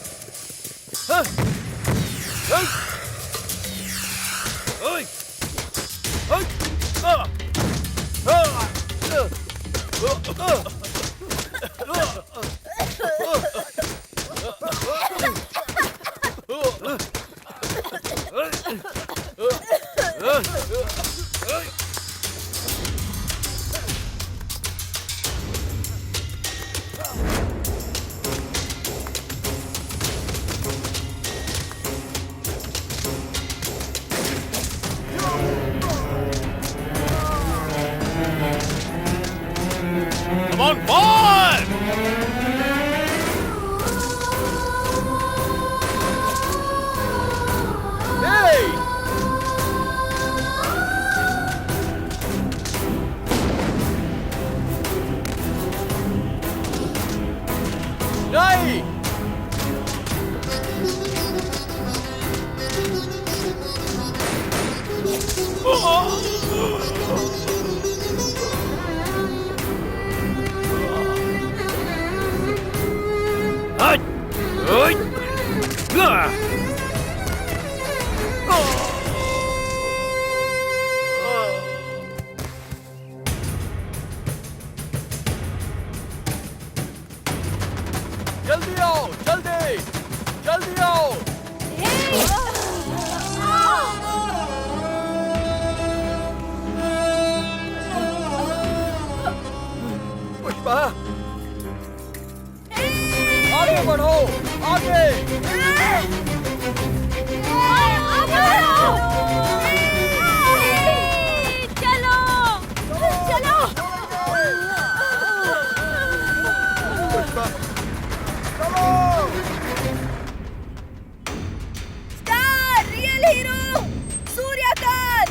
Come on, boy! Hey! नहीं! जल्दी आओ, जल्दी, जल्दी आओ। पुष्पा, आगे बढ़ो, आगे। चलो, चलो। Pushpa, star real hero Suryakant,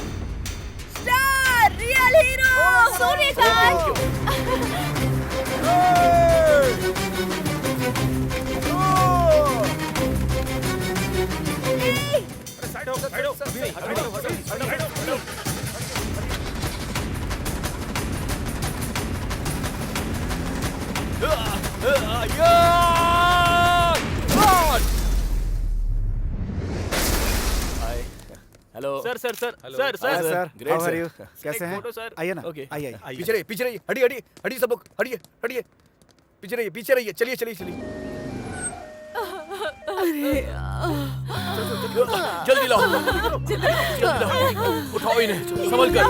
star real hero Suryakant. Hello sir sir sir sir sir great how are you? Sir कैसे हैं? फोटो सर आइए ना, ओके आइए पीछे रहिए, पीछे रहिए, हटिए हटिए हटिए सब लोग, हटिए हटिए, पीछे रहिए, पीछे रहिए, चलिए चलिए चलिए। जल्दी लाओ, जल्दी लाओ, उठाओ इन्हें, संभल कर,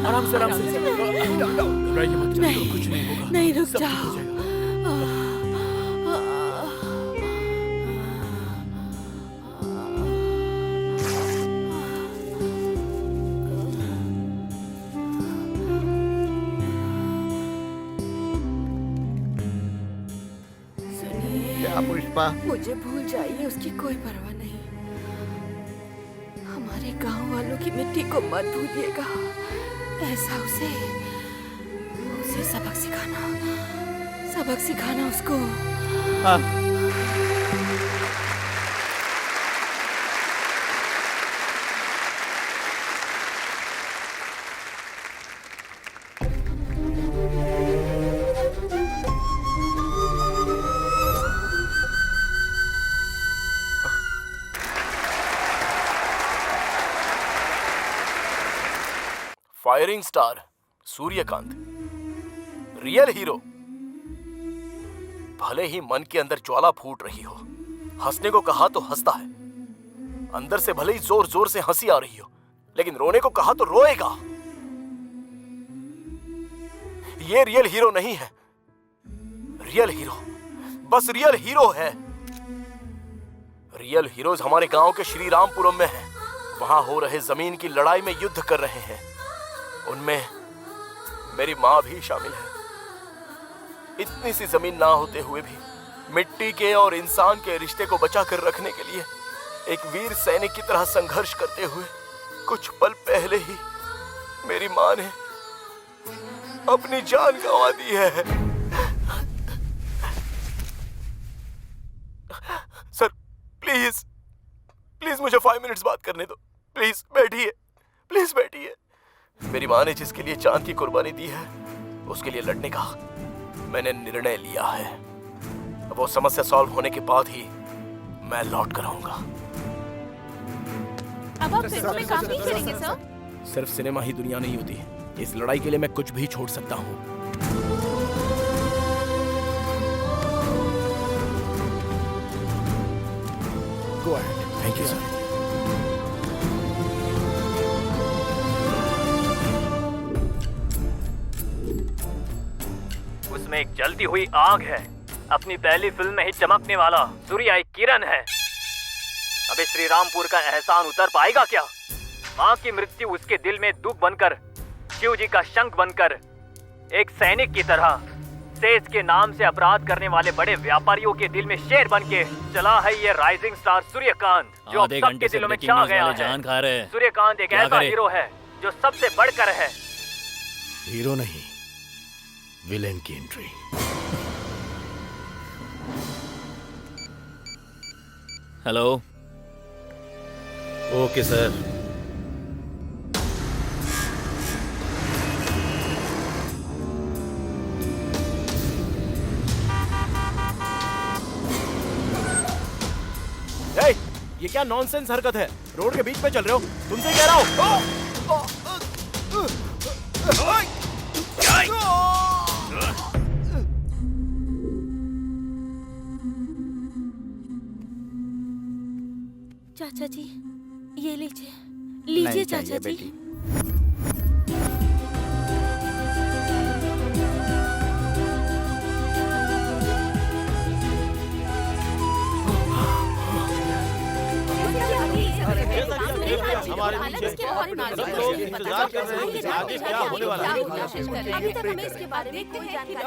आराम से, आराम से। घबराइए मत, चलो, कुछ नहीं होगा। नहीं, रुक सब ठीक जाओ। हो जाएगा। क्या पुष्पा? मुझे भूल जाइए, उसकी कोई परवाह नहीं। हमारे गांव वालों की मिट्टी को मत भूलिएगा। ऐसा उसे सबक सिखाना उसको। Firing star Suryakant, real hero. भले ही मन के अंदर ज्वाला फूट रही हो, हंसने को कहा तो हंसता है, अंदर से भले ही जोर जोर से हंसी आ रही हो, लेकिन रोने को कहा तो रोएगा। ये रियल हीरो नहीं है। रियल हीरो बस रियल हीरो है। रियल हीरोज हमारे गांव के श्री रामपुरम में हैं। वहां हो रहे जमीन की लड़ाई में युद्ध कर रहे हैं। उनमें मेरी माँ भी शामिल है। इतनी सी जमीन ना होते हुए भी मिट्टी के और इंसान के रिश्ते को बचा कर रखने के लिए एक वीर सैनिक की तरह संघर्ष करते हुए कुछ पल पहले ही मेरी माँ ने अपनी जान गंवा दी है। सर प्लीज प्लीज मुझे 5 मिनट्स बात करने दो। प्लीज बैठिए, प्लीज बैठिए। मेरी माँ ने जिसके लिए चांद की कुर्बानी दी है, उसके लिए लड़ने का मैंने निर्णय लिया है। वो समस्या सॉल्व होने के बाद ही मैं लौट कर आऊंगा। अब आप फिल्म में काम नहीं करेंगे सर? सिर्फ सिनेमा ही दुनिया नहीं होती। इस लड़ाई के लिए मैं कुछ भी छोड़ सकता हूँ। Go ahead. Thank you sir. उसमें एक जलती हुई आग है। अपनी पहली फिल्म में ही चमकने वाला सूर्य एक किरण है। अबे श्री रामपुर का एहसान उतर पाएगा क्या? माँ की मृत्यु उसके दिल में दुख बनकर, शिव जी का शंख बनकर, एक सैनिक की तरह सेज के नाम से अपराध करने वाले बड़े व्यापारियों के दिल में शेर बन के चला है ये राइजिंग स्टार सूर्यकांत, जो अब सबके दिलों में छा गया है। सूर्यकांत एक ऐसा हीरो है जो सबसे बढ़कर है। हीरो नहीं, विलेन की एंट्री। हेलो। Okay sir. ये क्या नॉनसेंस हरकत है? रोड के बीच पे चल रहे हो, तुमसे कह रहा हूँ। चाचा जी ये लीजिए, लीजिए चाचा जी। हमारे पीछे सब लोग इंतजार कर रहे हैं कि आगे क्या होने वाला है।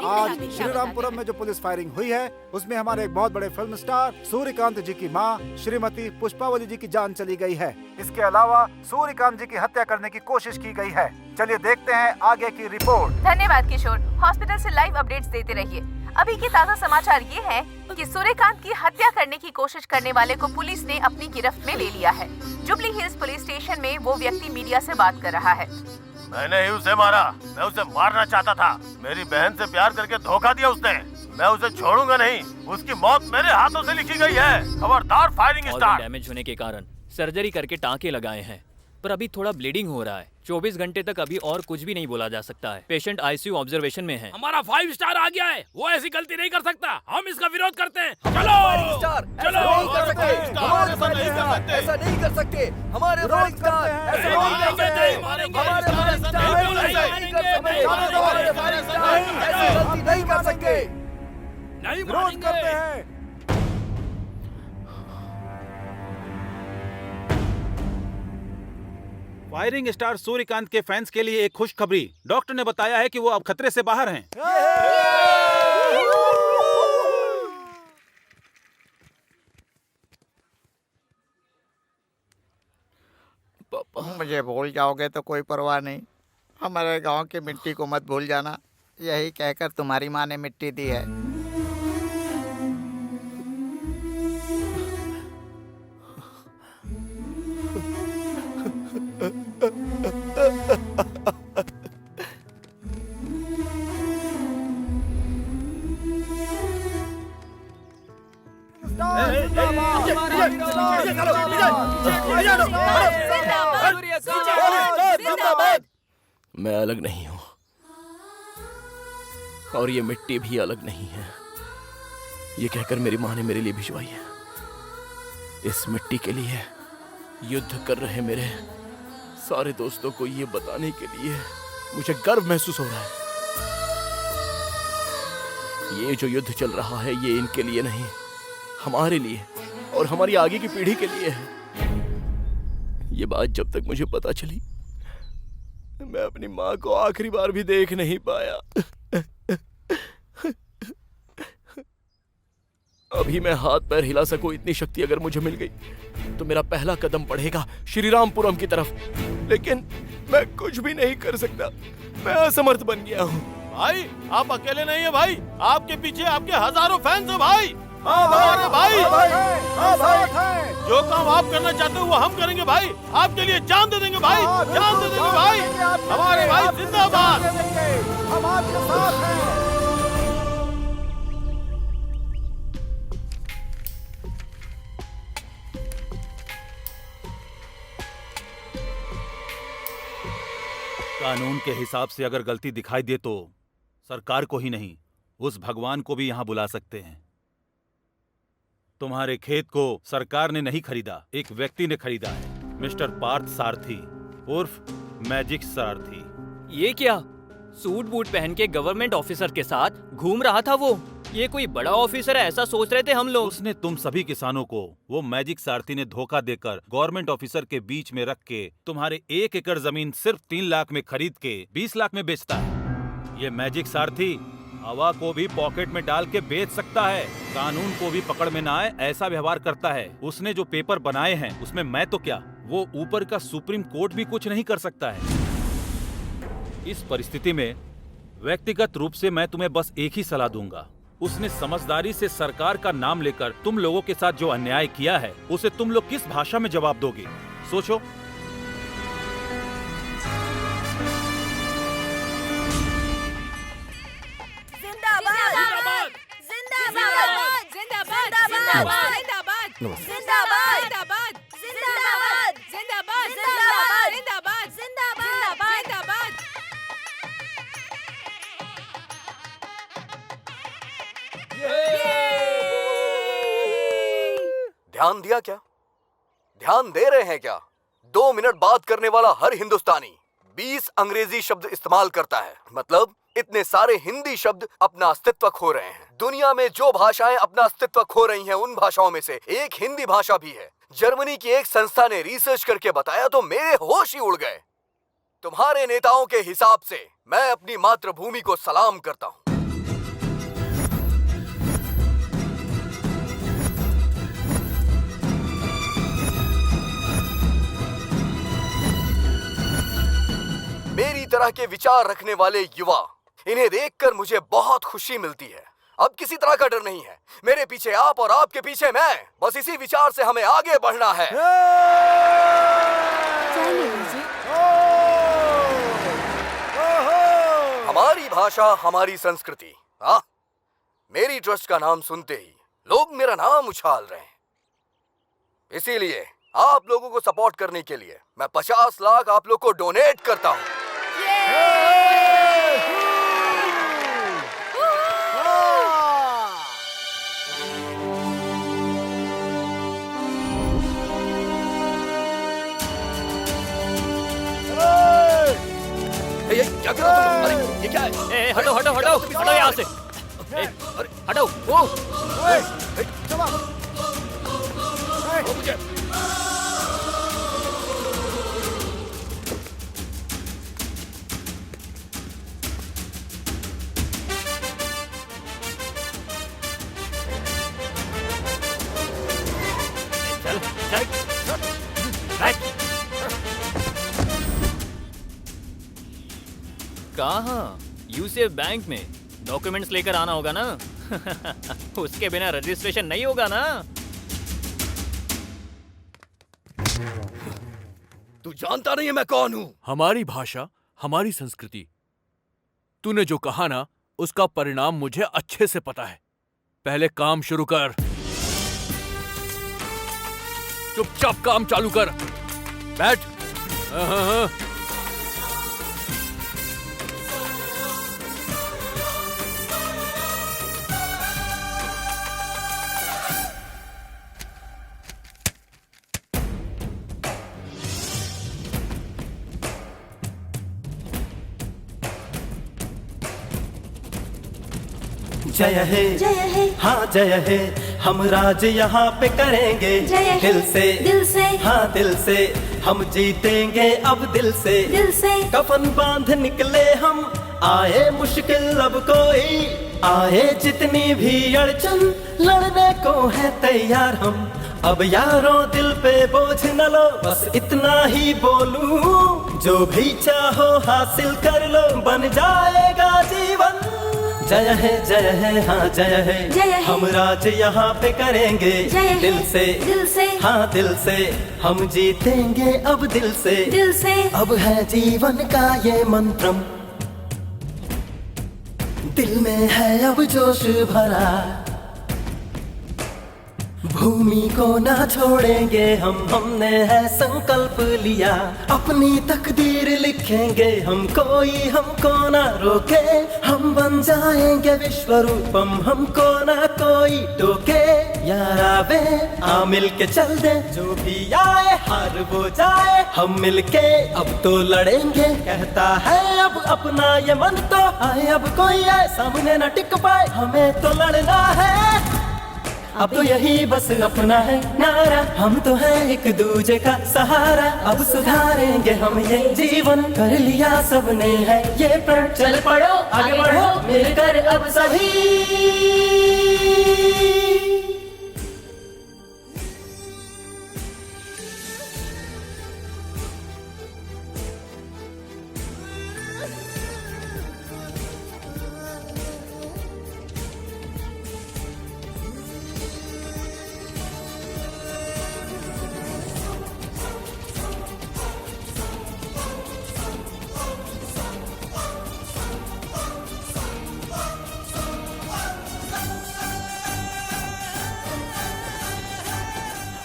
आज श्रीरामपुरम में जो पुलिस फायरिंग हुई है, उसमें हमारे एक बहुत बड़े फिल्म स्टार सूर्यकांत जी की मां श्रीमती पुष्पावली जी की जान चली गई है। इसके अलावा सूर्यकांत जी की हत्या करने की कोशिश की गई है। चलिए देखते हैं आगे की रिपोर्ट। धन्यवाद किशोर, हॉस्पिटल से लाइव अपडेट्स देते रहिए। अभी के ताज़ा समाचार ये है कि सूर्यकांत की हत्या करने की कोशिश करने वाले को पुलिस ने अपनी गिरफ्त में ले लिया है। जुबली हिल्स पुलिस स्टेशन में वो व्यक्ति मीडिया से बात कर रहा है। मैंने ही उसे मारा, मैं उसे मारना चाहता था। मेरी बहन से प्यार करके धोखा दिया उसने। मैं उसे छोड़ूंगा नहीं, उसकी मौत मेरे हाथों से लिखी गई है। खबरदार फायरिंग स्टार्ट। डैमेज होने के कारण सर्जरी करके टाँके लगाए हैं, पर अभी थोड़ा ब्लीडिंग हो रहा है। 24 घंटे तक अभी और कुछ भी नहीं बोला जा सकता है। पेशेंट आईसीयू ऑब्जर्वेशन में है। हमारा 5 स्टार आ गया है, वो ऐसी गलती नहीं कर सकता। हम इसका विरोध करते हैं। चलो चलो, ऐसा नहीं कर सकते। हमारे राइजिंग स्टार ऐसा नहीं कर सकते। विरोध करते हैं। फायरिंग स्टार सूर्यकांत के फैंस के लिए एक खुशखबरी। डॉक्टर ने बताया है कि वो अब खतरे से बाहर हैं। मुझे भूल जाओगे तो कोई परवाह नहीं, हमारे गांव की मिट्टी को मत भूल जाना। यही कहकर तुम्हारी माँ ने मिट्टी दी है। मैं अलग नहीं हूँ और ये मिट्टी भी अलग नहीं है। ये कहकर मेरी माँ ने मेरे लिए भिजवाई है। इस मिट्टी के लिए युद्ध कर रहे मेरे सारे दोस्तों को ये बताने के लिए मुझे गर्व महसूस हो रहा है। ये जो युद्ध चल रहा है ये इनके लिए नहीं, हमारे लिए और हमारी आगे की पीढ़ी के लिए है। ये बात जब तक मुझे पता चली, मैं अपनी माँ को आखिरी बार भी देख नहीं पाया। अभी मैं हाथ पैर हिला सकूं इतनी शक्ति अगर मुझे मिल गई तो मेरा पहला कदम बढ़ेगा श्रीरामपुरम की तरफ। लेकिन मैं कुछ भी नहीं कर सकता, मैं असमर्थ बन गया हूँ। भाई आप अकेले नहीं है भाई, आपके पीछे आपके हजारों फैंस हैं भाई। हाँ भाई, जो काम आप करना चाहते हो वो हम करेंगे भाई। आपके लिए जान दे देंगे भाई, जान दे देंगे भाई। हमारे भाई जिंदाबाद। हम आपके साथ हैं। कानून के हिसाब से अगर गलती दिखाई दे तो सरकार को ही नहीं, उस भगवान को भी यहाँ बुला सकते हैं। तुम्हारे खेत को सरकार ने नहीं खरीदा, एक व्यक्ति ने खरीदा है, मिस्टर पार्थ सारथी उर्फ मैजिक सारथी। ये क्या, सूट बूट पहन के गवर्नमेंट ऑफिसर के साथ घूम रहा था वो? ये कोई बड़ा ऑफिसर है ऐसा सोच रहे थे हम लोग। उसने तुम सभी किसानों को वो मैजिक सारथी ने धोखा देकर गवर्नमेंट ऑफिसर के बीच में रख के तुम्हारे 1 एकड़ जमीन सिर्फ 3 लाख में खरीद के 20 लाख में बेचता है। ये मैजिक सारथी हवा को भी पॉकेट में डाल के बेच सकता है, कानून को भी पकड़ में ना आए ऐसा व्यवहार करता है। उसने जो पेपर बनाए हैं उसमें मैं तो क्या, वो ऊपर का सुप्रीम कोर्ट भी कुछ नहीं कर सकता है। इस परिस्थिति में व्यक्तिगत रूप से मैं तुम्हें बस एक ही सलाह दूंगा, उसने समझदारी से सरकार का नाम लेकर तुम लोगों के साथ जो अन्याय किया है उसे तुम लोग किस भाषा में जवाब दोगे, सोचो। जिंदाबाद जिंदाबाद जिंदाबाद जिंदाबाद जिंदाबाद जिंदाबाद जिंदाबाद जिंदाबाद जिंदाबाद जिंदाबाद जिंदाबाद जिंदाबाद। ध्यान दिया क्या? ध्यान दे रहे हैं क्या? 2 मिनट बात करने वाला हर हिंदुस्तानी 20 अंग्रेजी शब्द इस्तेमाल करता है। मतलब इतने सारे हिंदी शब्द अपना अस्तित्व खो रहे हैं। दुनिया में जो भाषाएं अपना अस्तित्व खो रही हैं उन भाषाओं में से एक हिंदी भाषा भी है। जर्मनी की एक संस्था ने रिसर्च करके बताया तो मेरे होश ही उड़ गए। तुम्हारे नेताओं के हिसाब से मैं अपनी मातृभूमि को सलाम करता हूँ। मेरी तरह के विचार रखने वाले युवा, इन्हें देखकर मुझे बहुत खुशी मिलती है। अब किसी तरह का डर नहीं है। मेरे पीछे आप और आपके पीछे मैं। बस इसी विचार से हमें आगे बढ़ना है। हमारी भाषा, हमारी संस्कृति। हाँ, मेरी ट्रस्ट का नाम सुनते ही लोग मेरा नाम उछाल रहे हैं। इसीलिए आप लोगों को सपोर्ट करने के लिए मैं 50 लाख आप लोग को डोनेट करता हूँ। क्या कर रहा हो? अरे ये क्या है? हटो हटो हटो हटो यहाँ से। हटो वो मुझे कहाँ? यूसीएफ बैंक में डॉक्यूमेंट्स लेकर आना होगा ना। उसके बिना रजिस्ट्रेशन नहीं होगा ना। तू जानता नहीं है मैं कौन हूँ। हमारी भाषा, हमारी संस्कृति। तूने जो कहा ना उसका परिणाम मुझे अच्छे से पता है। पहले काम शुरू कर। चुपचाप काम चालू कर। बैठ। हाँ। जय है हाँ जय है, हम राज यहाँ पे करेंगे दिल से हाँ दिल से, हम जीतेंगे अब दिल से कफन बांध निकले हम, आए मुश्किल अब कोई आए, जितनी भी अड़चन लड़ने को है तैयार हम। अब यारों दिल पे बोझ न लो, बस इतना ही बोलूं, जो भी चाहो हासिल कर लो, बन जाएगा जीवन जय है हाँ जय है हम राज यहाँ पे करेंगे दिल से हाँ दिल से हम जीतेंगे अब दिल से अब है जीवन का ये मंत्रम दिल में है अब जोश भरा भूमि को ना छोड़ेंगे हमने है संकल्प लिया अपनी तकदीर लिखेंगे हम कोई हमको ना रोके हम बन जाएंगे विश्व रूपम हमको ना कोई टोके यार आवे आ मिल के चल दे जो भी आए हार वो जाए हम मिल के अब तो लड़ेंगे कहता है अब अपना ये मन तो आए अब कोई आए सामने न टिक पाए हमें तो लड़ना है अब तो यही बस अपना है नारा हम तो है एक दूजे का सहारा अब सुधारेंगे हम ये जीवन कर लिया सबने है ये प्रण चल पड़ो आगे बढ़ो मिलकर अब सभी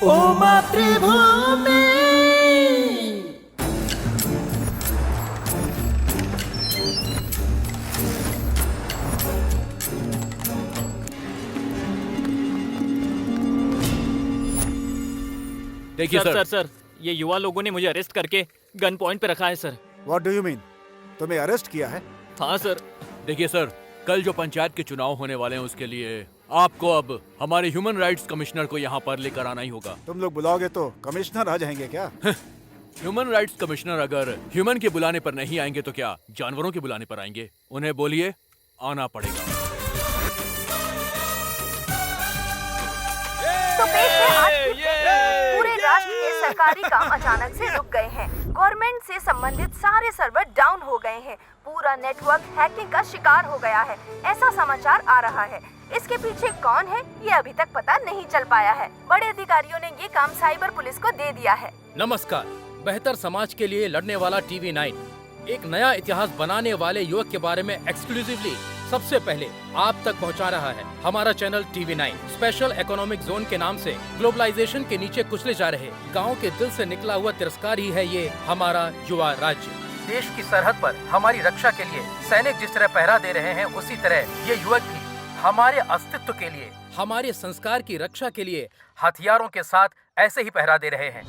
ओ मातृभूमि देखिए सर ये युवा लोगों ने मुझे अरेस्ट करके गन पॉइंट पे रखा है sir. What do you mean? तुम्हें अरेस्ट किया है? हाँ सर। देखिए सर, कल जो पंचायत के चुनाव होने वाले हैं उसके लिए आपको अब हमारे ह्यूमन राइट्स कमिश्नर को यहाँ पर लेकर आना ही होगा। तुम लोग बुलाओगे तो कमिश्नर आ जाएंगे क्या? ह्यूमन राइट्स कमिश्नर अगर ह्यूमन के बुलाने पर नहीं आएंगे तो क्या जानवरों के बुलाने पर आएंगे? उन्हें बोलिए आना पड़ेगा। तो पेश है आज की पूरे राष्ट्र के सरकारी काम अचानक से रुक गए हैं। गवर्नमेंट से संबंधित सारे सर्वर डाउन हो गए हैं। पूरा नेटवर्क हैकिंग का शिकार हो गया है, ऐसा समाचार आ रहा है। इसके पीछे कौन है ये अभी तक पता नहीं चल पाया है। बड़े अधिकारियों ने ये काम साइबर पुलिस को दे दिया है। नमस्कार, बेहतर समाज के लिए लड़ने वाला TV9 एक नया इतिहास बनाने वाले युवक के बारे में एक्सक्लूसिवली सबसे पहले आप तक पहुंचा रहा है। हमारा channel TV9 special economic zone के नाम से ग्लोबलाइजेशन के नीचे कुचले जा रहे गांव के दिल से निकला हुआ तिरस्कार ही है ये हमारा युवा राज्य। देश की सरहद पर हमारी रक्षा के लिए सैनिक जिस तरह पहरा दे रहे हैं, उसी तरह ये युवक भी हमारे अस्तित्व के लिए, हमारे संस्कार की रक्षा के लिए हथियारों के साथ ऐसे ही पहरा दे रहे हैं।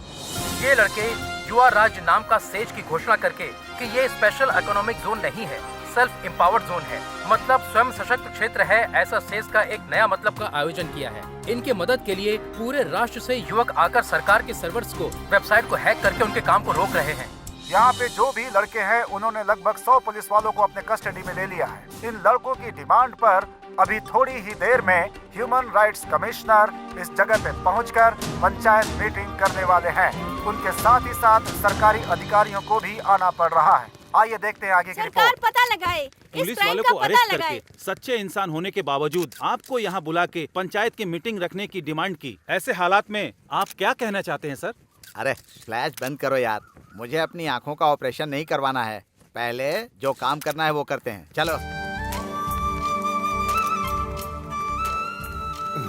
ये लड़के युवा राज्य नाम का सेज की घोषणा करके कि ये स्पेशल इकोनॉमिक जोन नहीं है, सेल्फ एम्पावर्ड जोन है, मतलब स्वयं सशक्त क्षेत्र है, ऐसा सेज का एक नया मतलब का आयोजन किया है। इनके मदद के लिए पूरे राष्ट्र से युवक आकर सरकार के सर्वर्स को, वेबसाइट को हैक करके उनके काम को रोक रहे हैं। यहाँ पे जो भी लड़के हैं उन्होंने लगभग 100 पुलिस वालों को अपने कस्टडी में ले लिया है। इन लड़कों की डिमांड पर अभी थोड़ी ही देर में ह्यूमन राइट्स कमिश्नर इस जगह पे पहुंचकर पंचायत मीटिंग करने वाले हैं। उनके साथ ही साथ सरकारी अधिकारियों को भी आना पड़ रहा है। आइए देखते हैं आगे की रिपोर्ट। पता लगाए, पुलिस वालों को अरेस्ट करके सच्चे इंसान होने के बावजूद आपको यहाँ बुला के पंचायत की मीटिंग रखने की डिमांड की। ऐसे हालात में आप क्या कहना चाहते हैं सर? अरे फ्लैश बंद करो यार, मुझे अपनी आंखों का ऑपरेशन नहीं करवाना है। पहले जो काम करना है वो करते हैं, चलो।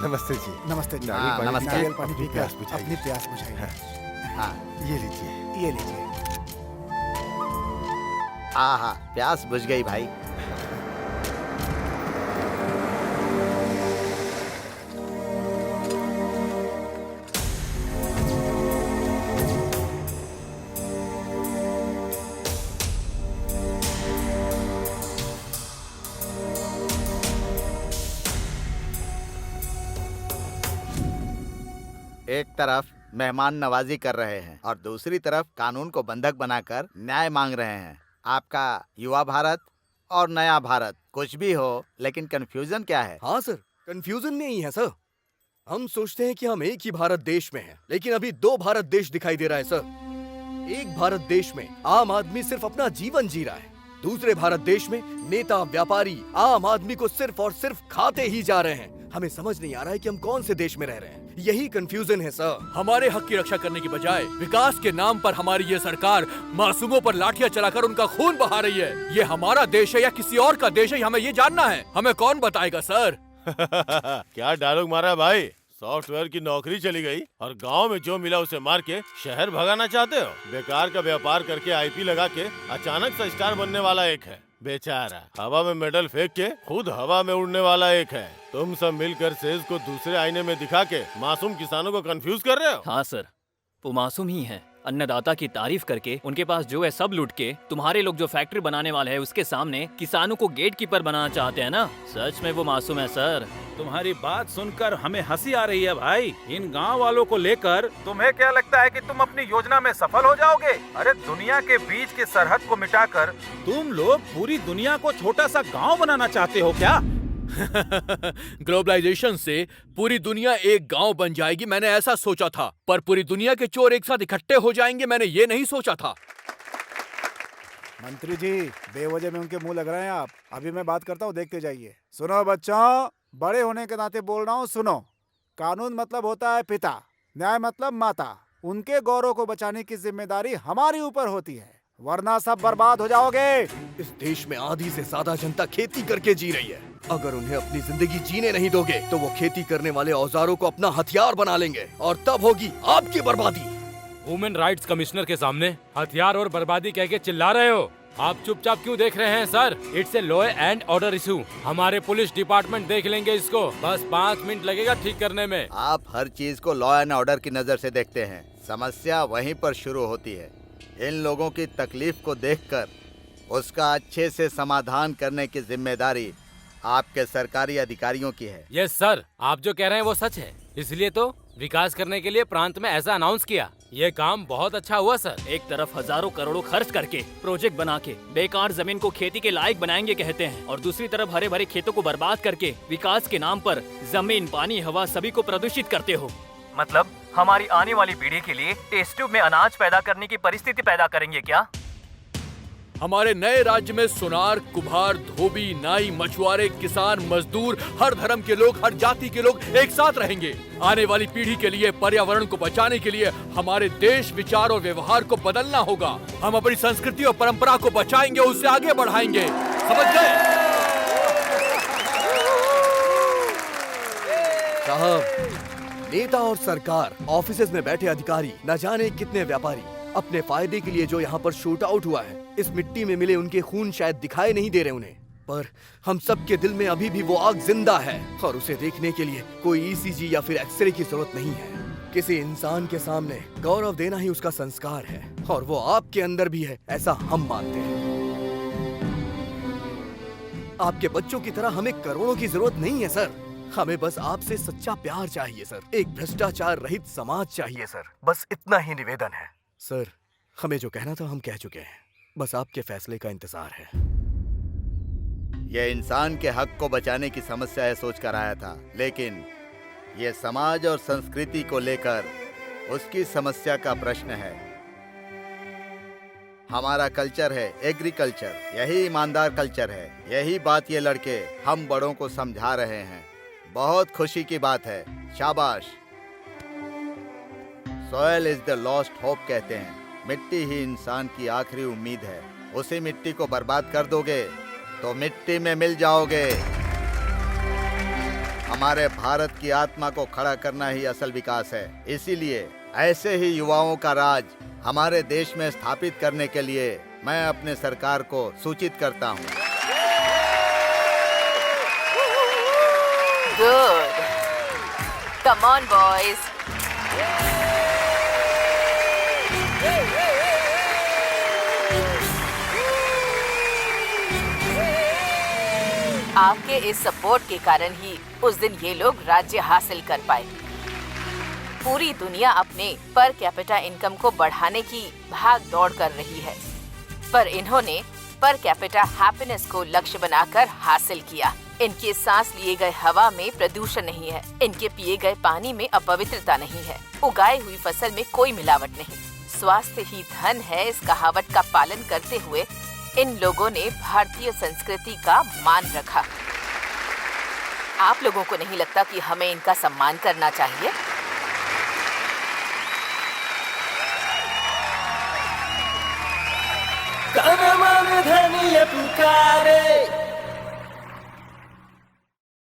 नमस्ते जी। नमस्ते जी। हाँ, नमस्ते। नारियल पानी पीकर अपनी प्यास बुझाइए। हाँ, ये लीजिए, ये लीजिए। आहा, प्यास बुझ गई भाई। एक तरफ मेहमान नवाजी कर रहे हैं और दूसरी तरफ कानून को बंधक बनाकर न्याय मांग रहे हैं। आपका युवा भारत और नया भारत कुछ भी हो, लेकिन कंफ्यूजन क्या है? हाँ सर, कंफ्यूजन नहीं है सर। हम सोचते हैं कि हम एक ही भारत देश में हैं, लेकिन अभी दो भारत देश दिखाई दे रहा है सर। एक भारत देश में आम आदमी सिर्फ अपना जीवन जी रहा है, दूसरे भारत देश में नेता, व्यापारी, आम आदमी को सिर्फ और सिर्फ खाते ही जा रहे हैं। हमें समझ नहीं आ रहा है कि हम कौन से देश में रह रहे हैं। यही कंफ्यूजन है सर। हमारे हक की रक्षा करने की बजाय विकास के नाम पर हमारी ये सरकार मासूमों पर लाठियां चलाकर उनका खून बहा रही है। ये हमारा देश है या किसी और का देश है, हमें ये जानना है। हमें कौन बताएगा सर? क्या डायलॉग मारा भाई। सॉफ्टवेयर की नौकरी चली गई और गांव में जो मिला उसे मार के शहर भगाना चाहते हो। बेकार का व्यापार करके आईपी लगा के अचानक से स्टार बनने वाला एक है बेचारा, हवा में मेडल फेंक के खुद हवा में उड़ने वाला एक है। तुम सब मिलकर सेज को दूसरे आईने में दिखा के मासूम किसानों को कंफ्यूज कर रहे हो। हाँ सर, वो मासूम ही है। अन्नदाता की तारीफ करके उनके पास जो है सब लूट के तुम्हारे लोग जो फैक्ट्री बनाने वाले हैं उसके सामने किसानों को गेट कीपर बनाना चाहते हैं ना। सच में वो मासूम है सर। तुम्हारी बात सुनकर हमें हंसी आ रही है भाई। इन गांव वालों को लेकर तुम्हें क्या लगता है कि तुम अपनी योजना में सफल हो जाओगे? अरे दुनिया के बीच के सरहद को मिटाकर तुम लोग पूरी दुनिया को छोटा सा गांव बनाना चाहते हो क्या? ग्लोबलाइजेशन से पूरी दुनिया एक गांव बन जाएगी, मैंने ऐसा सोचा था। पर पूरी दुनिया के चोर एक साथ इकट्ठे हो जाएंगे, मैंने ये नहीं सोचा था। मंत्री जी, बेवजह में उनके मुंह लग रहे हैं आप। अभी मैं बात करता हूँ, देखते जाइए। सुनो बच्चों, बड़े होने के नाते बोल रहा हूँ, सुनो। कानून मतलब होता है पिता, न्याय मतलब माता। उनके गौरव को बचाने की जिम्मेदारी हमारी ऊपर होती है, वरना सब बर्बाद हो जाओगे। इस देश में आधी से ज्यादा जनता खेती करके जी रही है। अगर उन्हें अपनी जिंदगी जीने नहीं दोगे तो वो खेती करने वाले औजारों को अपना हथियार बना लेंगे और तब होगी आपकी बर्बादी। वुमेन राइट्स कमिश्नर के सामने हथियार और बर्बादी कह के चिल्ला रहे हो? आप चुपचाप क्यों देख रहे हैं sir? It's a law and order issue. हमारे पुलिस डिपार्टमेंट देख लेंगे इसको। बस 5 मिनट लगेगा ठीक करने में। आप हर चीज को लॉ एंड ऑर्डर की नजर से देखते हैं। समस्या वहीं पर शुरू होती है। इन लोगों की तकलीफ को देखकर उसका अच्छे से समाधान करने की जिम्मेदारी आपके सरकारी अधिकारियों की है। यस सर, आप जो कह रहे हैं वो सच है। इसलिए तो विकास करने के लिए प्रांत में ऐसा अनाउंस किया। ये काम बहुत अच्छा हुआ सर। एक तरफ हजारों करोड़ों खर्च करके प्रोजेक्ट बना के बेकार जमीन को खेती के लायक बनाएंगे कहते हैं, और दूसरी तरफ हरे भरे खेतों को बर्बाद करके विकास के नाम पर जमीन, पानी, हवा सभी को प्रदूषित करते हो। मतलब हमारी आने वाली पीढ़ी के लिए टेस्ट ट्यूब में अनाज पैदा करने की परिस्थिति पैदा करेंगे क्या? हमारे नए राज्य में सुनार, कुम्हार, धोबी, नाई, मछुआरे, किसान, मजदूर, हर धर्म के लोग, हर जाति के लोग एक साथ रहेंगे। आने वाली पीढ़ी के लिए, पर्यावरण को बचाने के लिए हमारे देश, विचार और व्यवहार को बदलना होगा। हम अपनी संस्कृति और परंपरा को बचाएंगे, उसे आगे बढ़ाएंगे। समझ गए? साहब, नेता और सरकार, ऑफिसेज में बैठे अधिकारी, न जाने कितने व्यापारी अपने फायदे के लिए जो यहाँ पर शूट आउट हुआ है, इस मिट्टी में मिले उनके खून शायद दिखाई नहीं दे रहे उन्हें, पर हम सबके दिल में अभी भी वो आग जिंदा है और उसे देखने के लिए कोई ईसीजी या फिर एक्सरे की जरूरत नहीं है। किसी इंसान के सामने गौरव देना ही उसका संस्कार है और वो आपके अंदर भी है, ऐसा हम मानते हैं। आपके बच्चों की तरह हमें करोड़ों की जरूरत नहीं है सर। हमें बस आपसे सच्चा प्यार चाहिए सर। एक भ्रष्टाचार रहित समाज चाहिए सर। बस इतना ही निवेदन है सर। हमें जो कहना था हम कह चुके हैं, बस आपके फैसले का इंतजार है। यह इंसान के हक को बचाने की समस्या है सोचकर आया था, लेकिन यह समाज और संस्कृति को लेकर उसकी समस्या का प्रश्न है। हमारा कल्चर है एग्रीकल्चर, यही ईमानदार कल्चर है। यही बात ये लड़के हम बड़ों को समझा रहे हैं। बहुत खुशी की बात है, शाबाश। Soil is the lost hope कहते हैं। मिट्टी ही इंसान की आखिरी उम्मीद है। उसी मिट्टी को बर्बाद कर दोगे तो मिट्टी में मिल जाओगे। हमारे भारत की आत्मा को खड़ा करना ही असल विकास है। इसीलिए ऐसे ही युवाओं का राज हमारे देश में स्थापित करने के लिए मैं अपने सरकार को सूचित करता हूँ। Good, come on boys. आपके इस सपोर्ट के कारण ही उस दिन ये लोग राज्य हासिल कर पाए। पूरी दुनिया अपने पर कैपिटा इनकम को बढ़ाने की भाग दौड़ कर रही है, पर इन्होंने पर कैपिटा हैप्पीनेस को लक्ष्य बनाकर हासिल किया। इनके सांस लिए गए हवा में प्रदूषण नहीं है, इनके पिए गए पानी में अपवित्रता नहीं है, उगाई हुई फसल में कोई मिलावट नहीं। स्वास्थ्य ही धन है, इस कहावत का पालन करते हुए इन लोगों ने भारतीय संस्कृति का मान रखा। आप लोगों को नहीं लगता कि हमें इनका सम्मान करना चाहिए? धनी पुकारे